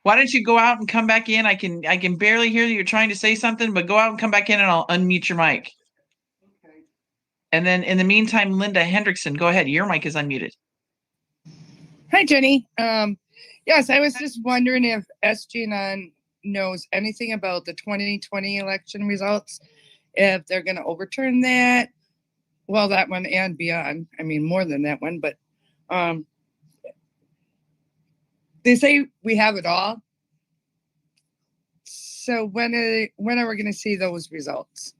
Why don't you go out and come back in? I can barely hear you. You're trying to say something, but go out and come back in and I'll unmute your mic. Okay. And then in the meantime, Linda Hendrickson, go ahead. Your mic is unmuted. Hi, Jenny. Yes, I was just wondering if SGN knows anything about the 2020 election results, if they're going to overturn that. Well, that one and beyond. I mean, more than that one, but they say we have it all. So when are we going to see those results?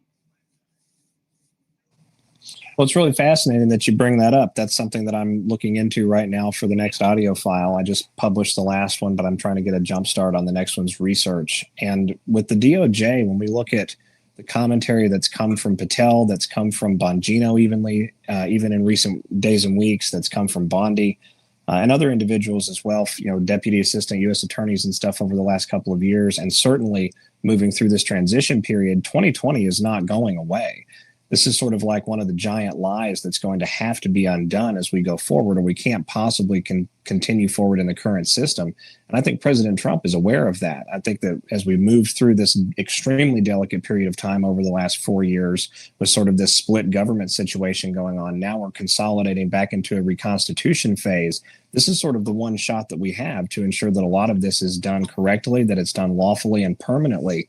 Well, it's really fascinating that you bring that up. That's something that I'm looking into right now for the next audio file. I just published the last one, but I'm trying to get a jump start on the next one's research. And with the DOJ, when we look at the commentary that's come from Patel, that's come from Bongino even in recent days and weeks, that's come from Bondi, and other individuals as well, deputy assistant U.S. attorneys and stuff over the last couple of years, and certainly moving through this transition period, 2020 is not going away. This is sort of like one of the giant lies that's going to have to be undone as we go forward, or we can't possibly continue forward in the current system. And I think President Trump is aware of that. I think that as we move through this extremely delicate period of time over the last 4 years with sort of this split government situation going on, now we're consolidating back into a reconstitution phase. This is sort of the one shot that we have to ensure that a lot of this is done correctly, that it's done lawfully and permanently.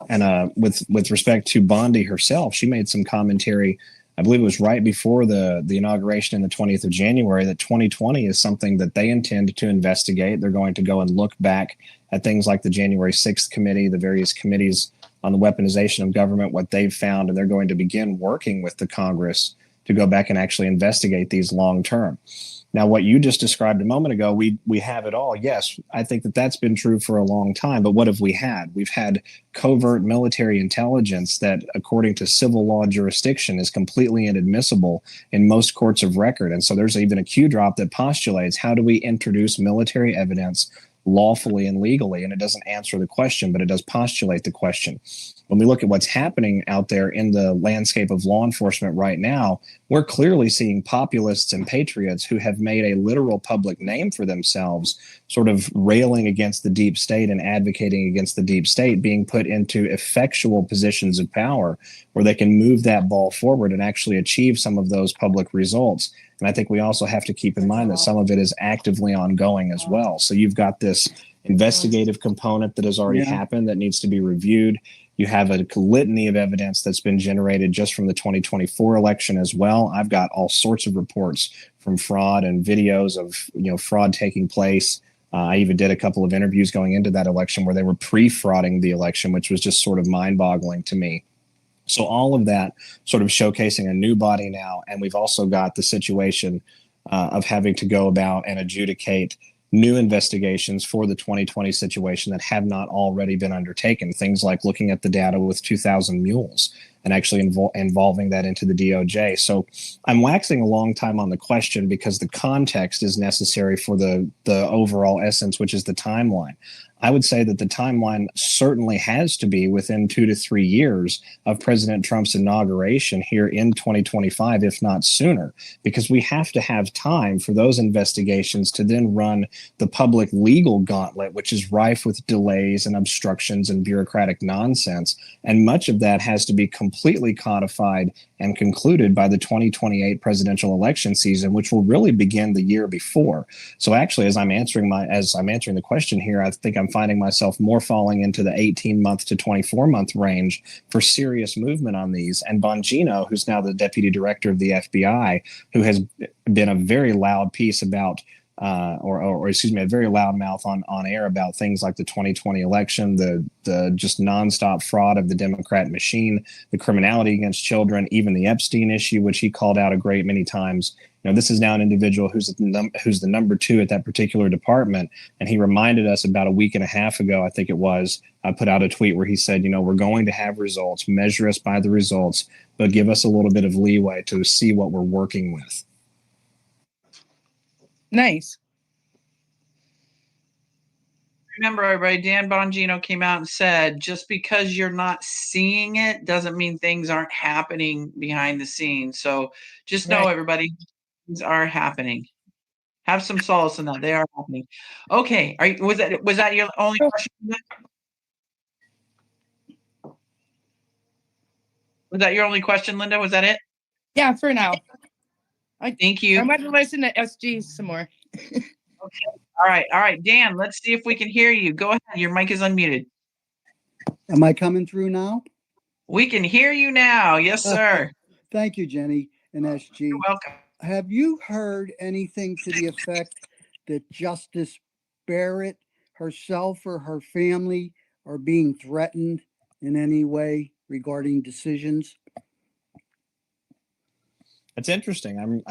And with respect to Bondi herself, she made some commentary, I believe it was right before the inauguration in the 20th of January, that 2020 is something that they intend to investigate. They're going to go and look back at things like the January 6th committee, the various committees on the weaponization of government, what they've found, and they're going to begin working with the Congress to go back and actually investigate these long term. Now, what you just described a moment ago, we have it all. Yes, I think that that's been true for a long time. But what have we had? We've had covert military intelligence that, according to civil law jurisdiction, is completely inadmissible in most courts of record. And so there's even a Q drop that postulates, how do we introduce military evidence lawfully and legally? And it doesn't answer the question, but it does postulate the question. When we look at what's happening out there in the landscape of law enforcement right now, we're clearly seeing populists and patriots who have made a literal public name for themselves, sort of railing against the deep state and advocating against the deep state, being put into effectual positions of power where they can move that ball forward and actually achieve some of those public results. And I think we also have to keep in mind that some of it is actively ongoing as well. So you've got this investigative component that has already happened that needs to be reviewed. You have a litany of evidence that's been generated just from the 2024 election as well. I've got all sorts of reports from fraud and videos of fraud taking place. I even did a couple of interviews going into that election where they were pre-frauding the election, which was just sort of mind-boggling to me. So all of that sort of showcasing a new body now. And we've also got the situation of having to go about and adjudicate new investigations for the 2020 situation that have not already been undertaken. Things like looking at the data with 2,000 mules and actually involving that into the DOJ. So I'm waxing a long time on the question because the context is necessary for the overall essence, which is the timeline. I would say that the timeline certainly has to be within 2 to 3 years of President Trump's inauguration here in 2025, if not sooner, because we have to have time for those investigations to then run the public legal gauntlet, which is rife with delays and obstructions and bureaucratic nonsense. And much of that has to be completely codified and concluded by the 2028 presidential election season, which will really begin the year before. So actually, as I'm answering the question here, I think I'm finding myself more falling into the 18-month to 24-month range for serious movement on these. And Bongino, who's now the deputy director of the FBI, who has been a very loud piece about a very loud mouth on air about things like the 2020 election, the just nonstop fraud of the Democrat machine, the criminality against children, even the Epstein issue, which he called out a great many times. This is now an individual who's the number 2 at that particular department. And he reminded us about a week and a half ago, I think it was, I put out a tweet where he said, we're going to have results, measure us by the results, but give us a little bit of leeway to see what we're working with. Nice. Remember, everybody, Dan Bongino came out and said, just because you're not seeing it doesn't mean things aren't happening behind the scenes. So just know, everybody, things are happening. Have some solace in that. They are happening. Okay. Was that your only question? Was that your only question, Linda? Was that it? Yeah, for now. Thank you. I might listen to SG some more. Okay. All right. Dan, let's see if we can hear you. Go ahead. Your mic is unmuted. Am I coming through now? We can hear you now. Yes, sir. Thank you, Jenny and SG. You're welcome. Have you heard anything to the effect that Justice Barrett herself or her family are being threatened in any way regarding decisions? It's interesting.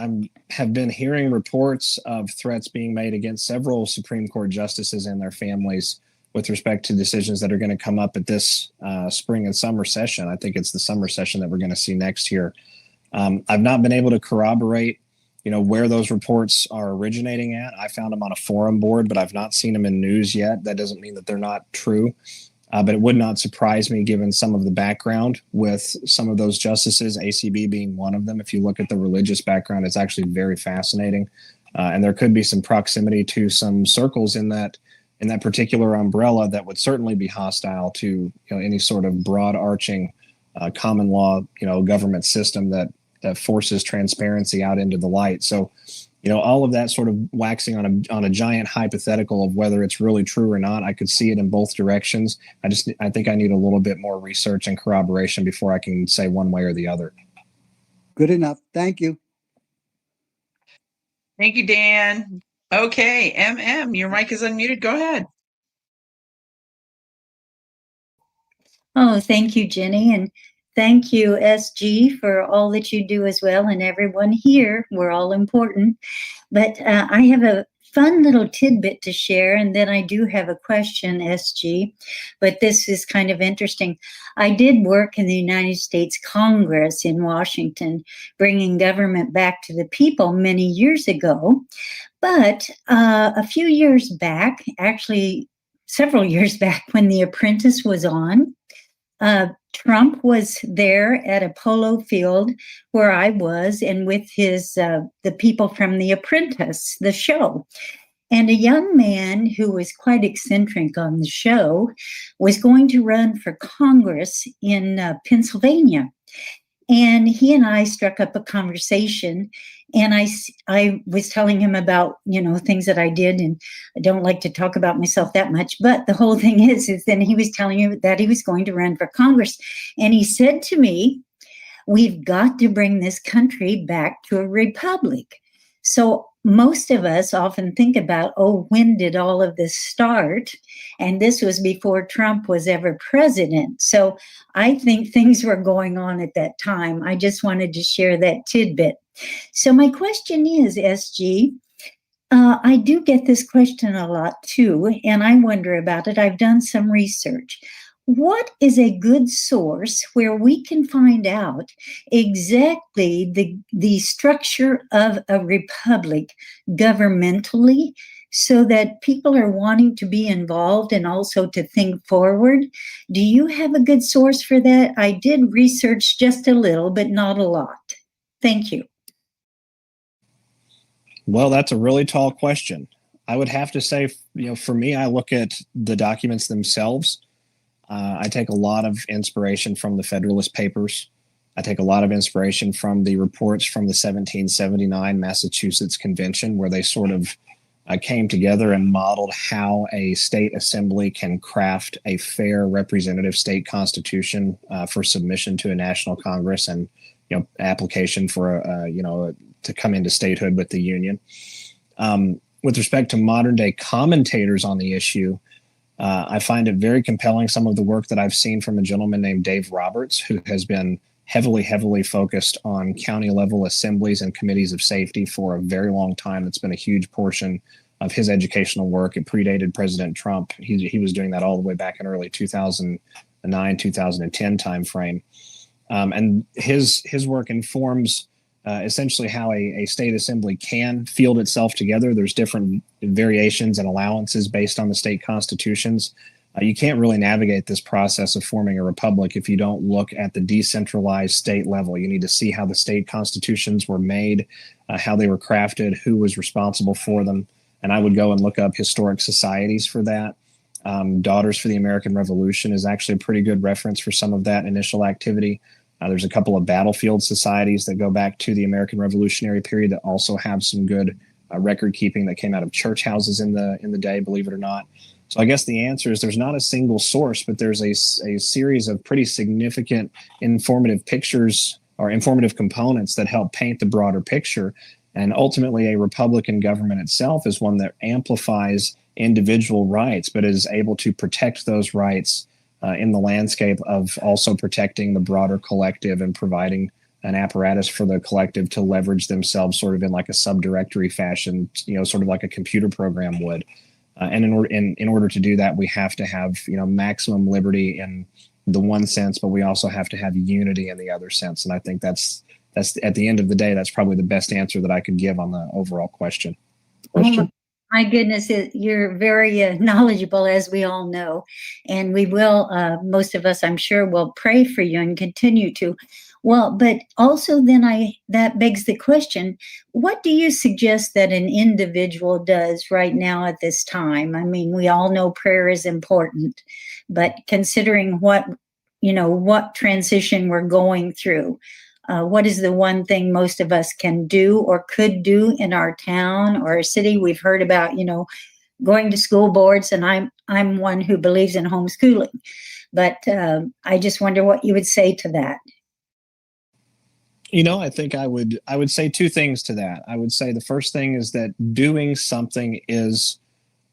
Have been hearing reports of threats being made against several Supreme Court justices and their families with respect to decisions that are going to come up at this spring and summer session. I think it's the summer session that we're going to see next year. I've not been able to corroborate, where those reports are originating at. I found them on a forum board, but I've not seen them in news yet. That doesn't mean that they're not true. But it would not surprise me given some of the background with some of those justices, ACB being one of them. If you look at the religious background, it's actually very fascinating. And there could be some proximity to some circles in that particular umbrella that would certainly be hostile to any sort of broad arching common law government system that forces transparency out into the light. So all of that sort of waxing on a giant hypothetical of whether it's really true or not. I could see it in both directions. I think I need a little bit more research and corroboration before I can say one way or the other. Good enough. Thank you. Thank you, Dan. Okay, your mic is unmuted. Go ahead. Oh, thank you, Jenny. And thank you, SG, for all that you do as well. And everyone here, we're all important. But I have a fun little tidbit to share. And then I do have a question, SG. But this is kind of interesting. I did work in the United States Congress in Washington, bringing government back to the people many years ago. But a few years back, actually several years back, when The Apprentice was on, Trump was there at a polo field where I was, and with the people from The Apprentice, the show. And a young man who was quite eccentric on the show was going to run for Congress in Pennsylvania. And he and I struck up a conversation, and I was telling him about, things that I did, and I don't like to talk about myself that much, but the whole thing is then he was telling me that he was going to run for Congress. And he said to me, we've got to bring this country back to a republic. So most of us often think about, when did all of this start? And this was before Trump was ever president. So I think things were going on at that time. I just wanted to share that tidbit. So my question is, SG, I do get this question a lot too, and I wonder about it. I've done some research. What is a good source where we can find out exactly the structure of a republic governmentally, so that people are wanting to be involved and also to think forward? Do you have a good source for that? I did research just a little, but not a lot. Thank you. Well, that's a really tall question. I would have to say, for me, I look at the documents themselves. I take a lot of inspiration from the Federalist Papers. I take a lot of inspiration from the reports from the 1779 Massachusetts Convention, where they sort of came together and modeled how a state assembly can craft a fair representative state constitution for submission to a national Congress and application for to come into statehood with the Union. With respect to modern day commentators on the issue, I find it very compelling, some of the work that I've seen from a gentleman named Dave Roberts, who has been heavily focused on county level assemblies and committees of safety for a very long time. That's been a huge portion of his educational work. It predated President Trump. He was doing that all the way back in early 2009, 2010 timeframe. And his work informs essentially how a state assembly can field itself together. There's different variations and allowances based on the state constitutions. You can't really navigate this process of forming a republic if you don't look at the decentralized state level. You need to see how the state constitutions were made, how they were crafted, who was responsible for them. And I would go and look up historic societies for that. Daughters for the American Revolution is actually a pretty good reference for some of that initial activity. There's a couple of battlefield societies that go back to the American Revolutionary period that also have some good record keeping that came out of church houses in the day, believe it or not. So I guess the answer is there's not a single source, but there's a series of pretty significant informative pictures or informative components that help paint the broader picture. And ultimately, a Republican government itself is one that amplifies individual rights, but is able to protect those rights in the landscape of also protecting the broader collective and providing an apparatus for the collective to leverage themselves sort of in like a subdirectory fashion, sort of like a computer program would. And in order to do that, we have to have, maximum liberty in the one sense, but we also have to have unity in the other sense. And I think that's at the end of the day, that's probably the best answer that I could give on the overall question. Oh my goodness, you're very knowledgeable, as we all know. And we will, most of us, I'm sure, will pray for you and continue to. Well, but also then that begs the question, what do you suggest that an individual does right now at this time? I mean, we all know prayer is important, but considering what transition we're going through, what is the one thing most of us can do or could do in our town or city? We've heard about, going to school boards, and I'm one who believes in homeschooling, but I just wonder what you would say to that. I think I would say two things to that. I would say the first thing is that doing something is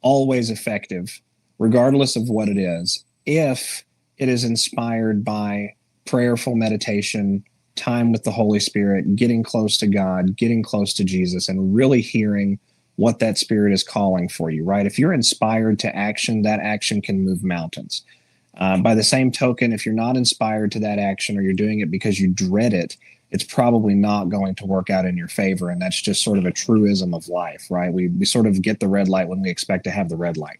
always effective, regardless of what it is, if it is inspired by prayerful meditation, time with the Holy Spirit, getting close to God, getting close to Jesus, and really hearing what that Spirit is calling for you, right? If you're inspired to action, that action can move mountains. By the same token, if you're not inspired to that action or you're doing it because you dread it, it's probably not going to work out in your favor. And that's just sort of a truism of life, right? We sort of get the red light when we expect to have the red light.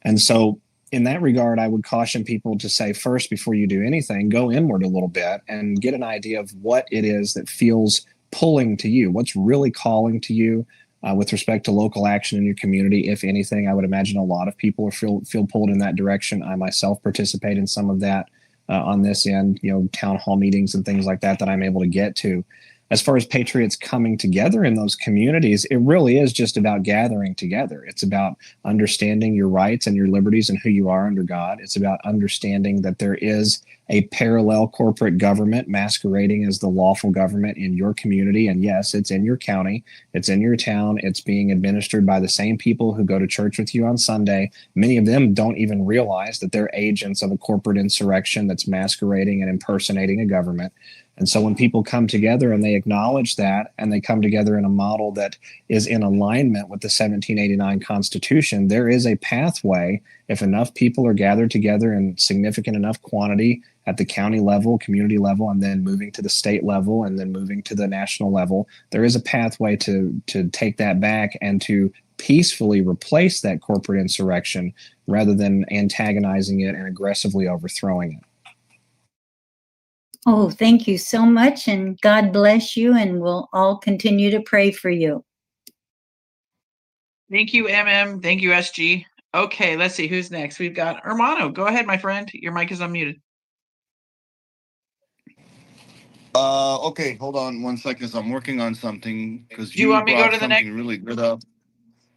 And so in that regard, I would caution people to say first, before you do anything, go inward a little bit and get an idea of what it is that feels pulling to you, what's really calling to you with respect to local action in your community. If anything, I would imagine a lot of people feel pulled in that direction. I myself participate in some of that on this end, town hall meetings and things like that I'm able to get to. As far as patriots coming together in those communities, it really is just about gathering together. It's about understanding your rights and your liberties and who you are under God. It's about understanding that there is a parallel corporate government masquerading as the lawful government in your community. And yes, it's in your county, it's in your town, it's being administered by the same people who go to church with you on Sunday. Many of them don't even realize that they're agents of a corporate insurrection that's masquerading and impersonating a government. And so when people come together and they acknowledge that, and they come together in a model that is in alignment with the 1789 Constitution, there is a pathway. If enough people are gathered together in significant enough quantity at the county level, community level, and then moving to the state level, and then moving to the national level, there is a pathway to take that back and to peacefully replace that corporate insurrection rather than antagonizing it and aggressively overthrowing it. Oh, thank you so much, and God bless you, and we'll all continue to pray for you. Thank you, MM. Thank you, SG. Okay, let's see who's next. We've got Hermano. Go ahead, my friend. Your mic is unmuted. Okay, hold on 1 second. So I'm working on something because Do you want me to go to the next? Really good up.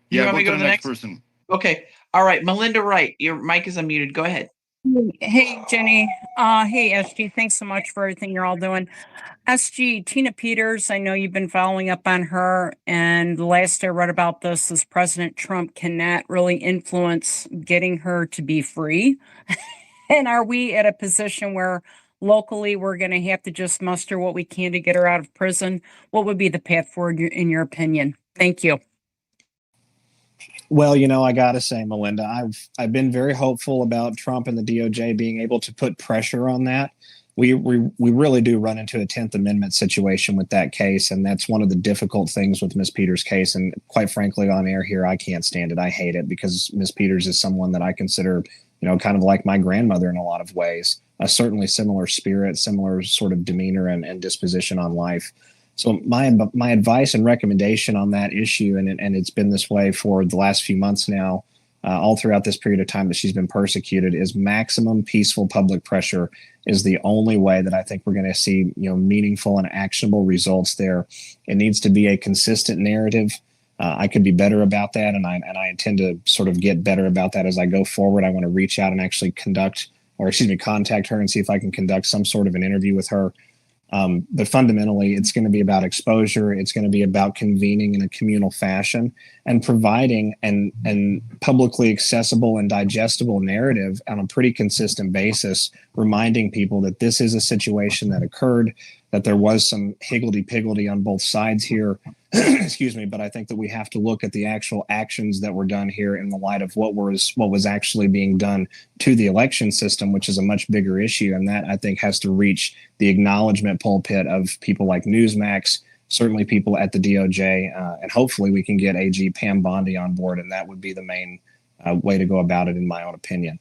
You Yeah, want go me to to the go next person. Okay. All right. Melinda Wright, your mic is unmuted. Go ahead. Hey, Jenny. Hey, SG. Thanks so much for everything you're all doing. SG, Tina Peters, I know you've been following up on her. And the last I read about this is President Trump cannot really influence getting her to be free. And are we at a position where locally we're going to have to just muster what we can to get her out of prison? What would be the path forward in your opinion? Thank you. Well, I got to say, Melinda, I've been very hopeful about Trump and the DOJ being able to put pressure on that. we really do run into a 10th Amendment situation with that case, and that's one of the difficult things with Miss Peters' case. And quite frankly, on air here, I can't stand it. I hate it because Miss Peters is someone that I consider, kind of like my grandmother in a lot of ways. Certainly similar spirit, similar sort of demeanor and disposition on life. So my advice and recommendation on that issue, and it's been this way for the last few months now, all throughout this period of time that she's been persecuted, is maximum peaceful public pressure is the only way that I think we're going to see, meaningful and actionable results there. It needs to be a consistent narrative. I could be better about that, and I intend to sort of get better about that as I go forward. I want to reach out and actually contact her and see if I can conduct some sort of an interview with her. But fundamentally, it's going to be about exposure. It's going to be about convening in a communal fashion and providing an publicly accessible and digestible narrative on a pretty consistent basis, reminding people that this is a situation that occurred, that there was some higgledy-piggledy on both sides here. Excuse me, but I think that we have to look at the actual actions that were done here in the light of what was actually being done to the election system, which is a much bigger issue. And that, I think, has to reach the acknowledgement pulpit of people like Newsmax, certainly people at the DOJ, and hopefully we can get AG Pam Bondi on board, and that would be the main way to go about it, in my own opinion.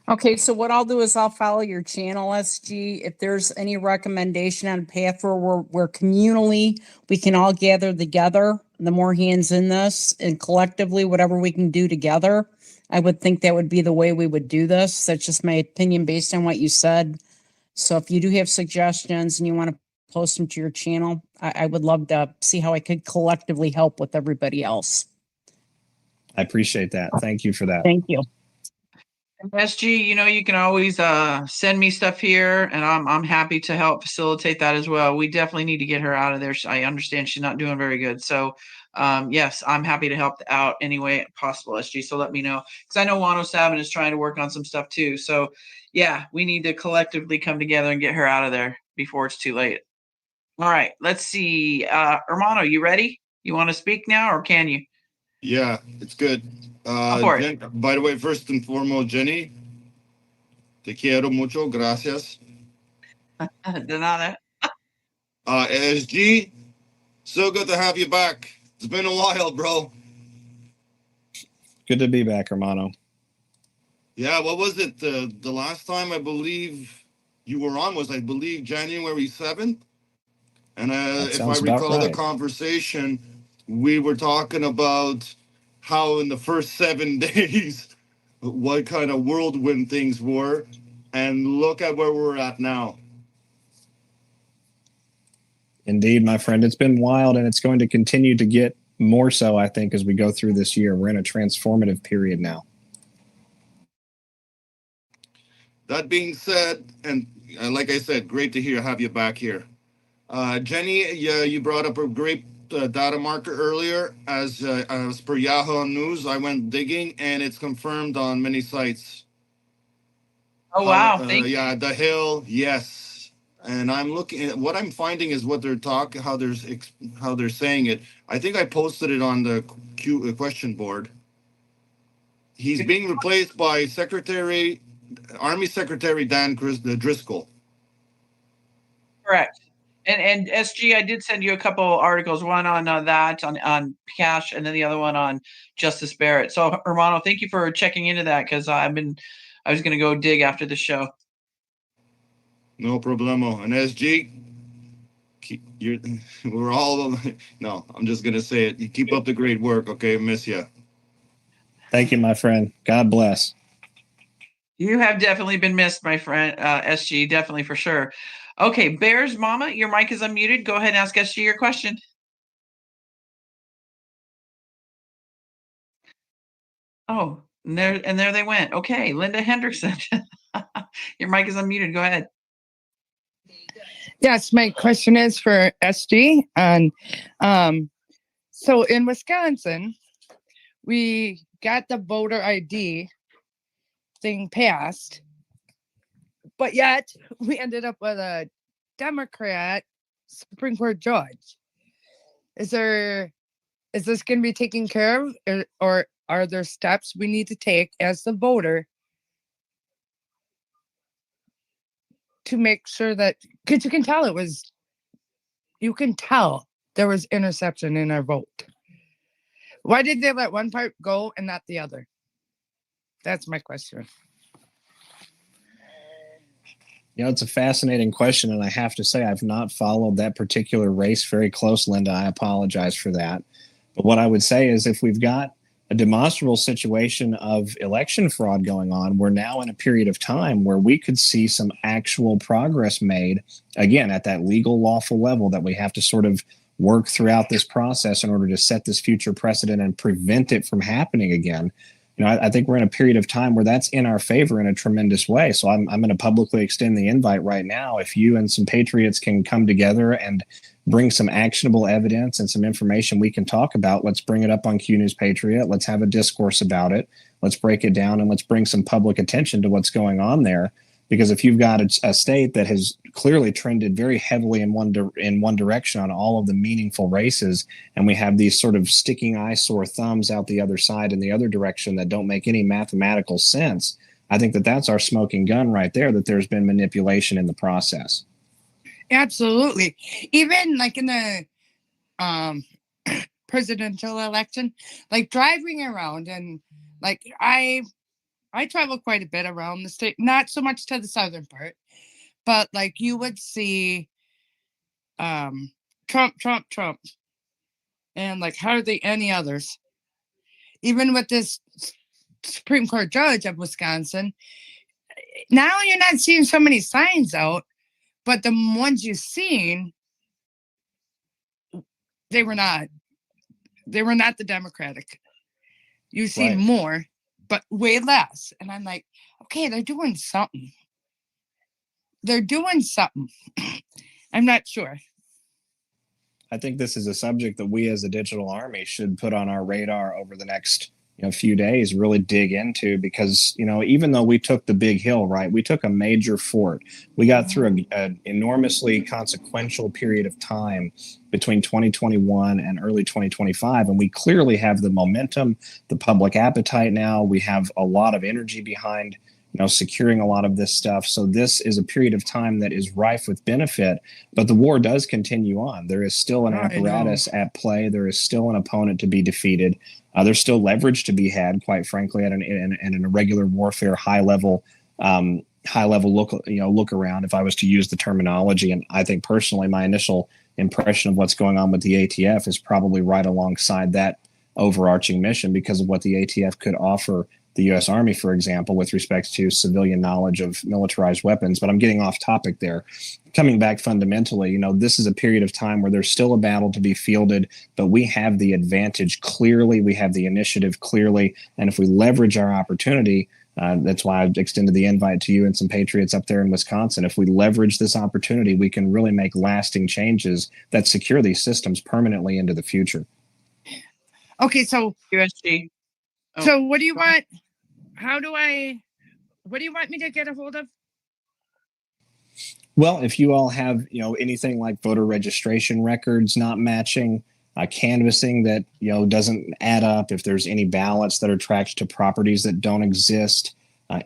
Okay, so what I'll do is I'll follow your channel, SG. If there's any recommendation on a path where communally we can all gather together, the more hands in this, and collectively, whatever we can do together, I would think that would be the way we would do this. That's just my opinion based on what you said. So if you do have suggestions and you want to post them to your channel, I would love to see how I could collectively help with everybody else. I appreciate that. Thank you for that. Thank you. SG, you can always send me stuff here, and I'm happy to help facilitate that as well. We definitely need to get her out of there. I understand she's not doing very good. So, yes, I'm happy to help out any way possible, SG. So let me know, because I know 107 is trying to work on some stuff too. So, yeah, we need to collectively come together and get her out of there before it's too late. All right, let's see. Hermano, you ready? You want to speak now, or can you? Yeah, it's good. For it. By the way, first and foremost, Jenny, te quiero mucho. Gracias. De nada. SG, so good to have you back. It's been a while, bro. Good to be back, Hermano. Yeah, what was it? The last time I believe you were on was, January 7th. And if I recall the conversation, we were talking about how in the first 7 days, what kind of whirlwind things were. And look at where we're at now. Indeed, my friend. It's been wild, and it's going to continue to get more so, I think, as we go through this year. We're in a transformative period now. That being said, and like I said, great to have you back here. Jenny, you brought up a great data marker earlier. As per Yahoo News, I went digging, and it's confirmed on many sites. Oh, wow. Thank you. Yeah, the Hill, yes. And I'm looking at what I'm finding is what they're talking, how they're saying it. I think I posted it on the question board. He's being replaced by Army Secretary Dan Driscoll. Correct. And SG, I did send you a couple articles, one on that, on Cash, and then the other one on Justice Barrett. So, Hermano, thank you for checking into that, because I was going to go dig after the show. No problemo. And SG, we're all, no, I'm just going to say it. You keep up the great work, okay? Miss you. Thank you, my friend. God bless. You have definitely been missed, my friend, SG, definitely for sure. Okay, Bears Mama, your mic is unmuted. Go ahead and ask SG your question. Oh, and there they went. Okay, Linda Hendrickson, your mic is unmuted. Go ahead. Yes, my question is for SG. And so in Wisconsin, we got the voter ID thing passed, but yet we ended up with a Democrat Supreme Court judge. Is this going to be taken care of, or are there steps we need to take as the voter to make sure that, because you can tell there was interception in our vote. Why did they let one part go and not the other? That's my question. It's a fascinating question, and I have to say I've not followed that particular race very close, Linda. I apologize for that. But what I would say is if we've got a demonstrable situation of election fraud going on, we're now in a period of time where we could see some actual progress made, again, at that legal, lawful level that we have to sort of work throughout this process in order to set this future precedent and prevent it from happening again. I think we're in a period of time where that's in our favor in a tremendous way. So I'm going to publicly extend the invite right now. If you and some patriots can come together and bring some actionable evidence and some information we can talk about, let's bring it up on Q News Patriot. Let's have a discourse about it. Let's break it down and let's bring some public attention to what's going on there. Because if you've got a state that has clearly trended very heavily in one direction on all of the meaningful races, and we have these sort of sticking eyesore thumbs out the other side in the other direction that don't make any mathematical sense, I think that's our smoking gun right there, that there's been manipulation in the process. Absolutely. Even like in the presidential election, like driving around and like I travel quite a bit around the state, not so much to the southern part, but like you would see Trump, and like hardly any others. Even with this Supreme Court judge of Wisconsin, now you're not seeing so many signs out, but the ones you've seen, they were not the Democratic. You've seen more, but way less. And I'm like, okay, they're doing something. I'm not sure. I think this is a subject that we as a digital army should put on our radar over the next few days, really dig into, because even though we took the big hill, right, we took a major fort. We got through an enormously consequential period of time between 2021 and early 2025, and we clearly have the momentum, the public appetite now. We have a lot of energy behind securing a lot of this stuff. So this is a period of time that is rife with benefit, but the war does continue on. There is still an apparatus at play. There is still an opponent to be defeated. There's still leverage to be had, quite frankly, in a regular warfare, high level look around, if I was to use the terminology. And I think personally, my initial impression of what's going on with the ATF is probably right alongside that overarching mission because of what the ATF could offer the U.S. Army, for example, with respect to civilian knowledge of militarized weapons. But I'm getting off topic there. Coming back fundamentally, this is a period of time where there's still a battle to be fielded, but we have the advantage clearly. We have the initiative clearly. And if we leverage our opportunity, that's why I've extended the invite to you and some patriots up there in Wisconsin. If we leverage this opportunity, we can really make lasting changes that secure these systems permanently into the future. Okay, so USG. So what do you want? What do you want me to get a hold of? Well, if you all have, anything like voter registration records not matching, canvassing that, doesn't add up, if there's any ballots that are tracked to properties that don't exist,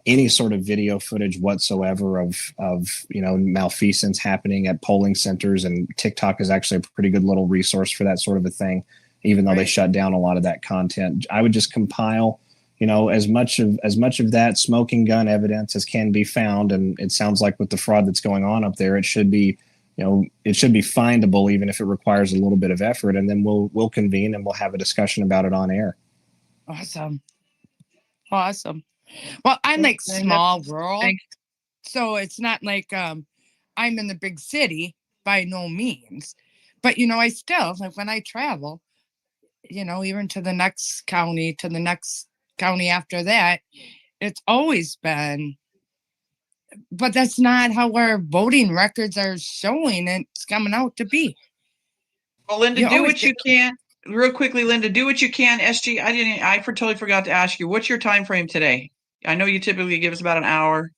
any sort of video footage whatsoever of malfeasance happening at polling centers, and TikTok is actually a pretty good little resource for that sort of a thing, even though they shut down a lot of that content. I would just compile as much of that smoking gun evidence as can be found. And it sounds like with the fraud that's going on up there, it should be findable, even if it requires a little bit of effort. And then we'll convene and we'll have a discussion about it on air. Awesome. Well, I'm like small rural, so it's not like I'm in the big city by no means. But I still, like, when I travel, even to the next county after that, it's always been, but that's not how our voting records are showing it's coming out to be. Well, Linda, do what you can. Real quickly, Linda, do what you can. SG, I totally forgot to ask you, what's your time frame today? I know you typically give us about an hour.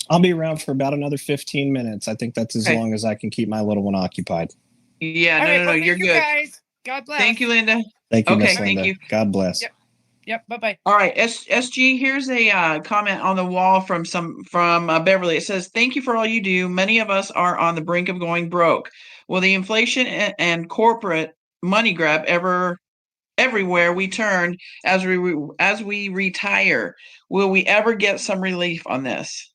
I'll be around for about another 15 minutes. I think that's as long as I can keep my little one occupied. Yeah, no, you're good. Guys. God bless. Thank you, Linda. Thank you, Okay, Miss Linda. thank you. God bless. Yep. Yep. Bye-bye. All right, SG, here's a comment on the wall from Beverly. It says, "Thank you for all you do. Many of us are on the brink of going broke. Will the inflation and corporate money grab everywhere we turn as we retire? Will we ever get some relief on this?"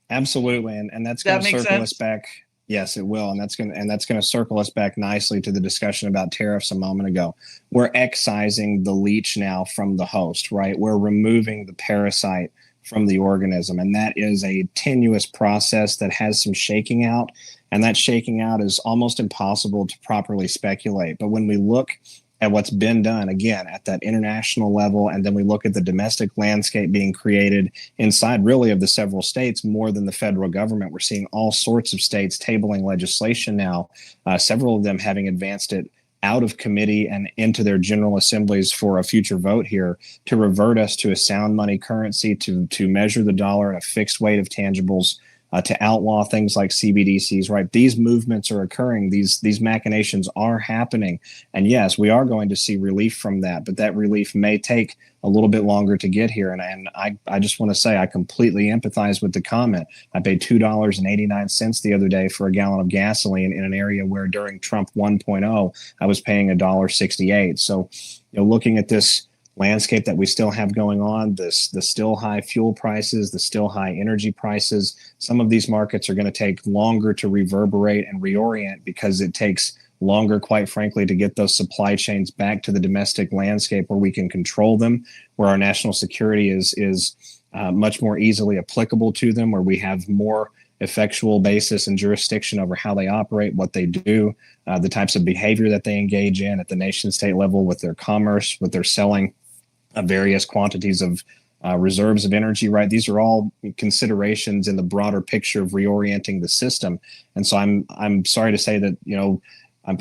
Absolutely, and that's That going to makes circle us sense? back. Yes, it will, and that's going to circle us back nicely to the discussion about tariffs a moment ago. We're excising the leech now from the host, right? We're removing the parasite from the organism, and that is a tenuous process that has some shaking out, and that shaking out is almost impossible to properly speculate. But when we look at what's been done, again, at that international level, and then we look at the domestic landscape being created inside really of the several states more than the federal government. We're seeing all sorts of states tabling legislation now, several of them having advanced it out of committee and into their general assemblies for a future vote here to revert us to a sound money currency, to measure the dollar at a fixed weight of tangibles, to outlaw things like CBDCs, right? These movements are occurring. These machinations are happening. And yes, we are going to see relief from that, but that relief may take a little bit longer to get here. And I just want to say I completely empathize with the comment. I paid $2.89 the other day for a gallon of gasoline in an area where during Trump 1.0, I was paying $1.68. So, looking at this landscape that we still have going on, the still high fuel prices, the still high energy prices, some of these markets are going to take longer to reverberate and reorient because it takes longer, quite frankly, to get those supply chains back to the domestic landscape where we can control them, where our national security is much more easily applicable to them, where we have more effectual basis and jurisdiction over how they operate, what they do, the types of behavior that they engage in at the nation state level with their commerce, with their selling various quantities of reserves of energy, right? These are all considerations in the broader picture of reorienting the system. And so I'm sorry to say that,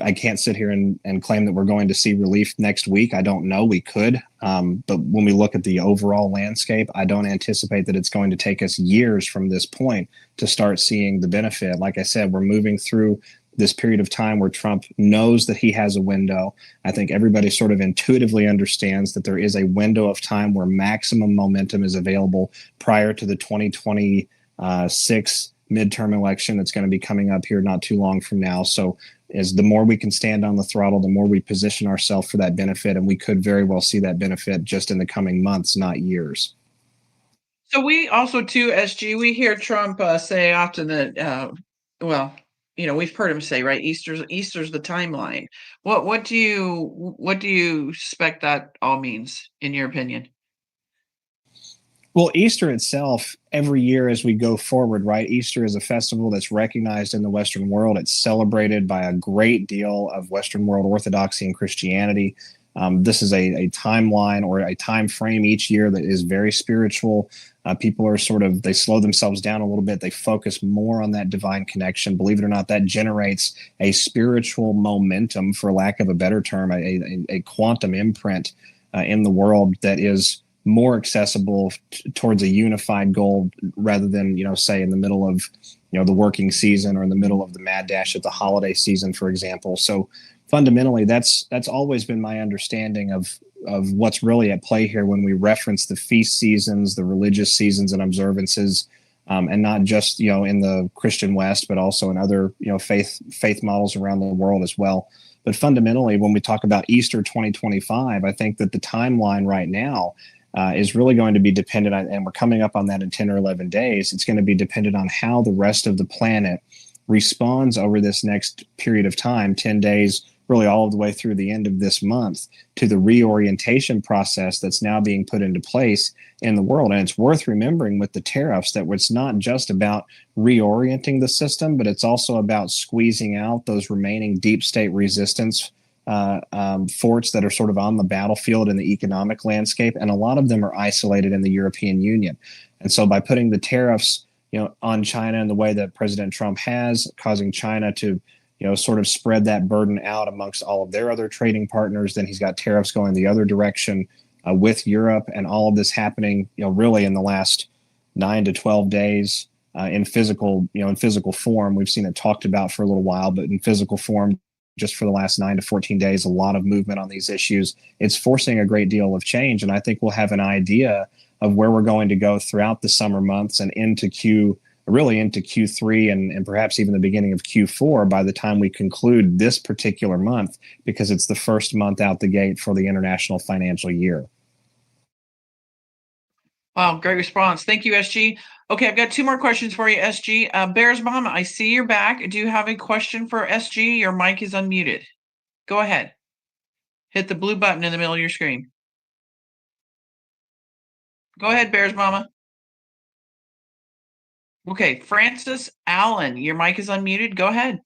I can't sit here and claim that we're going to see relief next week. I don't know. We could. But when we look at the overall landscape, I don't anticipate that it's going to take us years from this point to start seeing the benefit. Like I said, we're moving through this period of time where Trump knows that he has a window. I think everybody sort of intuitively understands that there is a window of time where maximum momentum is available prior to the 2026 midterm election that's going to be coming up here not too long from now. So as the more we can stand on the throttle, the more we position ourselves for that benefit. And we could very well see that benefit just in the coming months, not years. So we also, too, SG, we hear Trump say often that, we've heard him say, right, Easter's the timeline. What do you suspect that all means, in your opinion? Well, Easter itself, every year as we go forward, right? Easter is a festival that's recognized in the Western world. It's celebrated by a great deal of Western world orthodoxy and Christianity. This is a timeline or a time frame each year that is very spiritual. People are they slow themselves down a little bit. They focus more on that divine connection. Believe it or not, that generates a spiritual momentum, for lack of a better term, a quantum imprint in the world that is more accessible towards a unified goal rather than, say in the middle of, the working season or in the middle of the mad dash of the holiday season, for example. So fundamentally, that's always been my understanding of what's really at play here when we reference the feast seasons, the religious seasons and observances, and not just, in the Christian West, but also in other, faith models around the world as well. But fundamentally, when we talk about Easter 2025, I think that the timeline right now is really going to be dependent on, and we're coming up on that in 10 or 11 days, it's going to be dependent on how the rest of the planet responds over this next period of time, 10 days, really all the way through the end of this month, to the reorientation process that's now being put into place in the world. And it's worth remembering with the tariffs that it's not just about reorienting the system, but it's also about squeezing out those remaining deep state resistance forts that are sort of on the battlefield in the economic landscape. And a lot of them are isolated in the European Union. And so by putting the tariffs, on China in the way that President Trump has, causing China to, sort of spread that burden out amongst all of their other trading partners, then he's got tariffs going the other direction with Europe, and all of this happening, really in the last 9 to 12 days in physical form. We've seen it talked about for a little while, but in physical form just for the last 9 to 14 days, a lot of movement on these issues. It's forcing a great deal of change. And I think we'll have an idea of where we're going to go throughout the summer months and into Q3 and perhaps even the beginning of Q4 by the time we conclude this particular month, because it's the first month out the gate for the international financial year. Wow, great response. Thank you, SG. Okay, I've got 2 more questions for you, SG. Bears Mama, I see you're back. Do you have a question for SG? Your mic is unmuted. Go ahead. Hit the blue button in the middle of your screen. Go ahead, Bears Mama. Okay, Francis Allen, your mic is unmuted. Go ahead.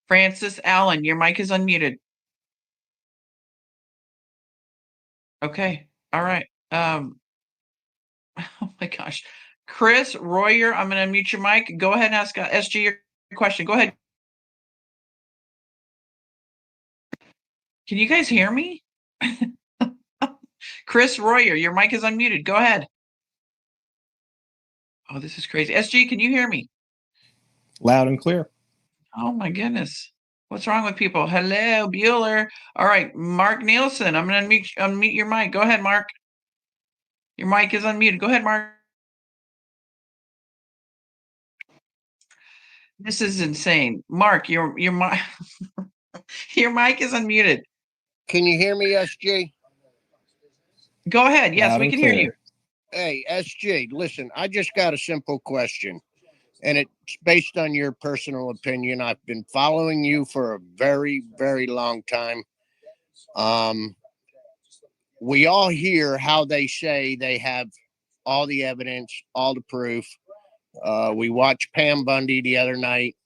Francis Allen, your mic is unmuted. Okay, all right. Oh my gosh. Chris Royer, I'm going to unmute your mic. Go ahead and ask SG your question. Go ahead. Can you guys hear me? Chris Royer, your mic is unmuted. Go ahead. Oh, this is crazy. SG, can you hear me? Loud and clear. Oh my goodness. What's wrong with people? Hello, Bueller. All right, Mark Nielsen, I'm going to unmute your mic. Go ahead, Mark. Your mic is unmuted. Go ahead, Mark. This is insane. Mark, your mic your mic is unmuted. Can you hear me, SG? Go ahead. Yes, Loud we and can hear clear. you. Hey, SG, listen, I just got a simple question, and it's based on your personal opinion. I've been following you for a very, very long time. We all hear how they say they have all the evidence, all the proof. We watched Pam Bundy the other night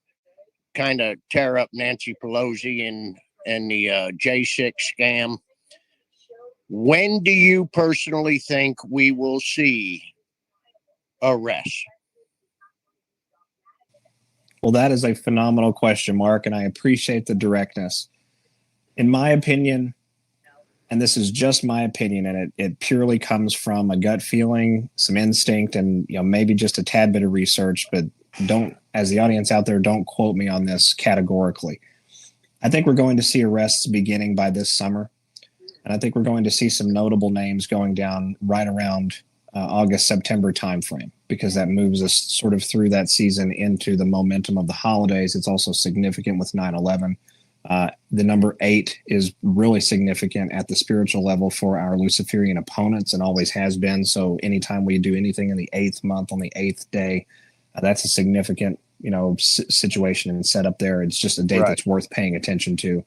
kind of tear up Nancy Pelosi and the J6 scam. When do you personally think we will see arrests? Well, that is a phenomenal question, Mark, and I appreciate the directness. In my opinion, and this is just my opinion, and it purely comes from a gut feeling, some instinct, and maybe just a tad bit of research, but don't, as the audience out there, don't quote me on this categorically. I think we're going to see arrests beginning by this summer, and I think we're going to see some notable names going down right around August, September timeframe, because that moves us sort of through that season into the momentum of the holidays. It's also significant with 9/11. The number 8 is really significant at the spiritual level for our Luciferian opponents and always has been. So anytime we do anything in the 8th month on the 8th day, that's a significant, situation and setup there. It's just a date that's worth paying attention to.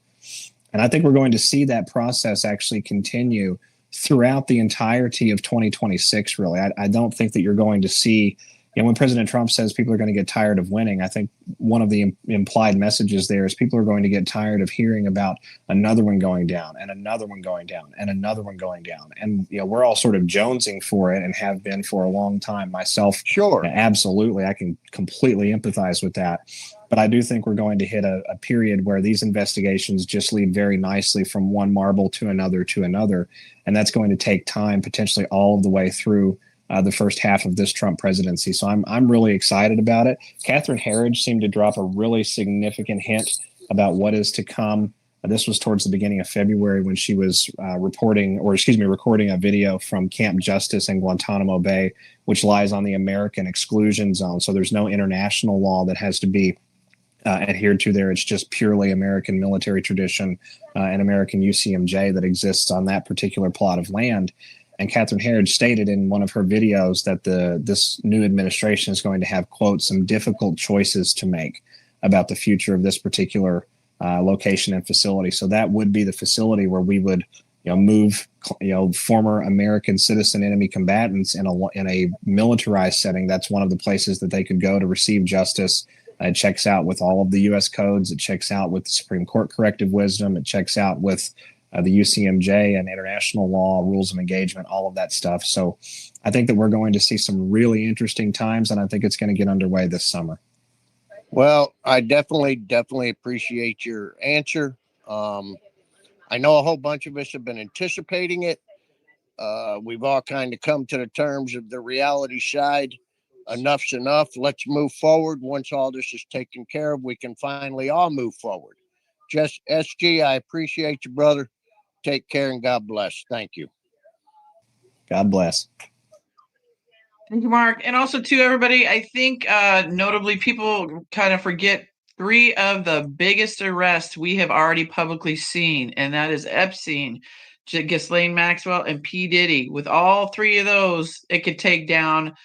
And I think we're going to see that process actually continue throughout the entirety of 2026, really. I don't think that you're going to see, when President Trump says people are going to get tired of winning, I think one of the implied messages there is people are going to get tired of hearing about another one going down and another one going down and another one going down. And, we're all sort of jonesing for it and have been for a long time. Myself, sure, absolutely. I can completely empathize with that. But I do think we're going to hit a period where these investigations just lead very nicely from one marble to another. And that's going to take time, potentially all of the way through the first half of this Trump presidency. So I'm really excited about it. Catherine Herridge seemed to drop a really significant hint about what is to come. This was towards the beginning of February when she was recording a video from Camp Justice in Guantanamo Bay, which lies on the American exclusion zone. So there's no international law that has to be adhered to there. It's just purely American military tradition and American UCMJ that exists on that particular plot of land. And Catherine Herridge stated in one of her videos that this new administration is going to have, quote, some difficult choices to make about the future of this particular location and facility. So that would be the facility where we would, move, former American citizen enemy combatants in a militarized setting. That's one of the places that they could go to receive justice. It checks out with all of the U.S. codes. It checks out with the Supreme Court corrective wisdom. It checks out with the UCMJ and international law, rules of engagement, all of that stuff. So I think that we're going to see some really interesting times, and I think it's going to get underway this summer. Well, I definitely appreciate your answer. I know a whole bunch of us have been anticipating it. We've all kind of come to the terms of the reality side. enough's enough. Let's move forward. Once all this is taken care of, we can finally all move forward. Just SG, I appreciate you, brother. Take care and God bless. Thank you. God bless. Thank you, Mark. And also to everybody, I think notably people kind of forget 3 of the biggest arrests we have already publicly seen, and that is Epstein, Ghislaine Maxwell, and P. Diddy. With all 3 of those, it could take down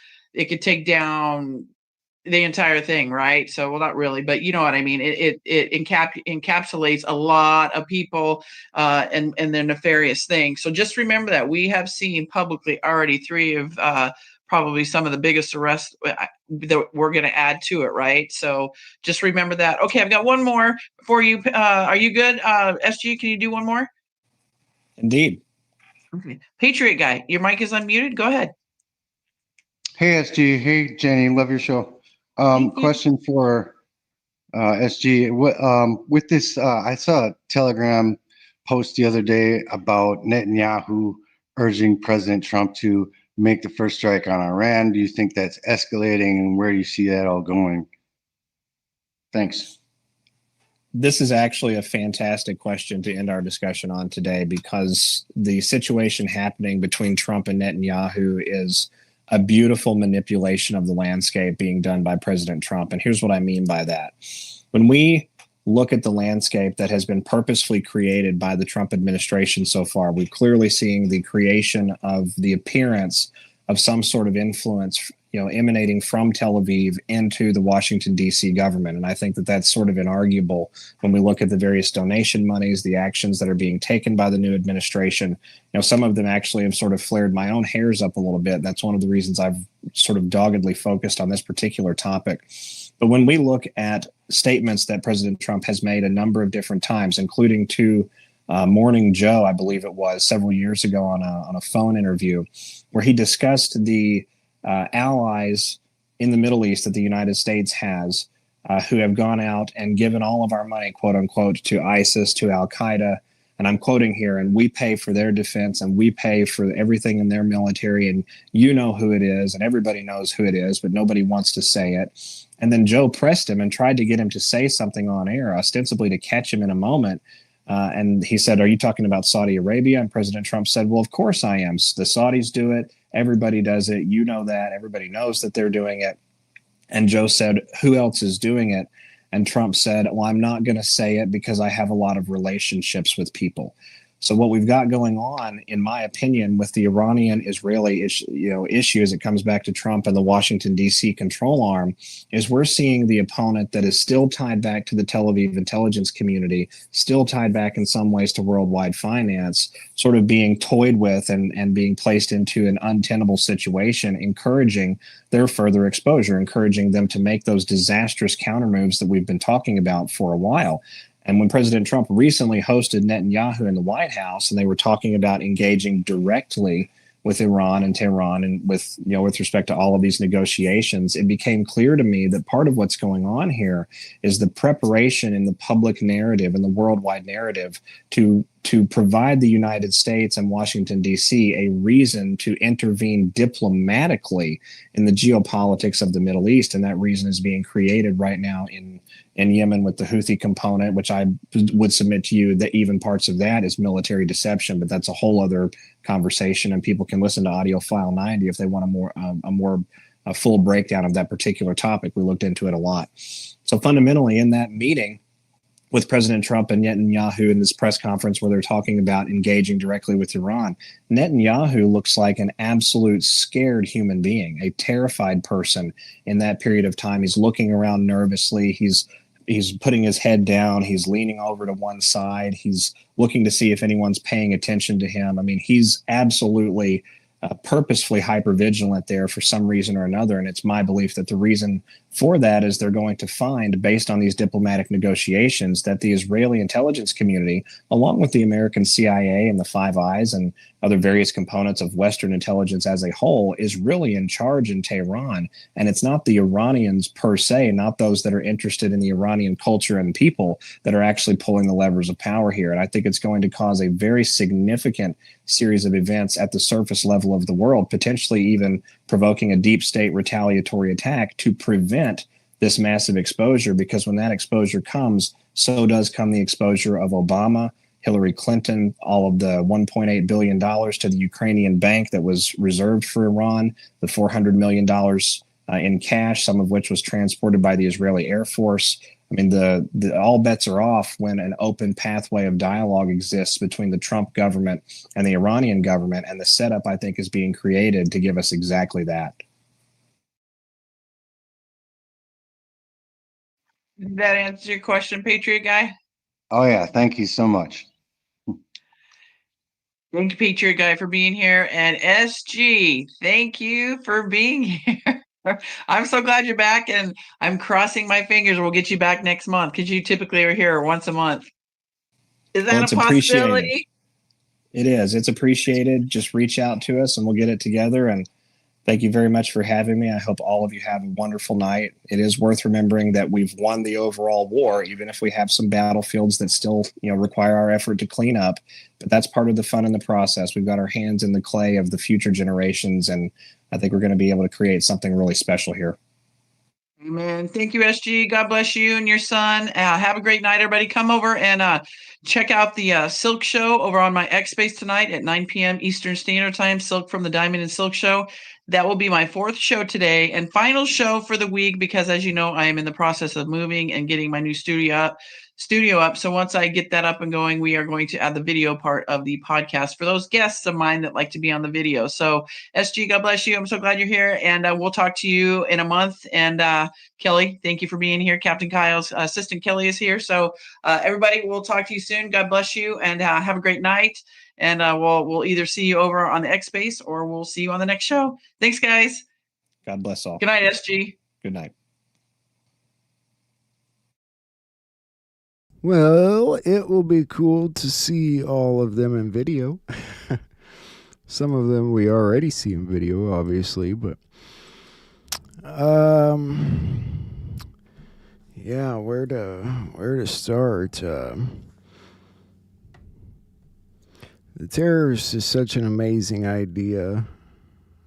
the entire thing, right? So, well, not really, but you know what I mean. It encapsulates a lot of people and their nefarious things. So just remember that we have seen publicly already 3 of probably some of the biggest arrests that we're going to add to it, right? So just remember that. Okay, I've got one more for you. Are you good? SG, can you do one more? Indeed. Okay. Patriot guy, your mic is unmuted. Go ahead. Hey, SG. Hey, Jenny. Love your show. Question for SG. With this, I saw a Telegram post the other day about Netanyahu urging President Trump to make the first strike on Iran. Do you think that's escalating, and where do you see that all going? Thanks. This is actually a fantastic question to end our discussion on today, because the situation happening between Trump and Netanyahu is a beautiful manipulation of the landscape being done by President Trump. And here's what I mean by that. When we look at the landscape that has been purposefully created by the Trump administration so far, we're clearly seeing the creation of the appearance of some sort of influence, emanating from Tel Aviv into the Washington, D.C. government. And I think that that's sort of inarguable when we look at the various donation monies, the actions that are being taken by the new administration. Some of them actually have sort of flared my own hairs up a little bit. That's one of the reasons I've sort of doggedly focused on this particular topic. But when we look at statements that President Trump has made a number of different times, including to Morning Joe, I believe it was, several years ago on a phone interview, where he discussed the allies in the Middle East that the United States has, who have gone out and given all of our money, quote unquote, to ISIS, to Al Qaeda. And I'm quoting here, and we pay for their defense and we pay for everything in their military. And you know who it is, and everybody knows who it is, but nobody wants to say it. And then Joe pressed him and tried to get him to say something on air, ostensibly to catch him in a moment. And he said, "Are you talking about Saudi Arabia?" And President Trump said, "Well, of course I am. The Saudis do it. Everybody does it. You know that. Everybody knows that they're doing it." And Joe said, "Who else is doing it?" And Trump said, "Well, I'm not going to say it because I have a lot of relationships with people." So what we've got going on, in my opinion, with the Iranian-Israeli issue as it comes back to Trump and the Washington, D.C. control arm, is we're seeing the opponent that is still tied back to the Tel Aviv intelligence community, still tied back in some ways to worldwide finance, sort of being toyed with and being placed into an untenable situation, encouraging their further exposure, encouraging them to make those disastrous countermoves that we've been talking about for a while. And when President Trump recently hosted Netanyahu in the White House, and they were talking about engaging directly with Iran and Tehran and with respect to all of these negotiations, it became clear to me that part of what's going on here is the preparation in the public narrative and the worldwide narrative to provide the United States and Washington, D.C. a reason to intervene diplomatically in the geopolitics of the Middle East. And that reason is being created right now in Yemen with the Houthi component, which I would submit to you that even parts of that is military deception, but that's a whole other conversation, and people can listen to audio file 90 if they want a full breakdown of that particular topic. We looked into it a lot. So fundamentally, in that meeting with President Trump and Netanyahu in this press conference where they're talking about engaging directly with Iran, Netanyahu looks like an absolute scared human being, a terrified person in that period of time. He's looking around nervously. He's putting his head down. He's leaning over to one side. He's looking to see if anyone's paying attention to him. I mean, he's absolutely purposefully hypervigilant there for some reason or another. And it's my belief that the reason for that is they're going to find, based on these diplomatic negotiations, that the Israeli intelligence community, along with the American CIA and the Five Eyes and other various components of Western intelligence as a whole, is really in charge in Tehran. And it's not the Iranians per se, not those that are interested in the Iranian culture and people, that are actually pulling the levers of power here. And I think it's going to cause a very significant series of events at the surface level of the world, potentially even provoking a deep state retaliatory attack to prevent this massive exposure, because when that exposure comes, so does come the exposure of Obama, Hillary Clinton, all of the $1.8 billion to the Ukrainian bank that was reserved for Iran, the $400 million in cash, some of which was transported by the Israeli Air Force. I mean, the all bets are off when an open pathway of dialogue exists between the Trump government and the Iranian government, and the setup, I think, is being created to give us exactly that. Did that answer your question, Patriot Guy? Oh yeah, thank you so much. Thank you, Patriot Guy, for being here. And SG, thank you for being here. I'm so glad you're back, and I'm crossing my fingers we'll get you back next month, because you typically are here once a month. Is that a possibility? It is. It's appreciated. Just reach out to us and we'll get it together. And thank you very much for having me. I hope all of you have a wonderful night. It is worth remembering that we've won the overall war, even if we have some battlefields that still, require our effort to clean up. But that's part of the fun in the process. We've got our hands in the clay of the future generations, and I think we're going to be able to create something really special here. Amen. Thank you, SG. God bless you and your son. Have a great night, everybody. Come over and check out the Silk Show over on my X Space tonight at 9 p.m. Eastern Standard Time. Silk from the Diamond and Silk Show. That will be my 4th show today and final show for the week, because, as you know, I am in the process of moving and getting my new studio up. So once I get that up and going, we are going to add the video part of the podcast for those guests of mine that like to be on the video. So SG, God bless you. I'm so glad you're here, and we'll talk to you in a month. And Kelly, thank you for being here. Captain Kyle's assistant Kelly is here. So everybody, we'll talk to you soon. God bless you, and have a great night. And we'll either see you over on the X Space or we'll see you on the next show. Thanks, guys. God bless all. Good night, SG. Good night. Well, it will be cool to see all of them in video. Some of them we already see in video, obviously, but yeah, where to start? The tariffs is such an amazing idea.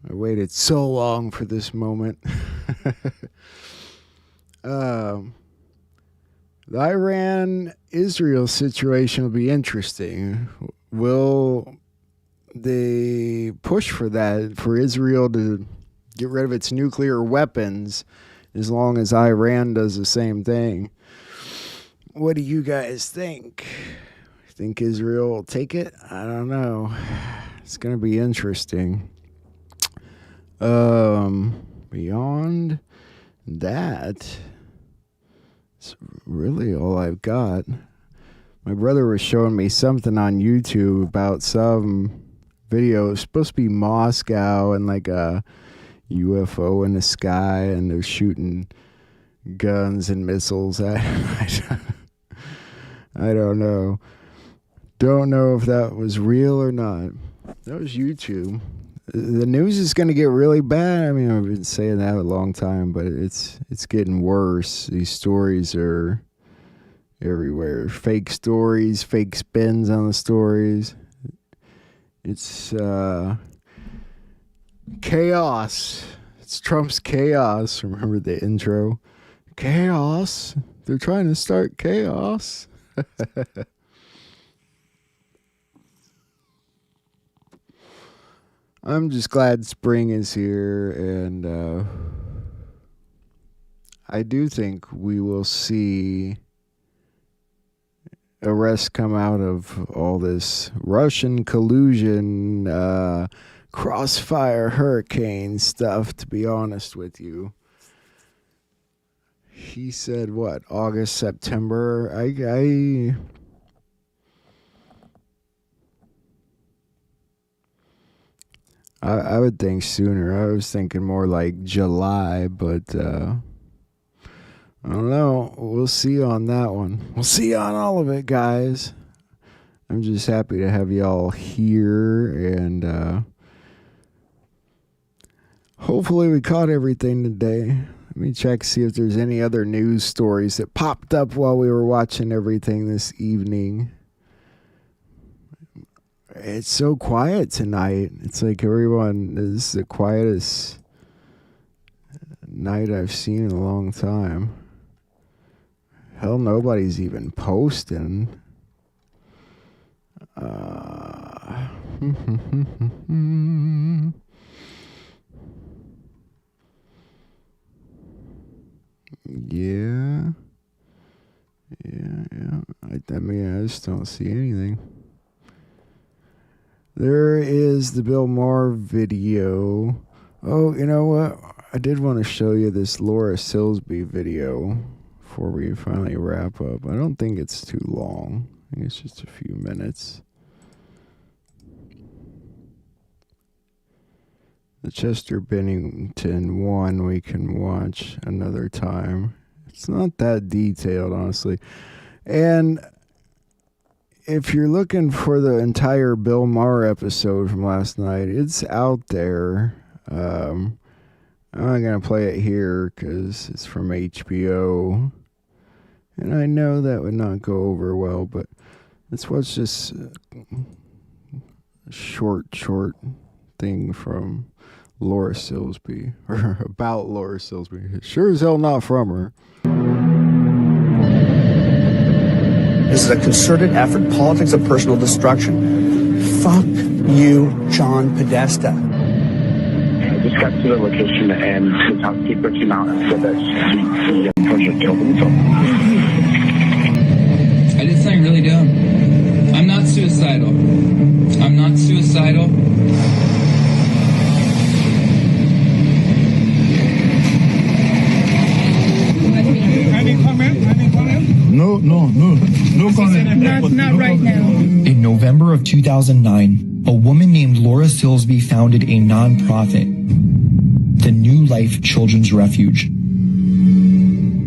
I waited so long for this moment. The Iran-Israel situation will be interesting. Will they push for that, for Israel to get rid of its nuclear weapons, as long as Iran does the same thing? What do you guys think? Think Israel will take it? I don't know. It's going to be interesting. Beyond that, it's really all I've got. My brother was showing me something on YouTube about some video. It's supposed to be Moscow and like a UFO in the sky, and they're shooting guns and missiles at I don't know. Don't know if that was real or not. That was YouTube. The news is going to get really bad. I mean, I've been saying that a long time, but it's getting worse. These stories are everywhere. Fake stories, fake spins on the stories. It's chaos. It's Trump's chaos. Remember the intro? Chaos. They're trying to start chaos. I'm just glad spring is here, and I do think we will see arrests come out of all this Russian collusion, crossfire hurricane stuff, to be honest with you. He said, what, August, September? I would think sooner. I was thinking more like July, but I don't know. We'll see on that one. We'll see on all of it, guys. I'm just happy to have y'all here, and hopefully we caught everything today. Let me check, see if there's any other news stories that popped up while we were watching everything this evening. It's so quiet tonight. It's like everyone is the quietest night I've seen in a long time. Hell, nobody's even posting. Yeah. I mean, I just don't see anything. There is the Bill Maher video. Oh, you know what? I did want to show you this Laura Silsby video before we finally wrap up. I don't think it's too long. I think it's just a few minutes. The Chester Bennington one we can watch another time. It's not that detailed, honestly. And if you're looking for the entire Bill Maher episode from last night, it's out there. I'm not going to play it here because it's from HBO. And I know that would not go over well, but let's watch this short thing from Laura Silsby, or about Laura Silsby. Sure as hell not from her. This is a concerted effort, politics of personal destruction. Fuck you, John Podesta. I just got to the location and his housekeeper came out and said that he unfortunately killed himself. I did something really dumb. I'm not suicidal. I'm not suicidal. No comment. Not right now. In November of 2009, a woman named Laura Silsby founded a nonprofit, the New Life Children's Refuge,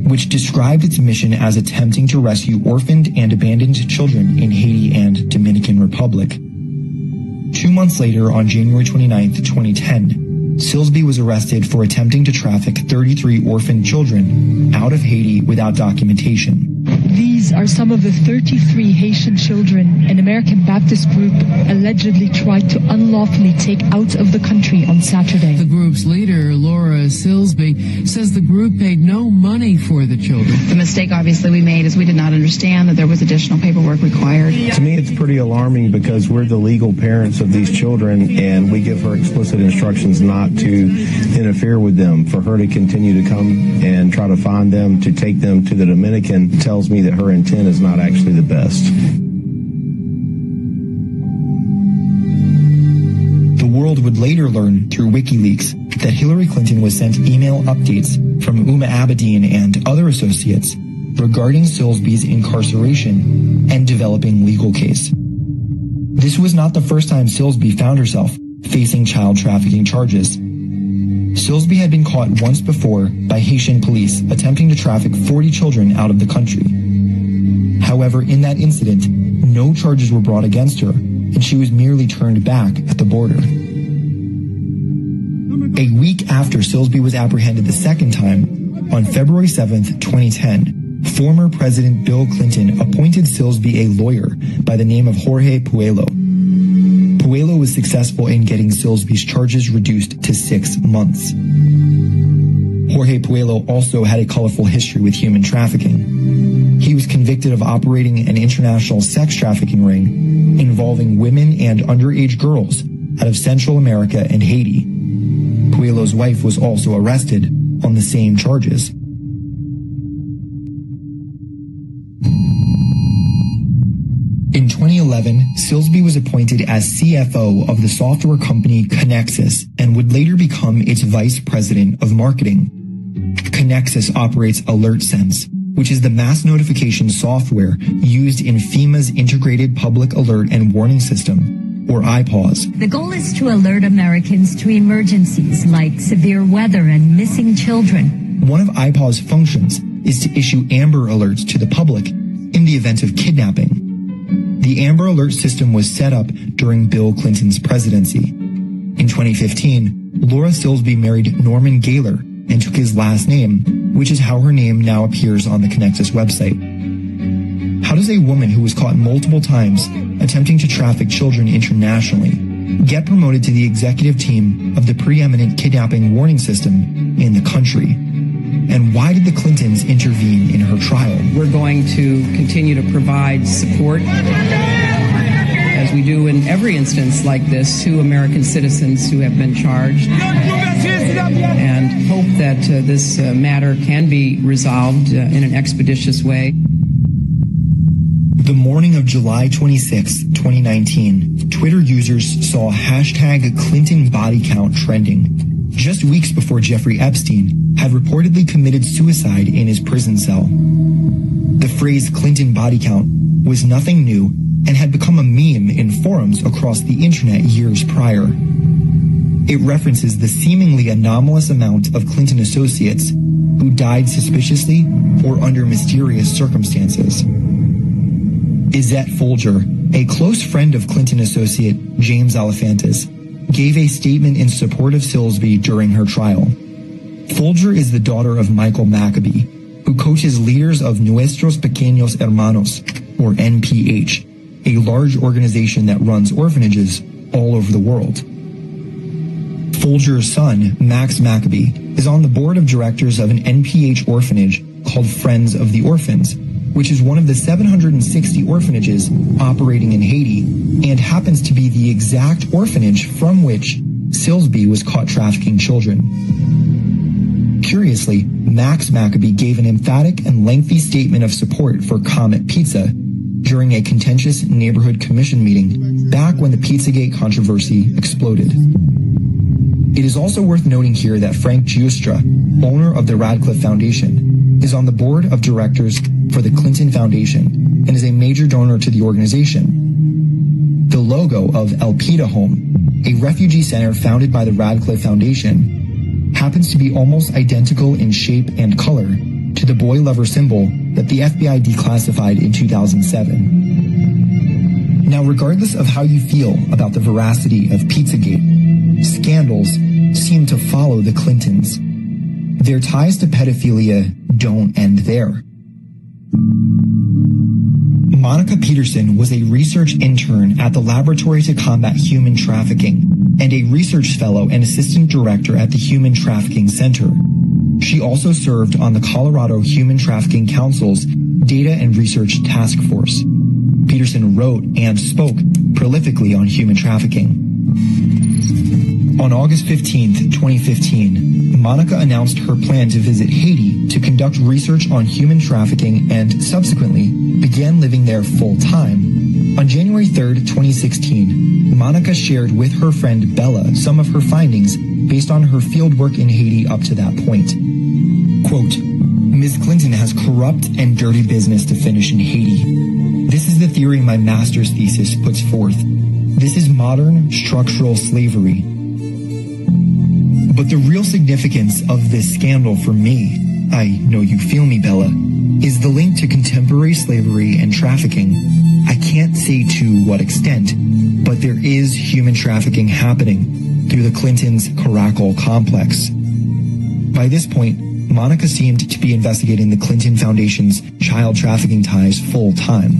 which described its mission as attempting to rescue orphaned and abandoned children in Haiti and Dominican Republic. 2 months later, on January 29th, 2010, Silsby was arrested for attempting to traffic 33 orphaned children out of Haiti without documentation. These are some of the 33 Haitian children an American Baptist group allegedly tried to unlawfully take out of the country on Saturday. The group's leader, Laura Silsby, says the group paid no money for the children. The mistake obviously we made is we did not understand that there was additional paperwork required. To me, it's pretty alarming because we're the legal parents of these children and we give her explicit instructions not to interfere with them. For her to continue to come and try to find them, to take them to the Dominican, tells me that her intent is not actually the best. The world would later learn through WikiLeaks that Hillary Clinton was sent email updates from Uma Abedin and other associates regarding Silsby's incarceration and developing legal case. This was not the first time Silsby found herself facing child trafficking charges. Silsby had been caught once before by Haitian police attempting to traffic 40 children out of the country. However, in that incident, no charges were brought against her, and she was merely turned back at the border. A week after Silsby was apprehended the second time, on February 7th, 2010, former President Bill Clinton appointed Silsby a lawyer by the name of Jorge Puello. Puello was successful in getting Silsby's charges reduced to 6 months. Jorge Puello also had a colorful history with human trafficking. He was convicted of operating an international sex trafficking ring involving women and underage girls out of Central America and Haiti. Puello's wife was also arrested on the same charges. In 2011, Silsby was appointed as CFO of the software company Connexus and would later become its vice president of marketing. Connexus operates AlertSense, which is the mass notification software used in FEMA's Integrated Public Alert and Warning System, or IPAWS. The goal is to alert Americans to emergencies like severe weather and missing children. One of IPAWS' functions is to issue Amber Alerts to the public in the event of kidnapping. The Amber Alert system was set up during Bill Clinton's presidency. In 2015, Laura Silsby married Norman Gaylor and took his last name, which is how her name now appears on the Connexus website. How does a woman who was caught multiple times attempting to traffic children internationally get promoted to the executive team of the preeminent kidnapping warning system in the country? And why did the Clintons intervene in her trial? We're going to continue to provide support, as we do in every instance like this, to American citizens who have been charged, and hope that this matter can be resolved in an expeditious way. The morning of July 26, 2019, Twitter users saw hashtag Clinton body count trending, just weeks before Jeffrey Epstein had reportedly committed suicide in his prison cell. The phrase Clinton body count was nothing new and had become a meme in forums across the internet years prior. It references the seemingly anomalous amount of Clinton associates who died suspiciously or under mysterious circumstances. Izette Folger, a close friend of Clinton associate James Alefantis, gave a statement in support of Silsby during her trial. Folger is the daughter of Michael Maccabee, who coaches leaders of Nuestros Pequeños Hermanos, or NPH, a large organization that runs orphanages all over the world. Folger's son, Max Maccabee, is on the board of directors of an NPH orphanage called Friends of the Orphans, which is one of the 760 orphanages operating in Haiti and happens to be the exact orphanage from which Silsby was caught trafficking children. Curiously, Max Maccabee gave an emphatic and lengthy statement of support for Comet Pizza during a contentious neighborhood commission meeting back when the Pizzagate controversy exploded. It is also worth noting here that Frank Giustra, owner of the Radcliffe Foundation, is on the board of directors for the Clinton Foundation and is a major donor to the organization. The logo of El Pita Home, a refugee center founded by the Radcliffe Foundation, happens to be almost identical in shape and color to the boy lover symbol that the FBI declassified in 2007. Now, regardless of how you feel about the veracity of Pizzagate, scandals seem to follow the Clintons. Their ties to pedophilia don't end there. Monica Peterson was a research intern at the Laboratory to Combat Human Trafficking and a research fellow and assistant director at the Human Trafficking Center. She also served on the Colorado Human Trafficking Council's Data and Research Task Force. Peterson wrote and spoke prolifically on human trafficking. On August 15, 2015, Monica announced her plan to visit Haiti to conduct research on human trafficking and subsequently began living there full-time. On January 3, 2016, Monica shared with her friend Bella some of her findings based on her fieldwork in Haiti up to that point. Quote, Ms. Clinton has corrupt and dirty business to finish in Haiti. This is the theory my master's thesis puts forth. This is modern structural slavery. But the real significance of this scandal for me, I know you feel me, Bella, is the link to contemporary slavery and trafficking. I can't say to what extent, but there is human trafficking happening through the Clintons' Caracol complex. By this point, Monica seemed to be investigating the Clinton Foundation's child trafficking ties full-time.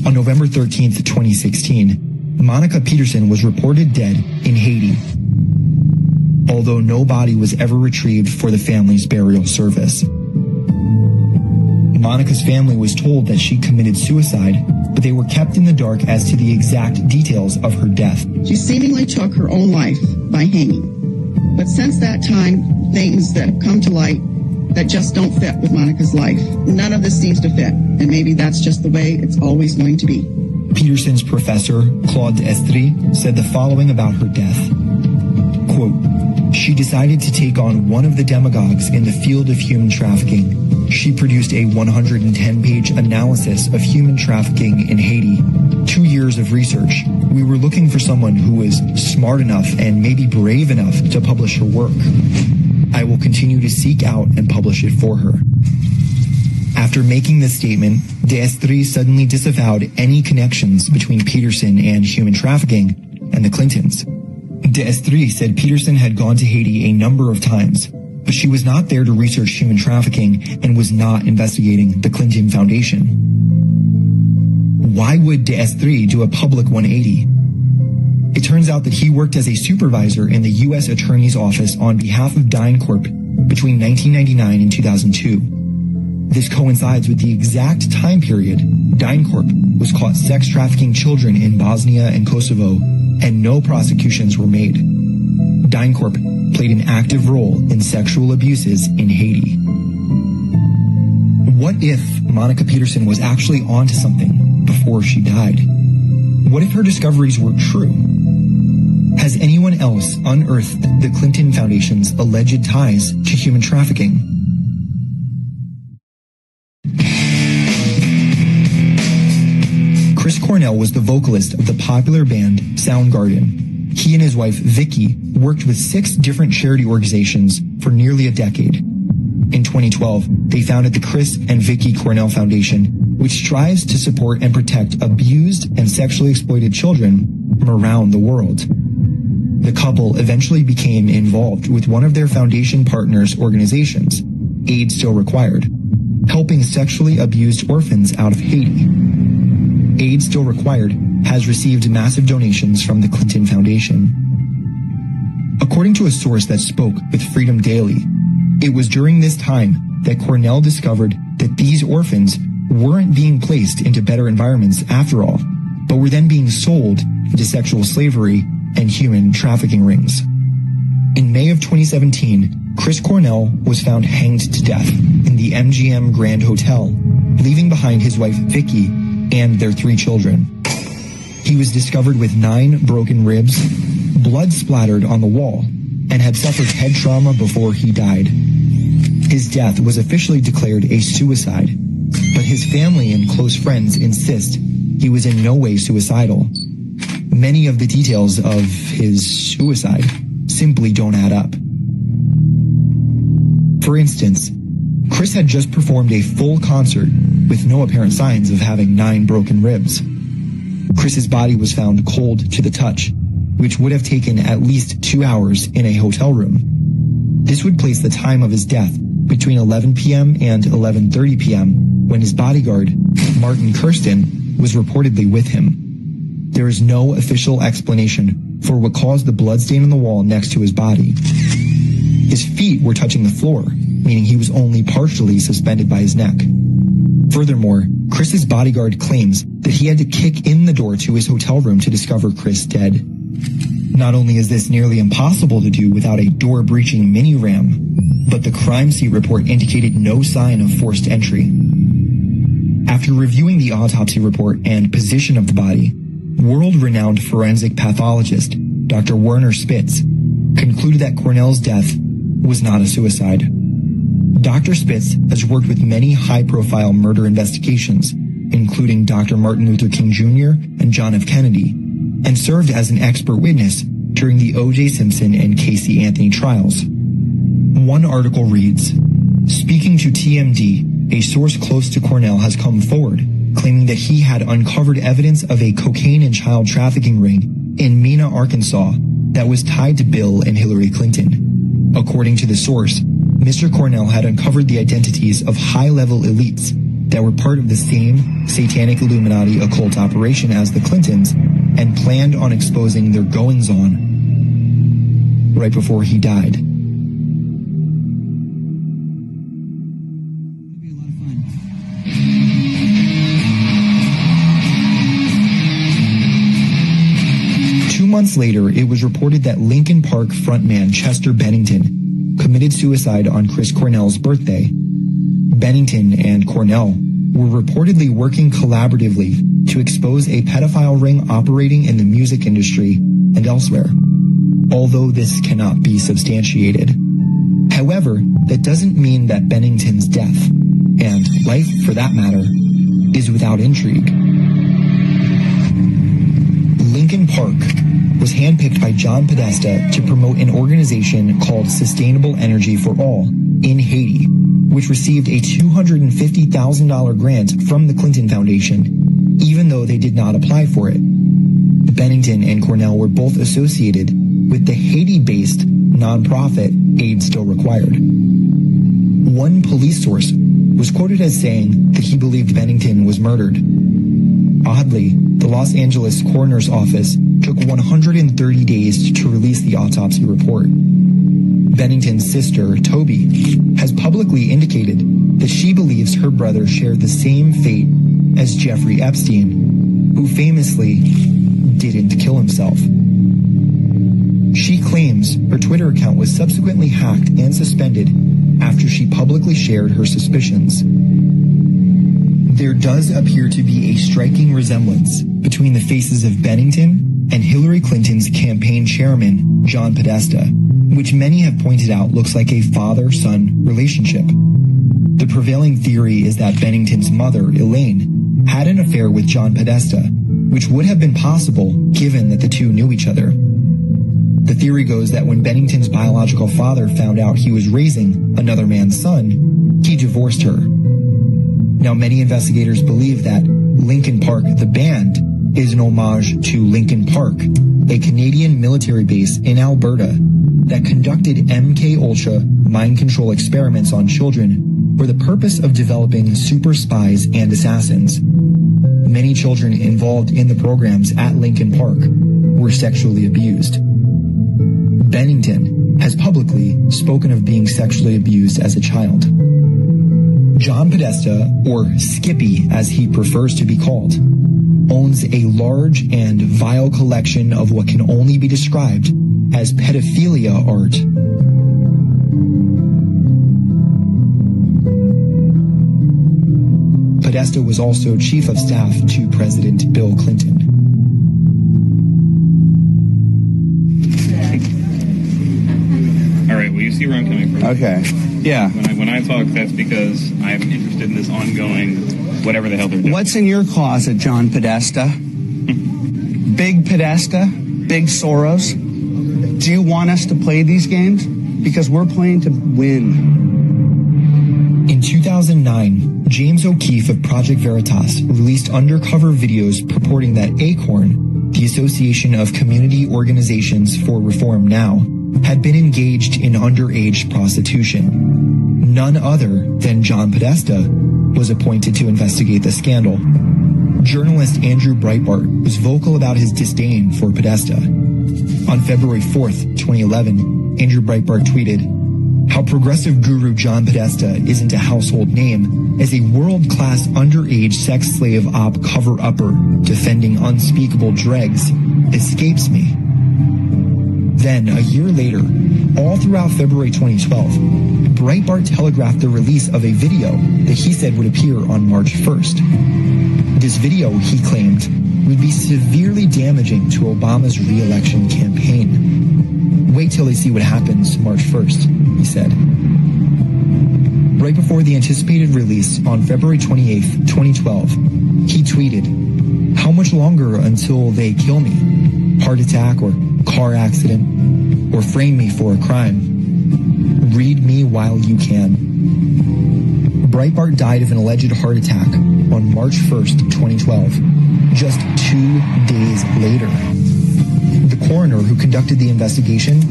On November 13th, 2016, Monica Peterson was reported dead in Haiti, although no body was ever retrieved for the family's burial service. Monica's family was told that she committed suicide, but they were kept in the dark as to the exact details of her death. She seemingly took her own life by hanging. But since that time, things that have come to light that just don't fit with Monica's life. None of this seems to fit, and maybe that's just the way it's always going to be. Peterson's professor, Claude D'Estrie, said the following about her death. Quote, she decided to take on one of the demagogues in the field of human trafficking. She produced a 110-page analysis of human trafficking in Haiti. 2 years of research. We were looking for someone who was smart enough and maybe brave enough to publish her work. I will continue to seek out and publish it for her. After making this statement, D'Estrie suddenly disavowed any connections between Peterson and human trafficking and the Clintons. D'Estrie said Peterson had gone to Haiti a number of times, but she was not there to research human trafficking and was not investigating the Clinton Foundation. Why would D'Estrie do a public 180? It turns out that he worked as a supervisor in the U.S. Attorney's Office on behalf of DynCorp between 1999 and 2002. This coincides with the exact time period DynCorp was caught sex trafficking children in Bosnia and Kosovo, and no prosecutions were made. DynCorp played an active role in sexual abuses in Haiti. What if Monica Peterson was actually onto something before she died? What if her discoveries were true? Has anyone else unearthed the Clinton Foundation's alleged ties to human trafficking? Chris Cornell was the vocalist of the popular band Soundgarden. He and his wife, Vicky, worked with 6 different charity organizations for nearly a decade. In 2012, they founded the Chris and Vicky Cornell Foundation, which strives to support and protect abused and sexually exploited children from around the world. The couple eventually became involved with one of their foundation partners' organizations, Aid Still Required, helping sexually abused orphans out of Haiti. Aid Still Required has received massive donations from the Clinton Foundation. According to a source that spoke with Freedom Daily, it was during this time that Cornell discovered that these orphans weren't being placed into better environments after all, but were then being sold into sexual slavery and human trafficking rings. In May of 2017, Chris Cornell was found hanged to death in the MGM Grand Hotel, leaving behind his wife Vicky and their 3 children. He was discovered with 9 broken ribs, blood splattered on the wall, and had suffered head trauma before he died. His death was officially declared a suicide, but his family and close friends insist he was in no way suicidal. Many of the details of his suicide simply don't add up. For instance, Chris had just performed a full concert with no apparent signs of having 9 broken ribs. Chris's body was found cold to the touch, which would have taken at least 2 hours in a hotel room. This would place the time of his death between 11 p.m. and 11:30 p.m. when his bodyguard, Martin Kirsten, was reportedly with him. There is no official explanation for what caused the bloodstain on the wall next to his body. His feet were touching the floor, meaning he was only partially suspended by his neck. Furthermore, Chris's bodyguard claims that he had to kick in the door to his hotel room to discover Chris dead. Not only is this nearly impossible to do without a door-breaching mini-ram, but the crime scene report indicated no sign of forced entry. After reviewing the autopsy report and position of the body, world-renowned forensic pathologist Dr. Werner Spitz concluded that Cornell's death was not a suicide. Dr. Spitz has worked with many high-profile murder investigations, including Dr. Martin Luther King Jr. and John F. Kennedy, and served as an expert witness during the O.J. Simpson and Casey Anthony trials. One article reads, "Speaking to TMD, a source close to Cornell has come forward, claiming that he had uncovered evidence of a cocaine and child trafficking ring in Mena, Arkansas, that was tied to Bill and Hillary Clinton. According to the source, Mr. Cornell had uncovered the identities of high-level elites that were part of the same satanic Illuminati occult operation as the Clintons and planned on exposing their goings-on right before he died." Months later, it was reported that Linkin Park frontman Chester Bennington committed suicide on Chris Cornell's birthday. Bennington and Cornell were reportedly working collaboratively to expose a pedophile ring operating in the music industry and elsewhere, although this cannot be substantiated. However, that doesn't mean that Bennington's death, and life for that matter, is without intrigue. Linkin Park was handpicked by John Podesta to promote an organization called Sustainable Energy for All in Haiti, which received a $250,000 grant from the Clinton Foundation, even though they did not apply for it. Bennington and Cornell were both associated with the Haiti-based nonprofit Aid Still Required. One police source was quoted as saying that he believed Bennington was murdered. Oddly, the Los Angeles coroner's office took 130 days to release the autopsy report. Bennington's sister, Toby, has publicly indicated that she believes her brother shared the same fate as Jeffrey Epstein, who famously didn't kill himself. She claims her Twitter account was subsequently hacked and suspended after she publicly shared her suspicions. There does appear to be a striking resemblance between the faces of Bennington and Hillary Clinton's campaign chairman, John Podesta, which many have pointed out looks like a father-son relationship. The prevailing theory is that Bennington's mother, Elaine, had an affair with John Podesta, which would have been possible given that the two knew each other. The theory goes that when Bennington's biological father found out he was raising another man's son, he divorced her. Now, many investigators believe that Lincoln Park, the band, is an homage to Lincoln Park, a Canadian military base in Alberta that conducted MK-Ultra mind control experiments on children for the purpose of developing super spies and assassins. Many children involved in the programs at Lincoln Park were sexually abused. Bennington has publicly spoken of being sexually abused as a child. John Podesta, or Skippy as he prefers to be called, owns a large and vile collection of what can only be described as pedophilia art. Podesta was also chief of staff to President Bill Clinton. All right, well, you see where I'm coming from. Okay. Yeah. When I talk, that's because I'm interested in this ongoing whatever the hell they're doing. What's in your closet, John Podesta? Big Podesta? Big Soros? Do you want us to play these games? Because we're playing to win. In 2009, James O'Keefe of Project Veritas released undercover videos purporting that ACORN, the Association of Community Organizations for Reform Now, had been engaged in underage prostitution. None other than John Podesta was appointed to investigate the scandal. Journalist Andrew Breitbart was vocal about his disdain for Podesta. On February 4th, 2011, Andrew Breitbart tweeted, "How progressive guru John Podesta isn't a household name as a world-class underage sex slave op cover-upper defending unspeakable dregs escapes me." Then, a year later, all throughout February 2012, Breitbart telegraphed the release of a video that he said would appear on March 1st. This video, he claimed, would be severely damaging to Obama's re-election campaign. "Wait till they see what happens March 1st, he said. Right before the anticipated release on February 28th, 2012, he tweeted, "How much longer until they kill me? Heart attack or car accident, or frame me for a crime? Read me while you can." Breitbart died of an alleged heart attack on March 1st, 2012, just 2 days later. The coroner who conducted the investigation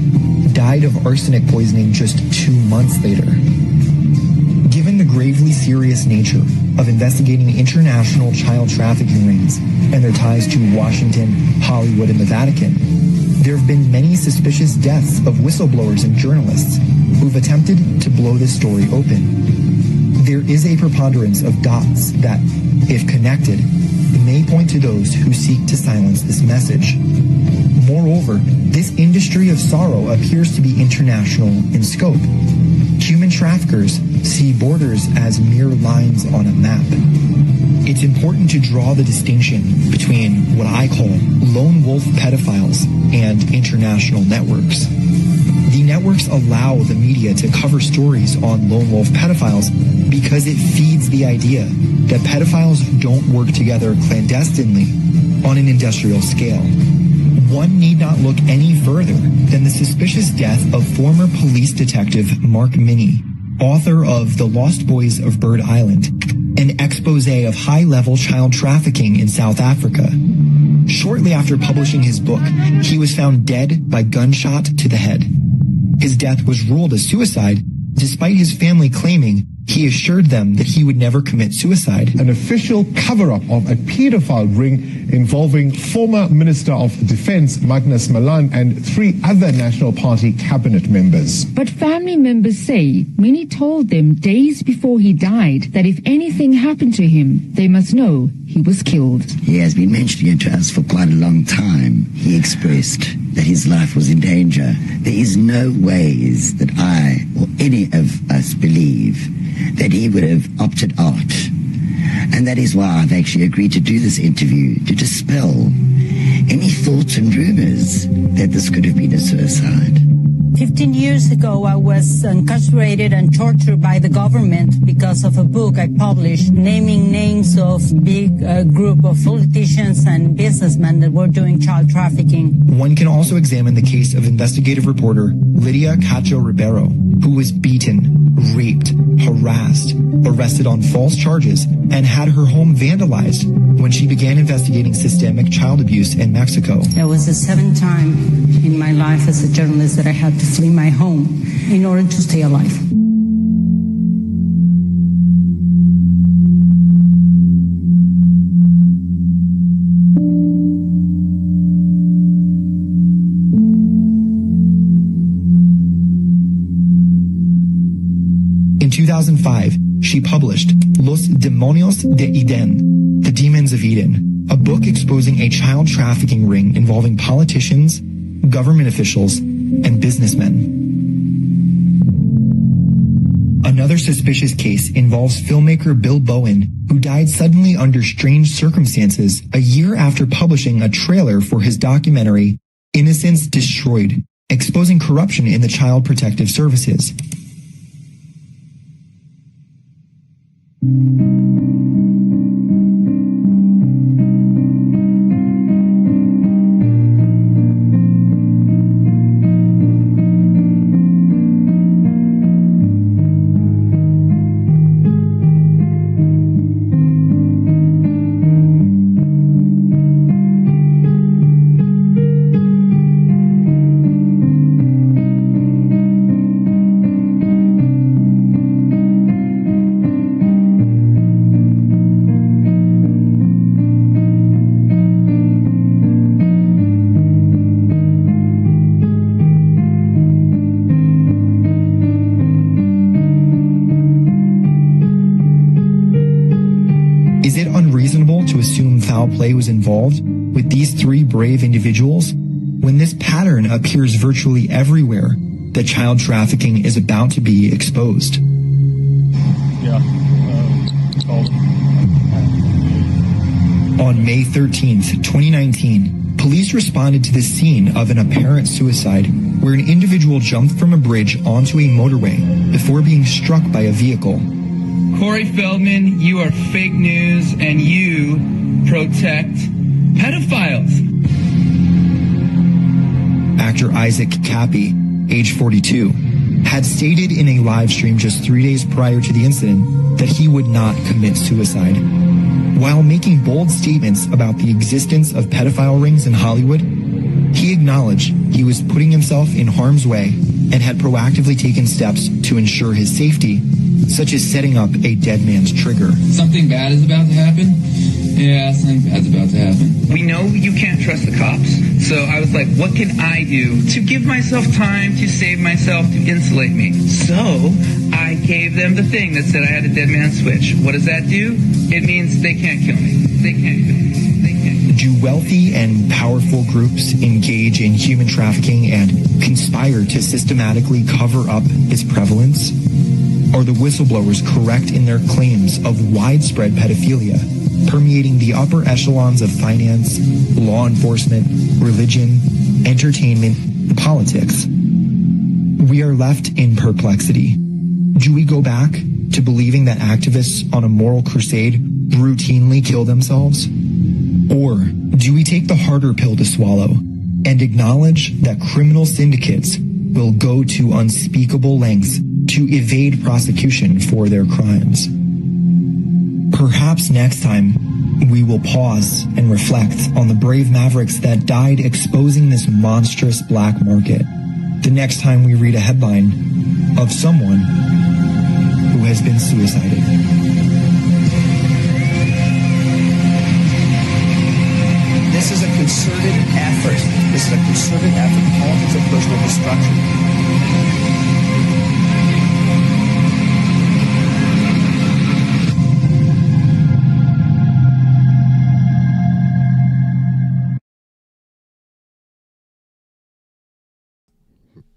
died of arsenic poisoning just 2 months later. Given the gravely serious nature of investigating international child trafficking rings and their ties to Washington, Hollywood, and the Vatican, there have been many suspicious deaths of whistleblowers and journalists who've attempted to blow this story open. There is a preponderance of dots that, if connected, may point to those who seek to silence this message. Moreover, this industry of sorrow appears to be international in scope. Human traffickers see borders as mere lines on a map. It's important to draw the distinction between what I call lone wolf pedophiles and international networks. The networks allow the media to cover stories on lone wolf pedophiles because it feeds the idea that pedophiles don't work together clandestinely on an industrial scale. One need not look any further than the suspicious death of former police detective Mark Minnie, author of The Lost Boys of Bird Island, an expose of high-level child trafficking in South Africa. Shortly after publishing his book, he was found dead by gunshot to the head. His death was ruled as suicide, despite his family claiming He assured them that he would never commit suicide. An official cover-up of a pedophile ring involving former Minister of Defense Magnus Malan and 3 other National Party cabinet members. But family members say many told them days before he died that if anything happened to him, they must know he was killed. He has been mentioning it to us for quite a long time. He expressed that his life was in danger. There is no ways that I or any of us believe that he would have opted out. And that is why I've actually agreed to do this interview, to dispel any thoughts and rumors that this could have been a suicide. 15 years ago, I was incarcerated and tortured by the government because of a book I published naming names of big group of politicians and businessmen that were doing child trafficking. One can also examine the case of investigative reporter Lydia Cacho Ribeiro, who was beaten, raped, harassed, arrested on false charges, and had her home vandalized when she began investigating systemic child abuse in Mexico. That was the 7th time in my life as a journalist that I had to flee my home in order to stay alive. In 2005, she published Los Demonios de Eden, The Demons of Eden, a book exposing a child trafficking ring involving politicians, government officials, and businessmen. Another suspicious case involves filmmaker Bill Bowen, who died suddenly under strange circumstances a year after publishing a trailer for his documentary Innocence Destroyed, exposing corruption in the Child Protective Services. Foul play was involved with these 3 brave individuals? When this pattern appears virtually everywhere, that child trafficking is about to be exposed. On May 13th, 2019, police responded to the scene of an apparent suicide where an individual jumped from a bridge onto a motorway before being struck by a vehicle. Corey Feldman, you are fake news and you protect pedophiles. Actor Isaac Cappy, age 42, had stated in a live stream just 3 days prior to the incident that he would not commit suicide. While making bold statements about the existence of pedophile rings in Hollywood, he acknowledged he was putting himself in harm's way and had proactively taken steps to ensure his safety, such as setting up a dead man's trigger. Something bad is about to happen? Yeah, something bad's about to happen. We know you can't trust the cops, so I was like, what can I do to give myself time to save myself, to insulate me? So I gave them the thing that said I had a dead man switch. What does that do? It means they can't kill me. They can't kill me. They can't. Do wealthy and powerful groups engage in human trafficking and conspire to systematically cover up its prevalence? Are the whistleblowers correct in their claims of widespread pedophilia, permeating the upper echelons of finance, law enforcement, religion, entertainment, and politics? We are left in perplexity. Do we go back to believing that activists on a moral crusade routinely kill themselves? Or do we take the harder pill to swallow and acknowledge that criminal syndicates will go to unspeakable lengths to evade prosecution for their crimes? Perhaps next time we will pause and reflect on the brave mavericks that died exposing this monstrous black market. The next time we read a headline of someone who has been suicided. This is a concerted effort. This is a concerted effort. Politics of personal destruction.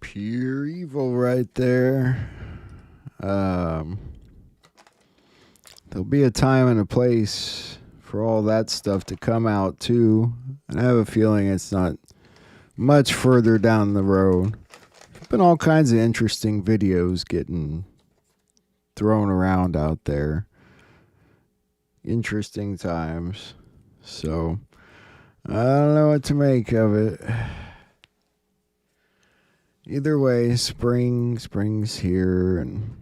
Pure evil right there. There'll be a time and a place for all that stuff to come out too. And I have a feeling it's not much further down the road. There's been all kinds of interesting videos getting thrown around out there. Interesting times. So, I don't know what to make of it. Either way, spring's here, and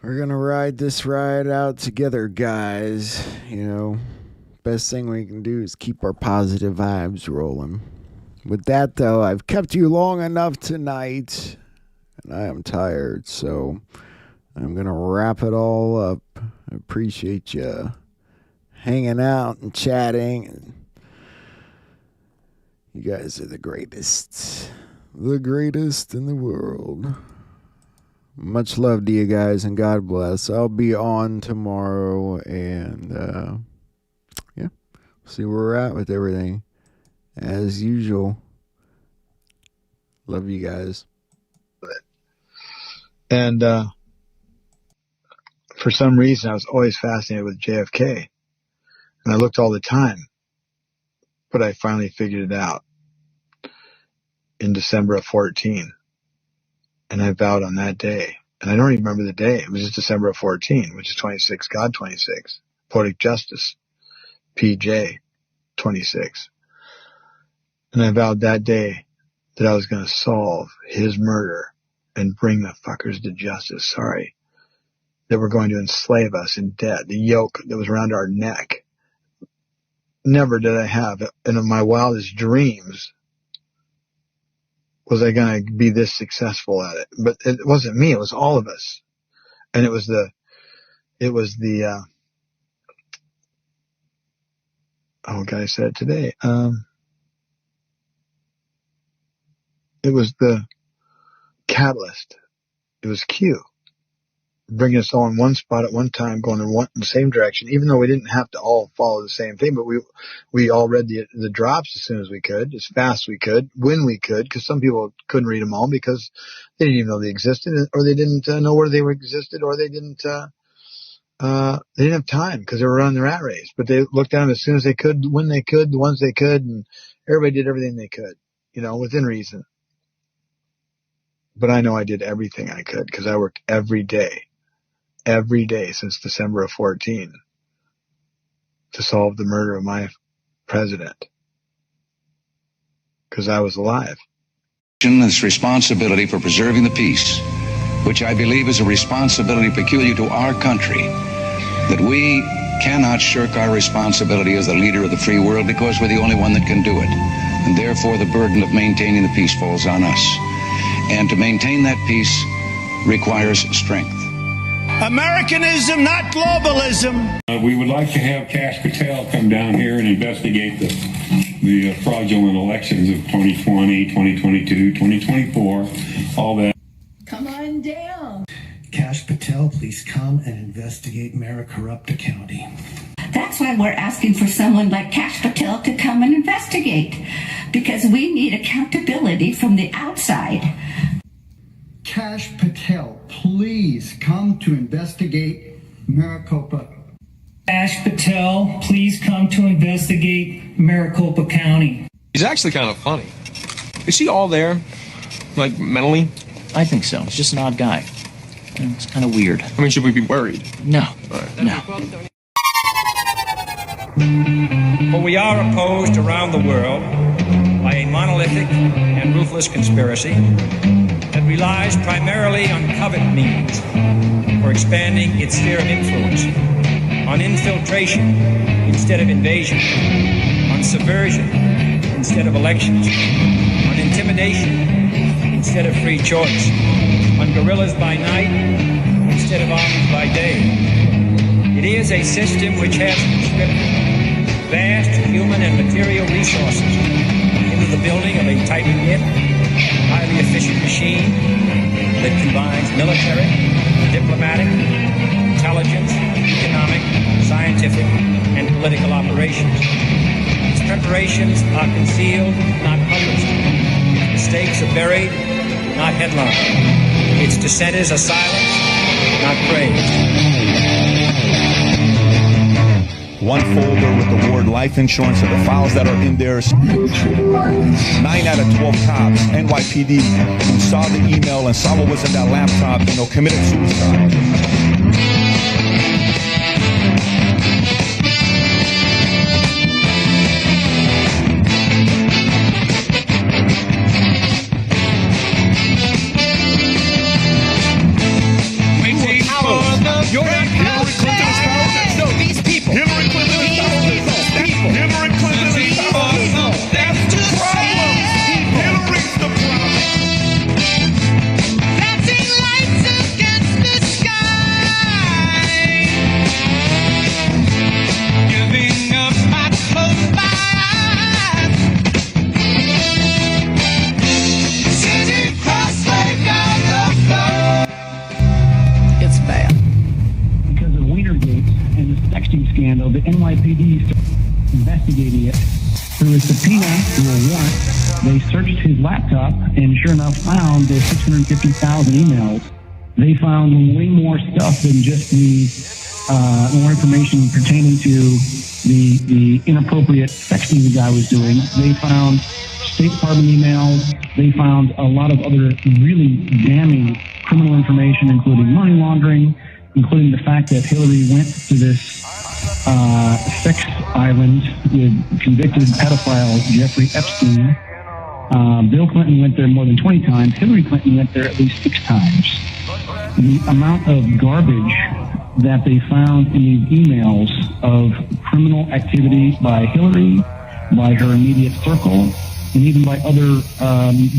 we're gonna ride this ride out together, guys. You know, best thing we can do is keep our positive vibes rolling. With that, though, I've kept you long enough tonight, and I am tired, so I'm gonna wrap it all up. I appreciate you hanging out and chatting, and you guys are the greatest in the world. Much love to you guys, and God bless. I'll be on tomorrow, and yeah, see where we're at with everything. As usual, love you guys. And for some reason, I was always fascinated with JFK, and I looked all the time. But I finally figured it out in December of 14. And I vowed on that day. And I don't even remember the day. It was just December of 14, which is 26, God 26, Poetic Justice, PJ 26. And I vowed that day that I was going to solve his murder and bring the fuckers to justice. Sorry. That were going to enslave us in debt. The yoke that was around our neck. Never did I have, in my wildest dreams, was I going to be this successful at it. But it wasn't me, it was all of us. And it was the oh God, I said it today. It was the catalyst. It was Q. Bringing us all in one spot at one time, going in the same direction, even though we didn't have to all follow the same thing, but we all read the drops as soon as we could, as fast as we could, when we could, because some people couldn't read them all because they didn't even know they existed, or they didn't know where they existed, or they didn't have time because they were running the rat race. But they looked at them as soon as they could, when they could, the ones they could, and everybody did everything they could, within reason. But I know I did everything I could because I worked every day since December of 14 to solve the murder of my president because I was alive. This responsibility for preserving the peace, which I believe is a responsibility peculiar to our country, that we cannot shirk our responsibility as the leader of the free world because we're the only one that can do it. And therefore the burden of maintaining the peace falls on us. And to maintain that peace requires strength. Americanism, not globalism. We would like to have Kash Patel come down here and investigate the fraudulent elections of 2020, 2022, 2024, all that. Come on down. Kash Patel, please come and investigate Maricopa County. That's why we're asking for someone like Kash Patel to come and investigate, because we need accountability from the outside. Kash Patel, please come to investigate Maricopa. Kash Patel, please come to investigate Maricopa County. He's actually kind of funny. Is he all there? Like, mentally? I think so. He's just an odd guy. It's kind of weird. I mean, should we be worried? No. No. But we are opposed around the world by a monolithic and ruthless conspiracy that relies primarily on covert means for expanding its sphere of influence, on infiltration instead of invasion, on subversion instead of elections, on intimidation instead of free choice, on guerrillas by night instead of armies by day. It is a system which has conscripted vast human and material resources into the building of a tightly knit, highly efficient machine that combines military, diplomatic, intelligence, economic, scientific, and political operations. Its preparations are concealed, not published. Its mistakes are buried, not headlined. Its dissenters are silenced, not praised. One folder with the word life insurance and the files that are in there. 9 out of 12 cops, NYPD, who saw the email and saw what was in that laptop, committed suicide. You're not Hillary Clinton is thousands. No, these people. Hillary Clinton is thousands. People. Hillary Clinton is thousands. That's the problem. Hillary's the problem. Flashing lights against the sky. Giving up my close eyes. Sitting cross-legged on the floor. It's bad. And the sexting scandal, the NYPD started investigating it through a subpoena, through a warrant. They searched his laptop and sure enough found those 650,000 emails. They found way more stuff than just the more information pertaining to the inappropriate sexting the guy was doing. They found State Department emails. They found a lot of other really damning criminal information, including money laundering, including the fact that Hillary went to this sex island with convicted pedophile Jeffrey Epstein. Bill Clinton went there more than 20 times. Hillary Clinton went there at least 6 times. The amount of garbage that they found in these emails of criminal activity by Hillary, by her immediate circle, and even by other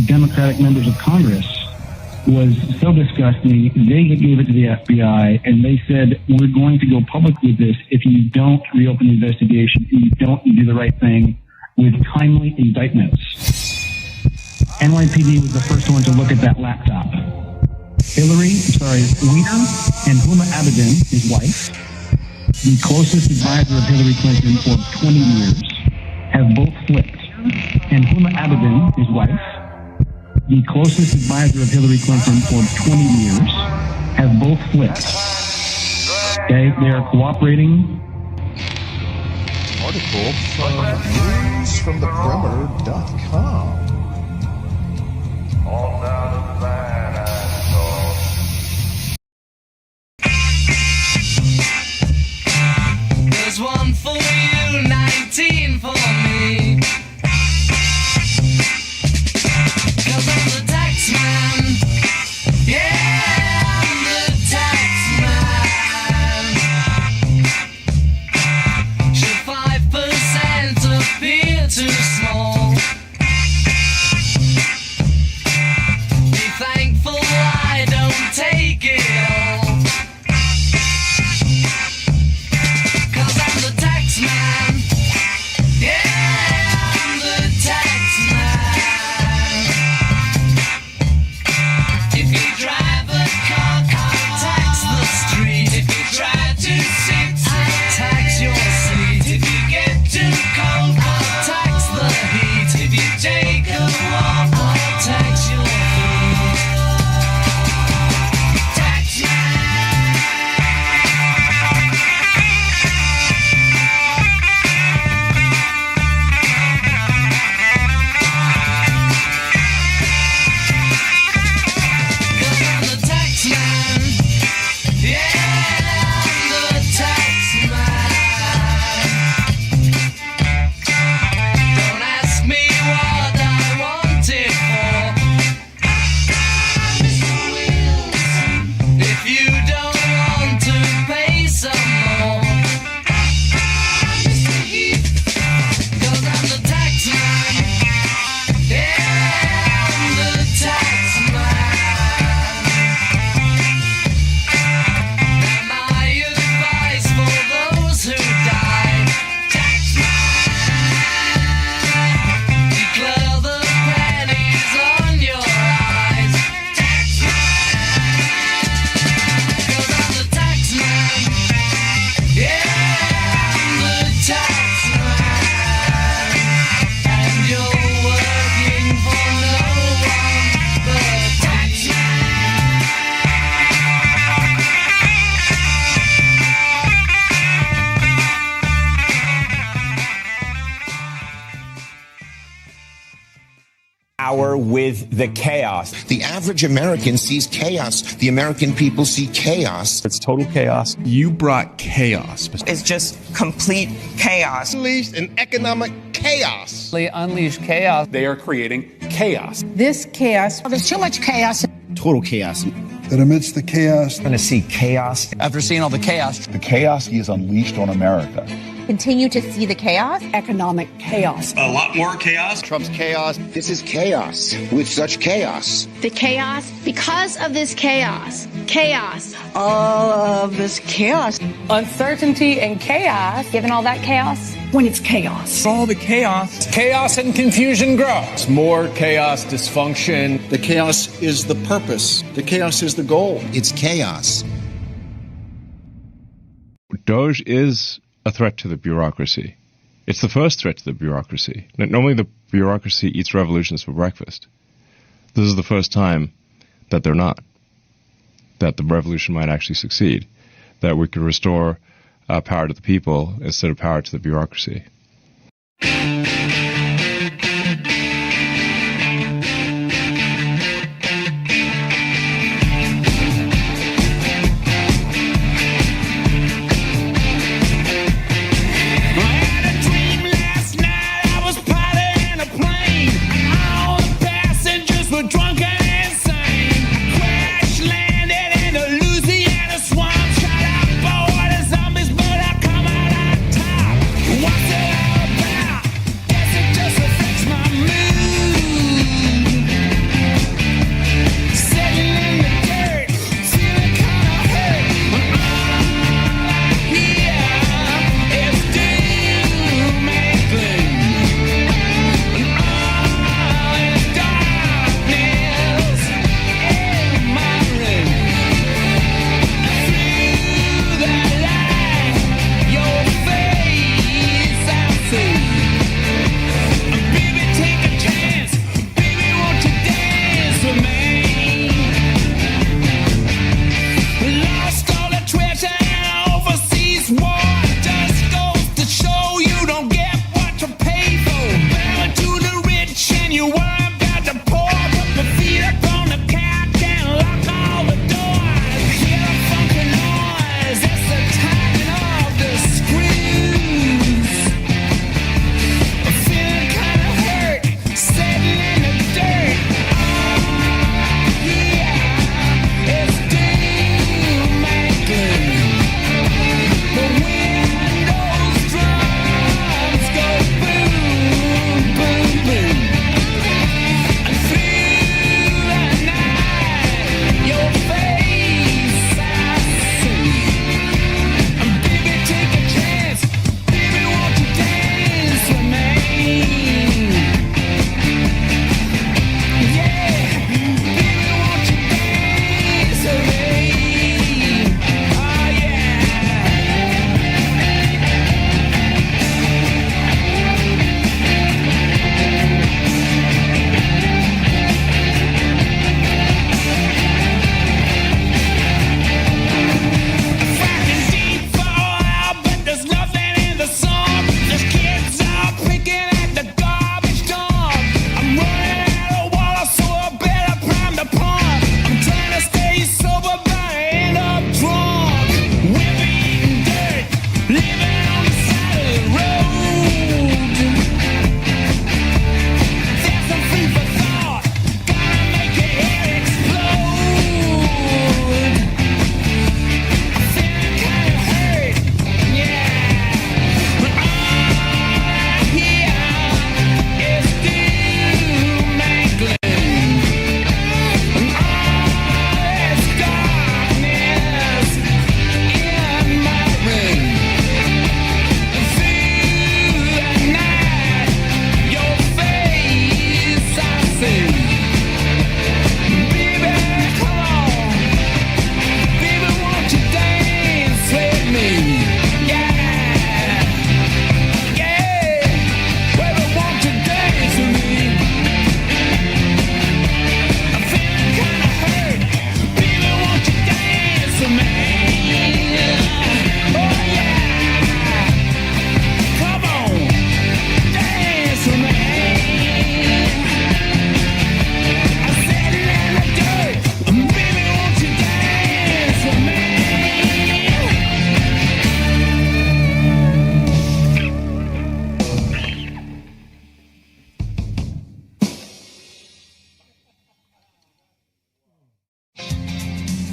Democratic members of Congress was so disgusting. They gave it to the FBI, and they said, we're going to go public with this if you don't reopen the investigation, if you don't do the right thing with timely indictments. NYPD was the first one to look at that laptop. Weiner and Huma Abedin, his wife, the closest advisor of Hillary Clinton for 20 years, have both flipped. And Huma Abedin, his wife, the closest advisor of Hillary Clinton for 20 years, have both flipped. Okay, they are cooperating. Article from newsfromtheperimeter.com. There's one for you, 19 for me. Cause I'm the tax man. Yeah, I'm the tax man. Should 5% appear too small? with the chaos. The average American sees chaos. The American people see chaos. It's total chaos. You brought chaos. It's just complete chaos. Unleashed an economic chaos. They unleash chaos. They are creating chaos. This chaos. There's too much chaos. Total chaos. That amidst the chaos, we're going to see chaos. After seeing all the chaos, the chaos he has unleashed on America. Continue to see the chaos. Economic chaos. A lot more chaos. Trump's chaos. This is chaos with such chaos. The chaos, because of this chaos. Chaos. All of this chaos. Uncertainty and chaos. Given all that chaos. When it's chaos. All the chaos. Chaos and confusion grows. More chaos, dysfunction. The chaos is the purpose. The chaos is the goal. It's chaos. Doge is a threat to the bureaucracy. It's the first threat to the bureaucracy. Normally the bureaucracy eats revolutions for breakfast. This is the first time that they're not. That the revolution might actually succeed. That we could restore power to the people instead of power to the bureaucracy.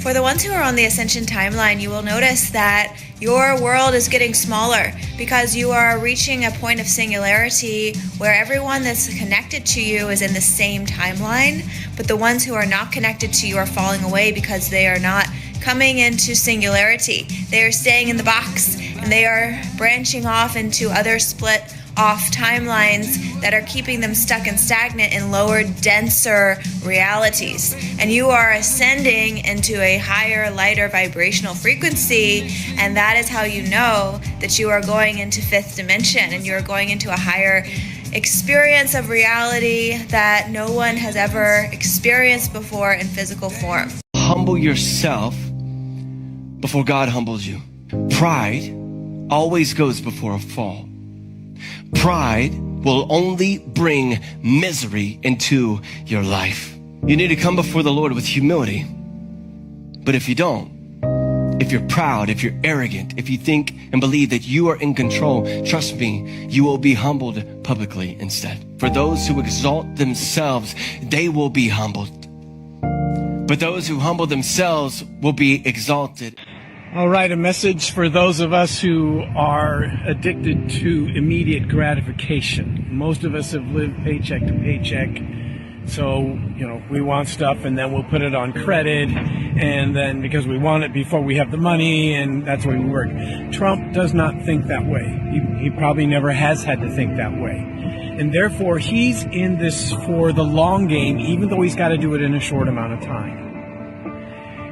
For the ones who are on the Ascension timeline, you will notice that your world is getting smaller because you are reaching a point of singularity where everyone that's connected to you is in the same timeline, but the ones who are not connected to you are falling away because they are not coming into singularity. They are staying in the box and they are branching off into other split off timelines that are keeping them stuck and stagnant in lower, denser realities. And you are ascending into a higher, lighter vibrational frequency, and that is how you know that you are going into fifth dimension and you are going into a higher experience of reality that no one has ever experienced before in physical form. Humble yourself before God humbles you. Pride always goes before a fall. Pride will only bring misery into your life. You need to come before the Lord with humility. But if you don't, if you're proud, if you're arrogant, if you think and believe that you are in control, trust me, you will be humbled publicly instead. For those who exalt themselves, they will be humbled. But those who humble themselves will be exalted. All right, a message for those of us who are addicted to immediate gratification. Most of us have lived paycheck to paycheck. So, we want stuff and then we'll put it on credit, and then because we want it before we have the money, and that's the way we work. Trump does not think that way. He probably never has had to think that way. And therefore, he's in this for the long game, even though he's got to do it in a short amount of time.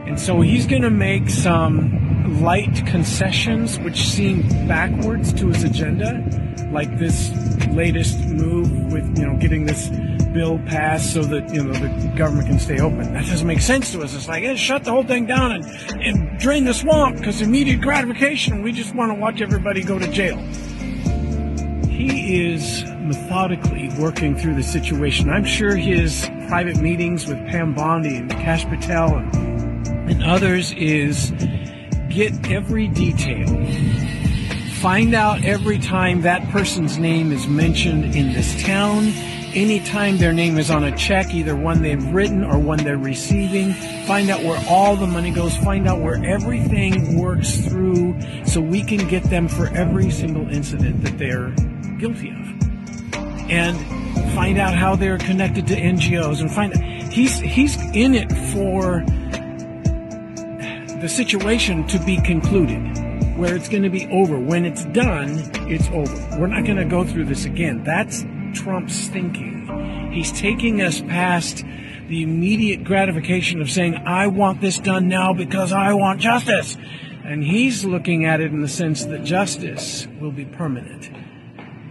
And so he's going to make some light concessions which seem backwards to his agenda, like this latest move with, getting this bill passed so that, the government can stay open. That doesn't make sense to us. It's like, hey, shut the whole thing down and drain the swamp because immediate gratification. We just want to watch everybody go to jail. He is methodically working through the situation. I'm sure his private meetings with Pam Bondi and Kash Patel and others is get every detail. Find out every time that person's name is mentioned in this town. Anytime their name is on a check, either one they've written or one they're receiving. Find out where all the money goes. Find out where everything works through so we can get them for every single incident that they're guilty of. And find out how they're connected to NGOs, and find out he's in it for the situation to be concluded, where it's going to be over. When it's done, it's over. We're not going to go through this again. That's Trump's thinking. He's taking us past the immediate gratification of saying, I want this done now because I want justice. And he's looking at it in the sense that justice will be permanent.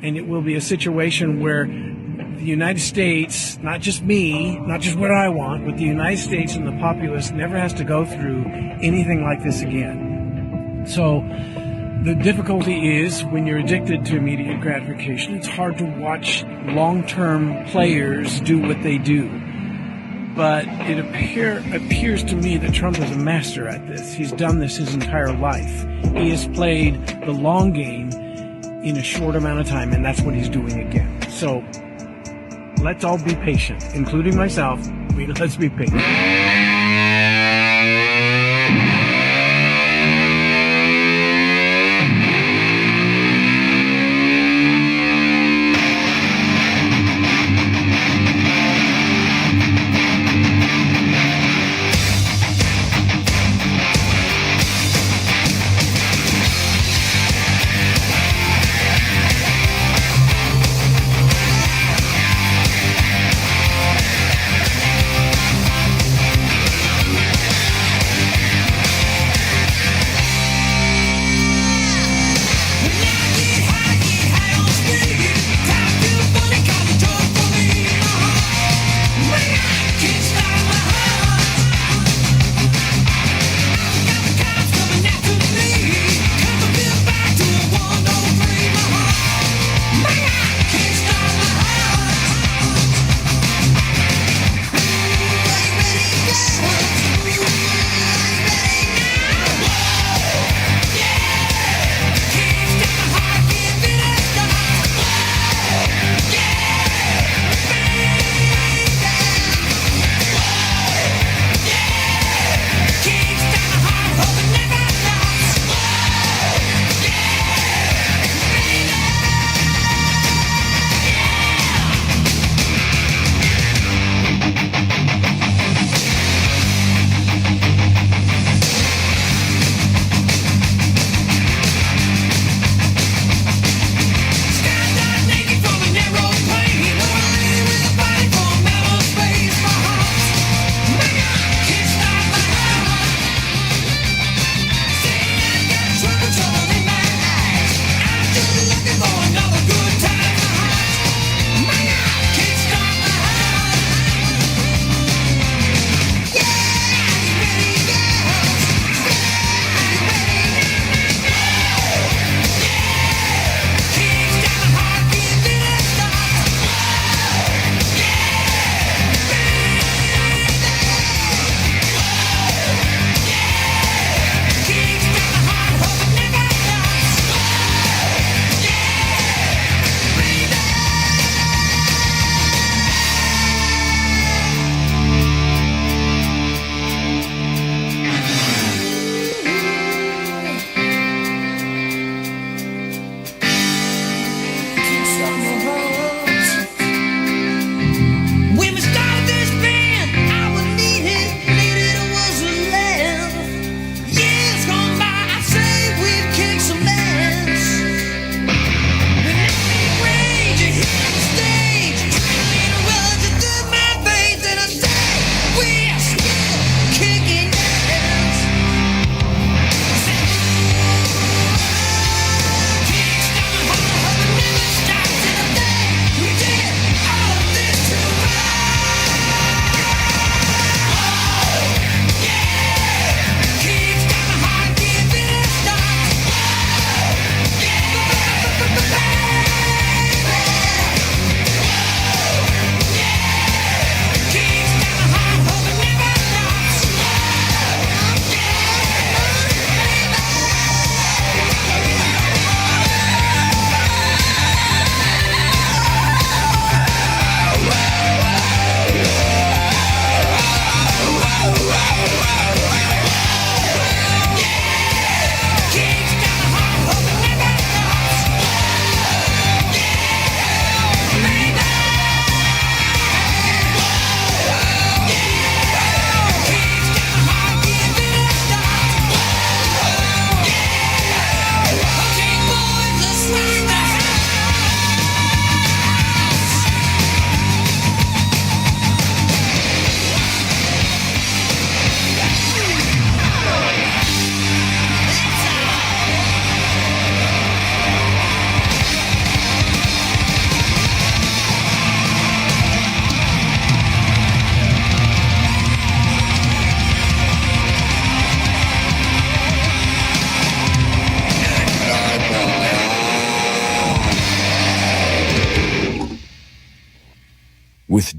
And it will be a situation where the United States, not just me, not just what I want, but the United States and the populace never has to go through anything like this again. So the difficulty is when you're addicted to immediate gratification, it's hard to watch long-term players do what they do. But it appears to me that Trump is a master at this. He's done this his entire life. He has played the long game in a short amount of time, and that's what he's doing again. So let's all be patient, including myself. Let's be patient.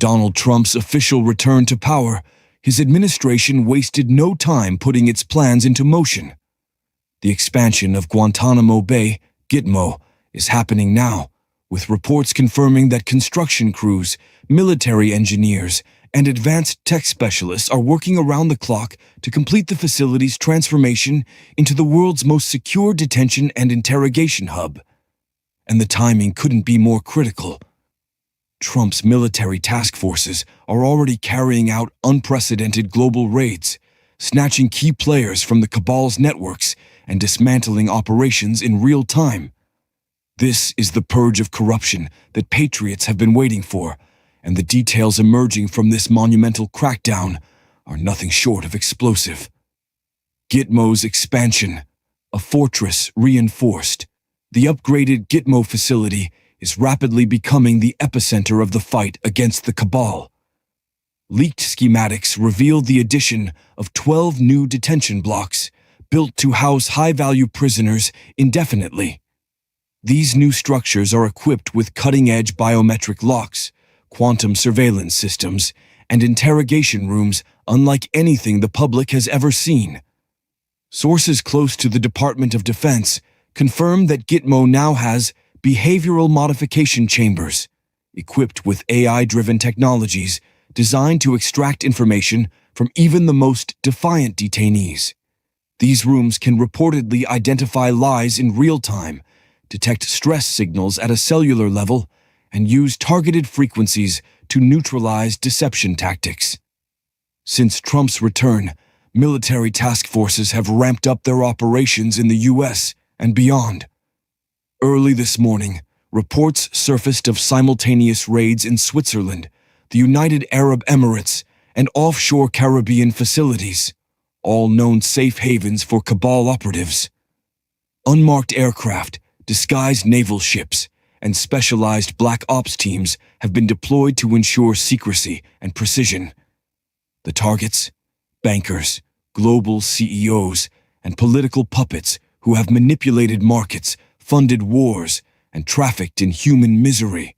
Donald Trump's official return to power, his administration wasted no time putting its plans into motion. The expansion of Guantanamo Bay, Gitmo, is happening now, with reports confirming that construction crews, military engineers, and advanced tech specialists are working around the clock to complete the facility's transformation into the world's most secure detention and interrogation hub. And the timing couldn't be more critical. Trump's military task forces are already carrying out unprecedented global raids, snatching key players from the cabal's networks and dismantling operations in real time. This is the purge of corruption that patriots have been waiting for, and the details emerging from this monumental crackdown are nothing short of explosive. Gitmo's expansion, a fortress reinforced. The upgraded Gitmo facility is rapidly becoming the epicenter of the fight against the cabal. Leaked schematics reveal the addition of 12 new detention blocks built to house high-value prisoners indefinitely. These new structures are equipped with cutting-edge biometric locks, quantum surveillance systems, and interrogation rooms unlike anything the public has ever seen. Sources close to the Department of Defense confirm that Gitmo now has behavioral modification chambers, equipped with AI-driven technologies designed to extract information from even the most defiant detainees. These rooms can reportedly identify lies in real time, detect stress signals at a cellular level, and use targeted frequencies to neutralize deception tactics. Since Trump's return, military task forces have ramped up their operations in the U.S. and beyond. Early this morning, reports surfaced of simultaneous raids in Switzerland, the United Arab Emirates, and offshore Caribbean facilities, all known safe havens for cabal operatives. Unmarked aircraft, disguised naval ships, and specialized black ops teams have been deployed to ensure secrecy and precision. The targets? Bankers, global CEOs, and political puppets who have manipulated markets, funded wars, and trafficked in human misery.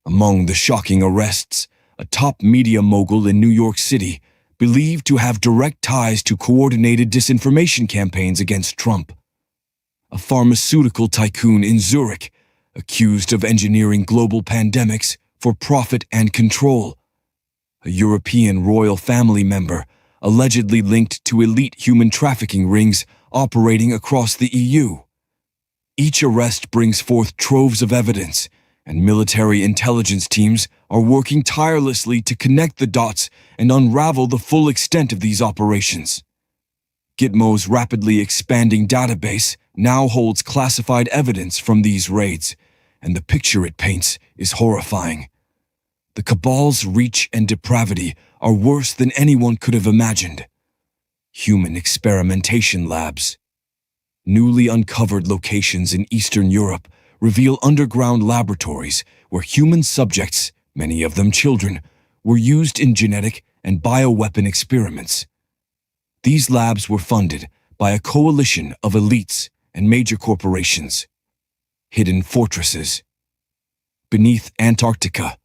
Among the shocking arrests, a top media mogul in New York City, believed to have direct ties to coordinated disinformation campaigns against Trump. A pharmaceutical tycoon in Zurich, accused of engineering global pandemics for profit and control. A European royal family member, allegedly linked to elite human trafficking rings operating across the EU. Each arrest brings forth troves of evidence, and military intelligence teams are working tirelessly to connect the dots and unravel the full extent of these operations. Gitmo's rapidly expanding database now holds classified evidence from these raids, and the picture it paints is horrifying. The cabal's reach and depravity are worse than anyone could have imagined. Human experimentation labs. Newly uncovered locations in Eastern Europe reveal underground laboratories where human subjects, many of them children, were used in genetic and bioweapon experiments. These labs were funded by a coalition of elites and major corporations. Hidden fortresses. Beneath Antarctica.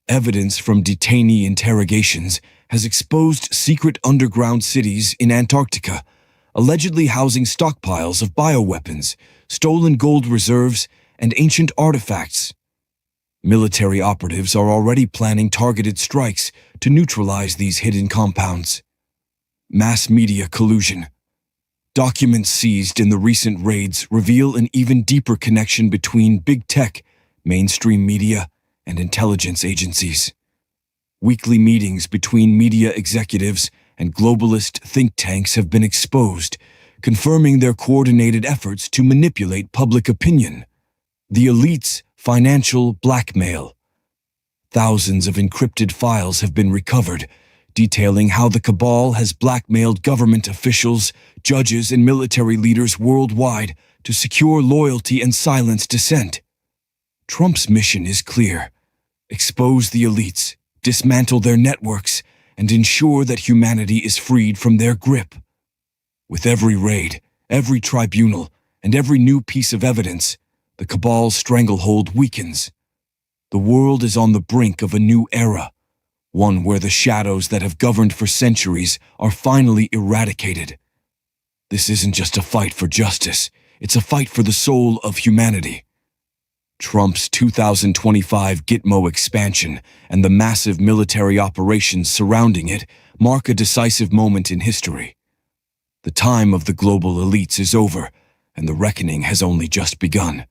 Evidence from detainee interrogations has exposed secret underground cities in Antarctica, allegedly housing stockpiles of bioweapons, stolen gold reserves, and ancient artifacts. Military operatives are already planning targeted strikes to neutralize these hidden compounds. Mass media collusion. Documents seized in the recent raids reveal an even deeper connection between big tech, mainstream media, and intelligence agencies. Weekly meetings between media executives and globalist think tanks have been exposed, confirming their coordinated efforts to manipulate public opinion. The elite's financial blackmail. Thousands of encrypted files have been recovered, detailing how the cabal has blackmailed government officials, judges, and military leaders worldwide to secure loyalty and silence dissent. Trump's mission is clear: expose the elites, dismantle their networks, and ensure that humanity is freed from their grip. With every raid, every tribunal, and every new piece of evidence, the cabal's stranglehold weakens. The world is on the brink of a new era, one where the shadows that have governed for centuries are finally eradicated. This isn't just a fight for justice, it's a fight for the soul of humanity. Trump's 2025 Gitmo expansion and the massive military operations surrounding it mark a decisive moment in history. The time of the global elites is over, and the reckoning has only just begun.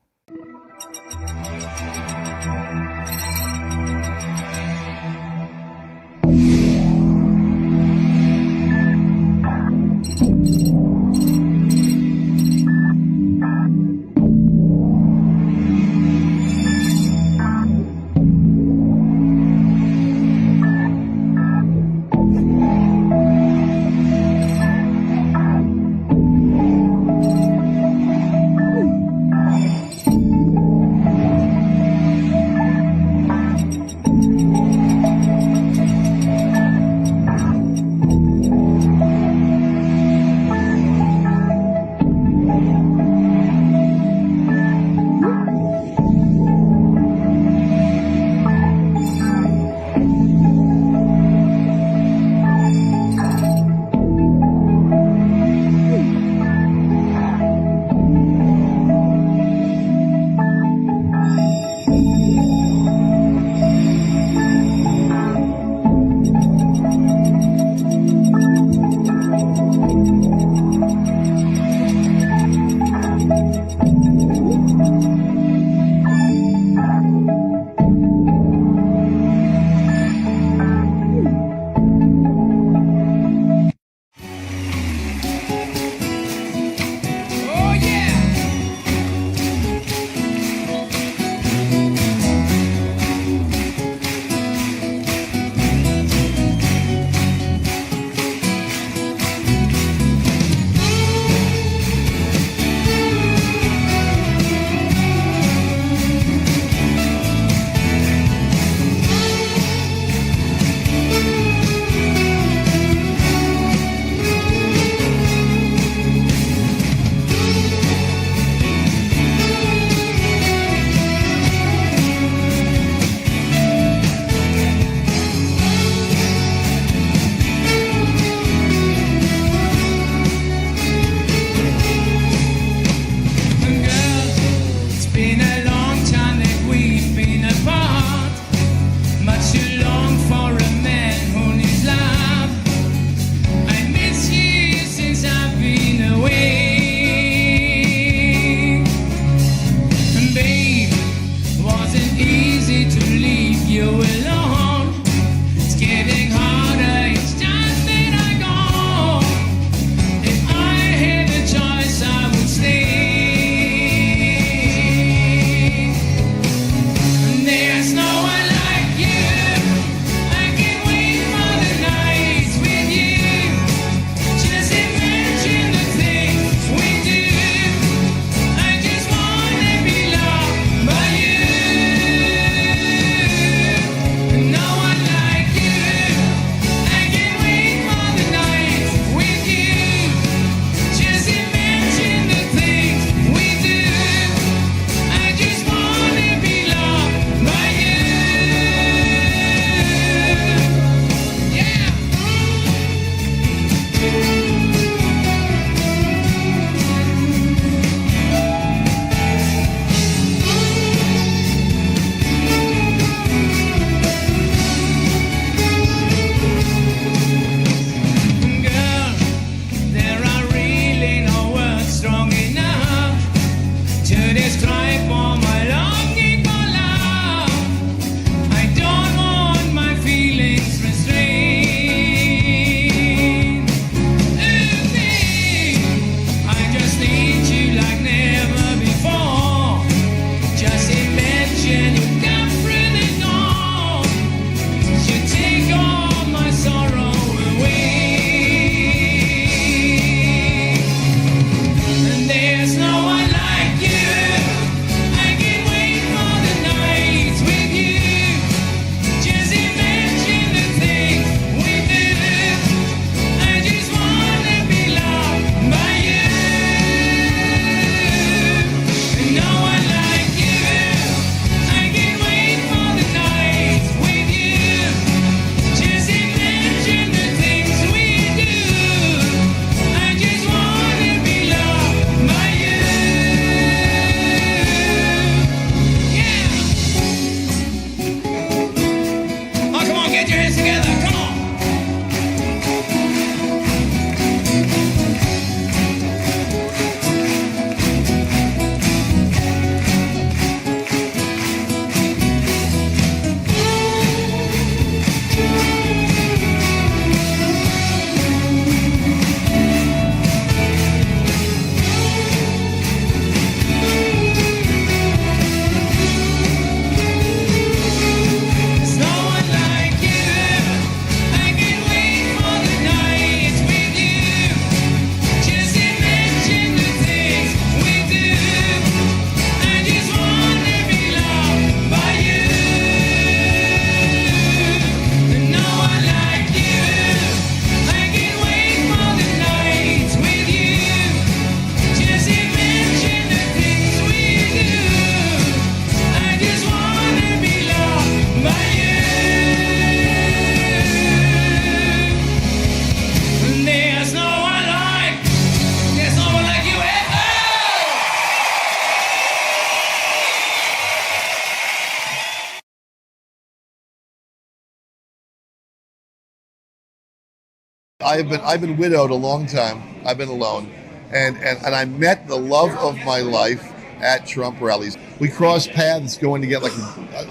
I've been widowed a long time. I've been alone, and I met the love of my life at Trump rallies. We crossed paths going to get like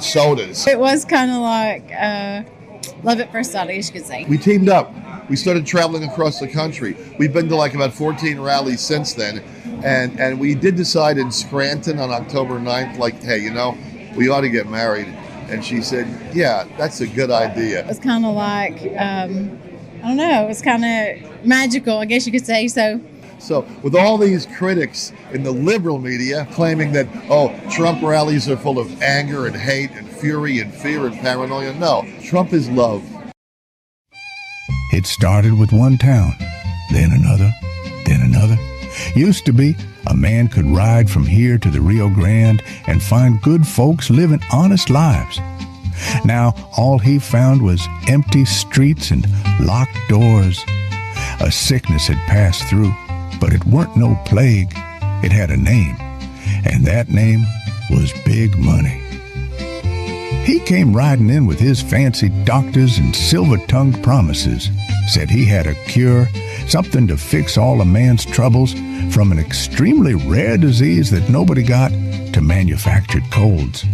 sodas. It was kind of like love at first sight, I guess you could say. We teamed up. We started traveling across the country. We've been to like about 14 rallies since then, and we did decide in Scranton on October 9th, like, hey, you know, we ought to get married. And she said, yeah, that's a good idea. It was kind of like, I don't know, it was kind of magical, I guess you could say so. So with all these critics in the liberal media claiming that, oh, Trump rallies are full of anger and hate and fury and fear and paranoia, no, Trump is love. It started with one town, then another, then another. Used to be, a man could ride from here to the Rio Grande and find good folks living honest lives. Now, all he found was empty streets and locked doors. A sickness had passed through, but it weren't no plague. It had a name, and that name was Big Money. He came riding in with his fancy doctors and silver-tongued promises, said he had a cure, something to fix all a man's troubles, from an extremely rare disease that nobody got to manufactured colds.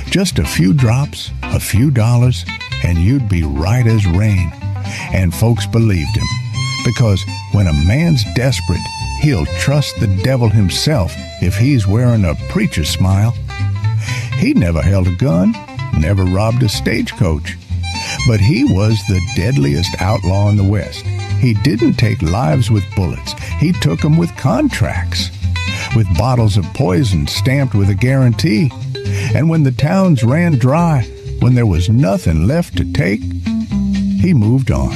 Just a few drops, a few dollars, and you'd be right as rain. And folks believed him, because when a man's desperate, he'll trust the devil himself if he's wearing a preacher's smile. He never held a gun, never robbed a stagecoach, but he was the deadliest outlaw in the West. He didn't take lives with bullets. He took them with contracts, with bottles of poison stamped with a guarantee. And when the towns ran dry, when there was nothing left to take, he moved on.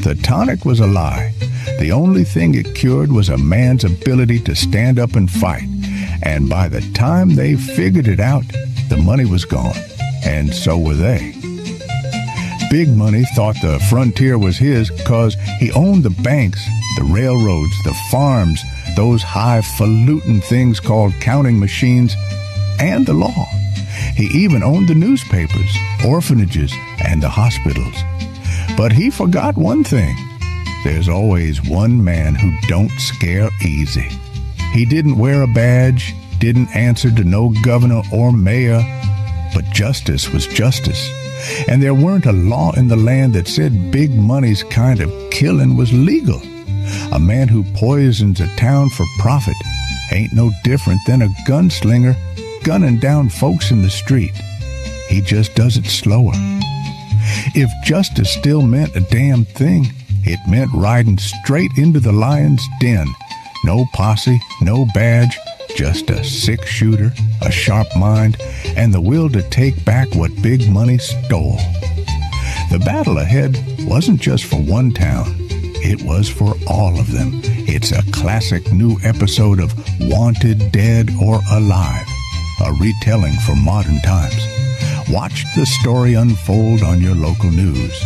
The tonic was a lie. The only thing it cured was a man's ability to stand up and fight. And by the time they figured it out, the money was gone. And so were they. Big Money thought the frontier was his because he owned the banks, the railroads, the farms, those highfalutin things called counting machines, and the law. He even owned the newspapers, orphanages, and the hospitals. But he forgot one thing. There's always one man who don't scare easy. He didn't wear a badge, didn't answer to no governor or mayor, but justice was justice. And there weren't a law in the land that said Big Money's kind of killing was legal. A man who poisons a town for profit ain't no different than a gunslinger gunning down folks in the street. He just does it slower. If justice still meant a damn thing, it meant riding straight into the lion's den. No posse, no badge, just a six-shooter, a sharp mind, and the will to take back what Big Money stole. The battle ahead wasn't just for one town. It was for all of them. It's a classic new episode of Wanted, Dead, or Alive, a retelling for modern times. Watch the story unfold on your local news.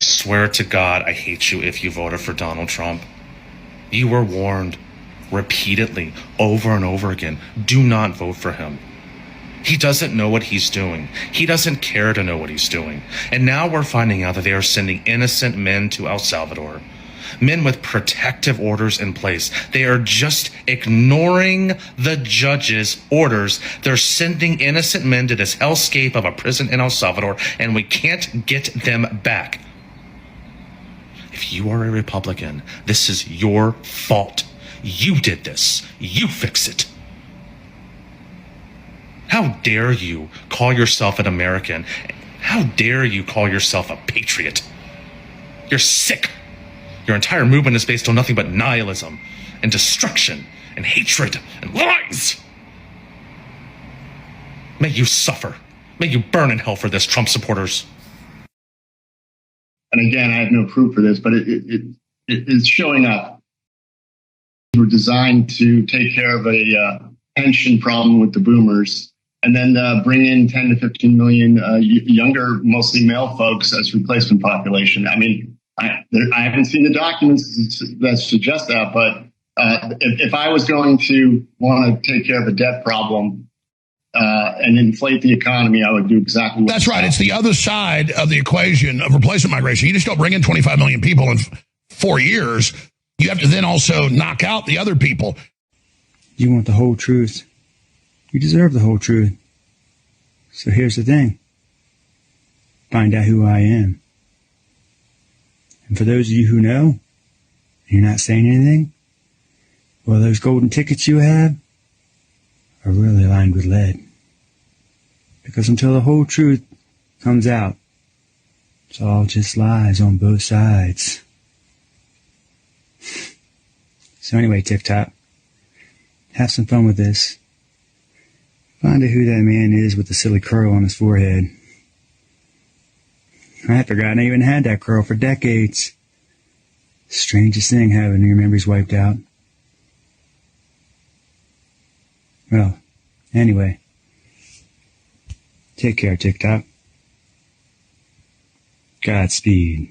Swear to God, I hate you if you voted for Donald Trump. You were warned repeatedly, over and over again, do not vote for him. He doesn't know what he's doing. He doesn't care to know what he's doing. And now we're finding out that they are sending innocent men to El Salvador. Men with protective orders in place. They are just ignoring the judge's orders. They're sending innocent men to this hellscape of a prison in El Salvador, and we can't get them back. If you are a Republican, this is your fault. You did this. You fix it. How dare you call yourself an American? How dare you call yourself a patriot? You're sick. Your entire movement is based on nothing but nihilism and destruction and hatred and lies. May you suffer. May you burn in hell for this, Trump supporters. And again, I have no proof for this, but it is showing up. We're designed to take care of a pension problem with the boomers, and then bring in 10 to 15 million younger, mostly male folks as replacement population. I mean, I haven't seen the documents that suggest that, but If I was going to want to take care of the debt problem and inflate the economy, I would do exactly what That's right. It's the other side of the equation of replacement migration. You just don't bring in 25 million people in 4 years. You have to then also knock out the other people. You want the whole truth. You deserve the whole truth. So here's the thing. Find out who I am. And for those of you who know, and you're not saying anything, well, those golden tickets you have are really lined with lead. Because until the whole truth comes out, it's all just lies on both sides. So anyway, TikTok, have some fun with this. Find out who that man is with the silly curl on his forehead. I had forgotten I even had that curl for decades. Strangest thing, having your memories wiped out. Well, anyway, take care, TikTok. Godspeed.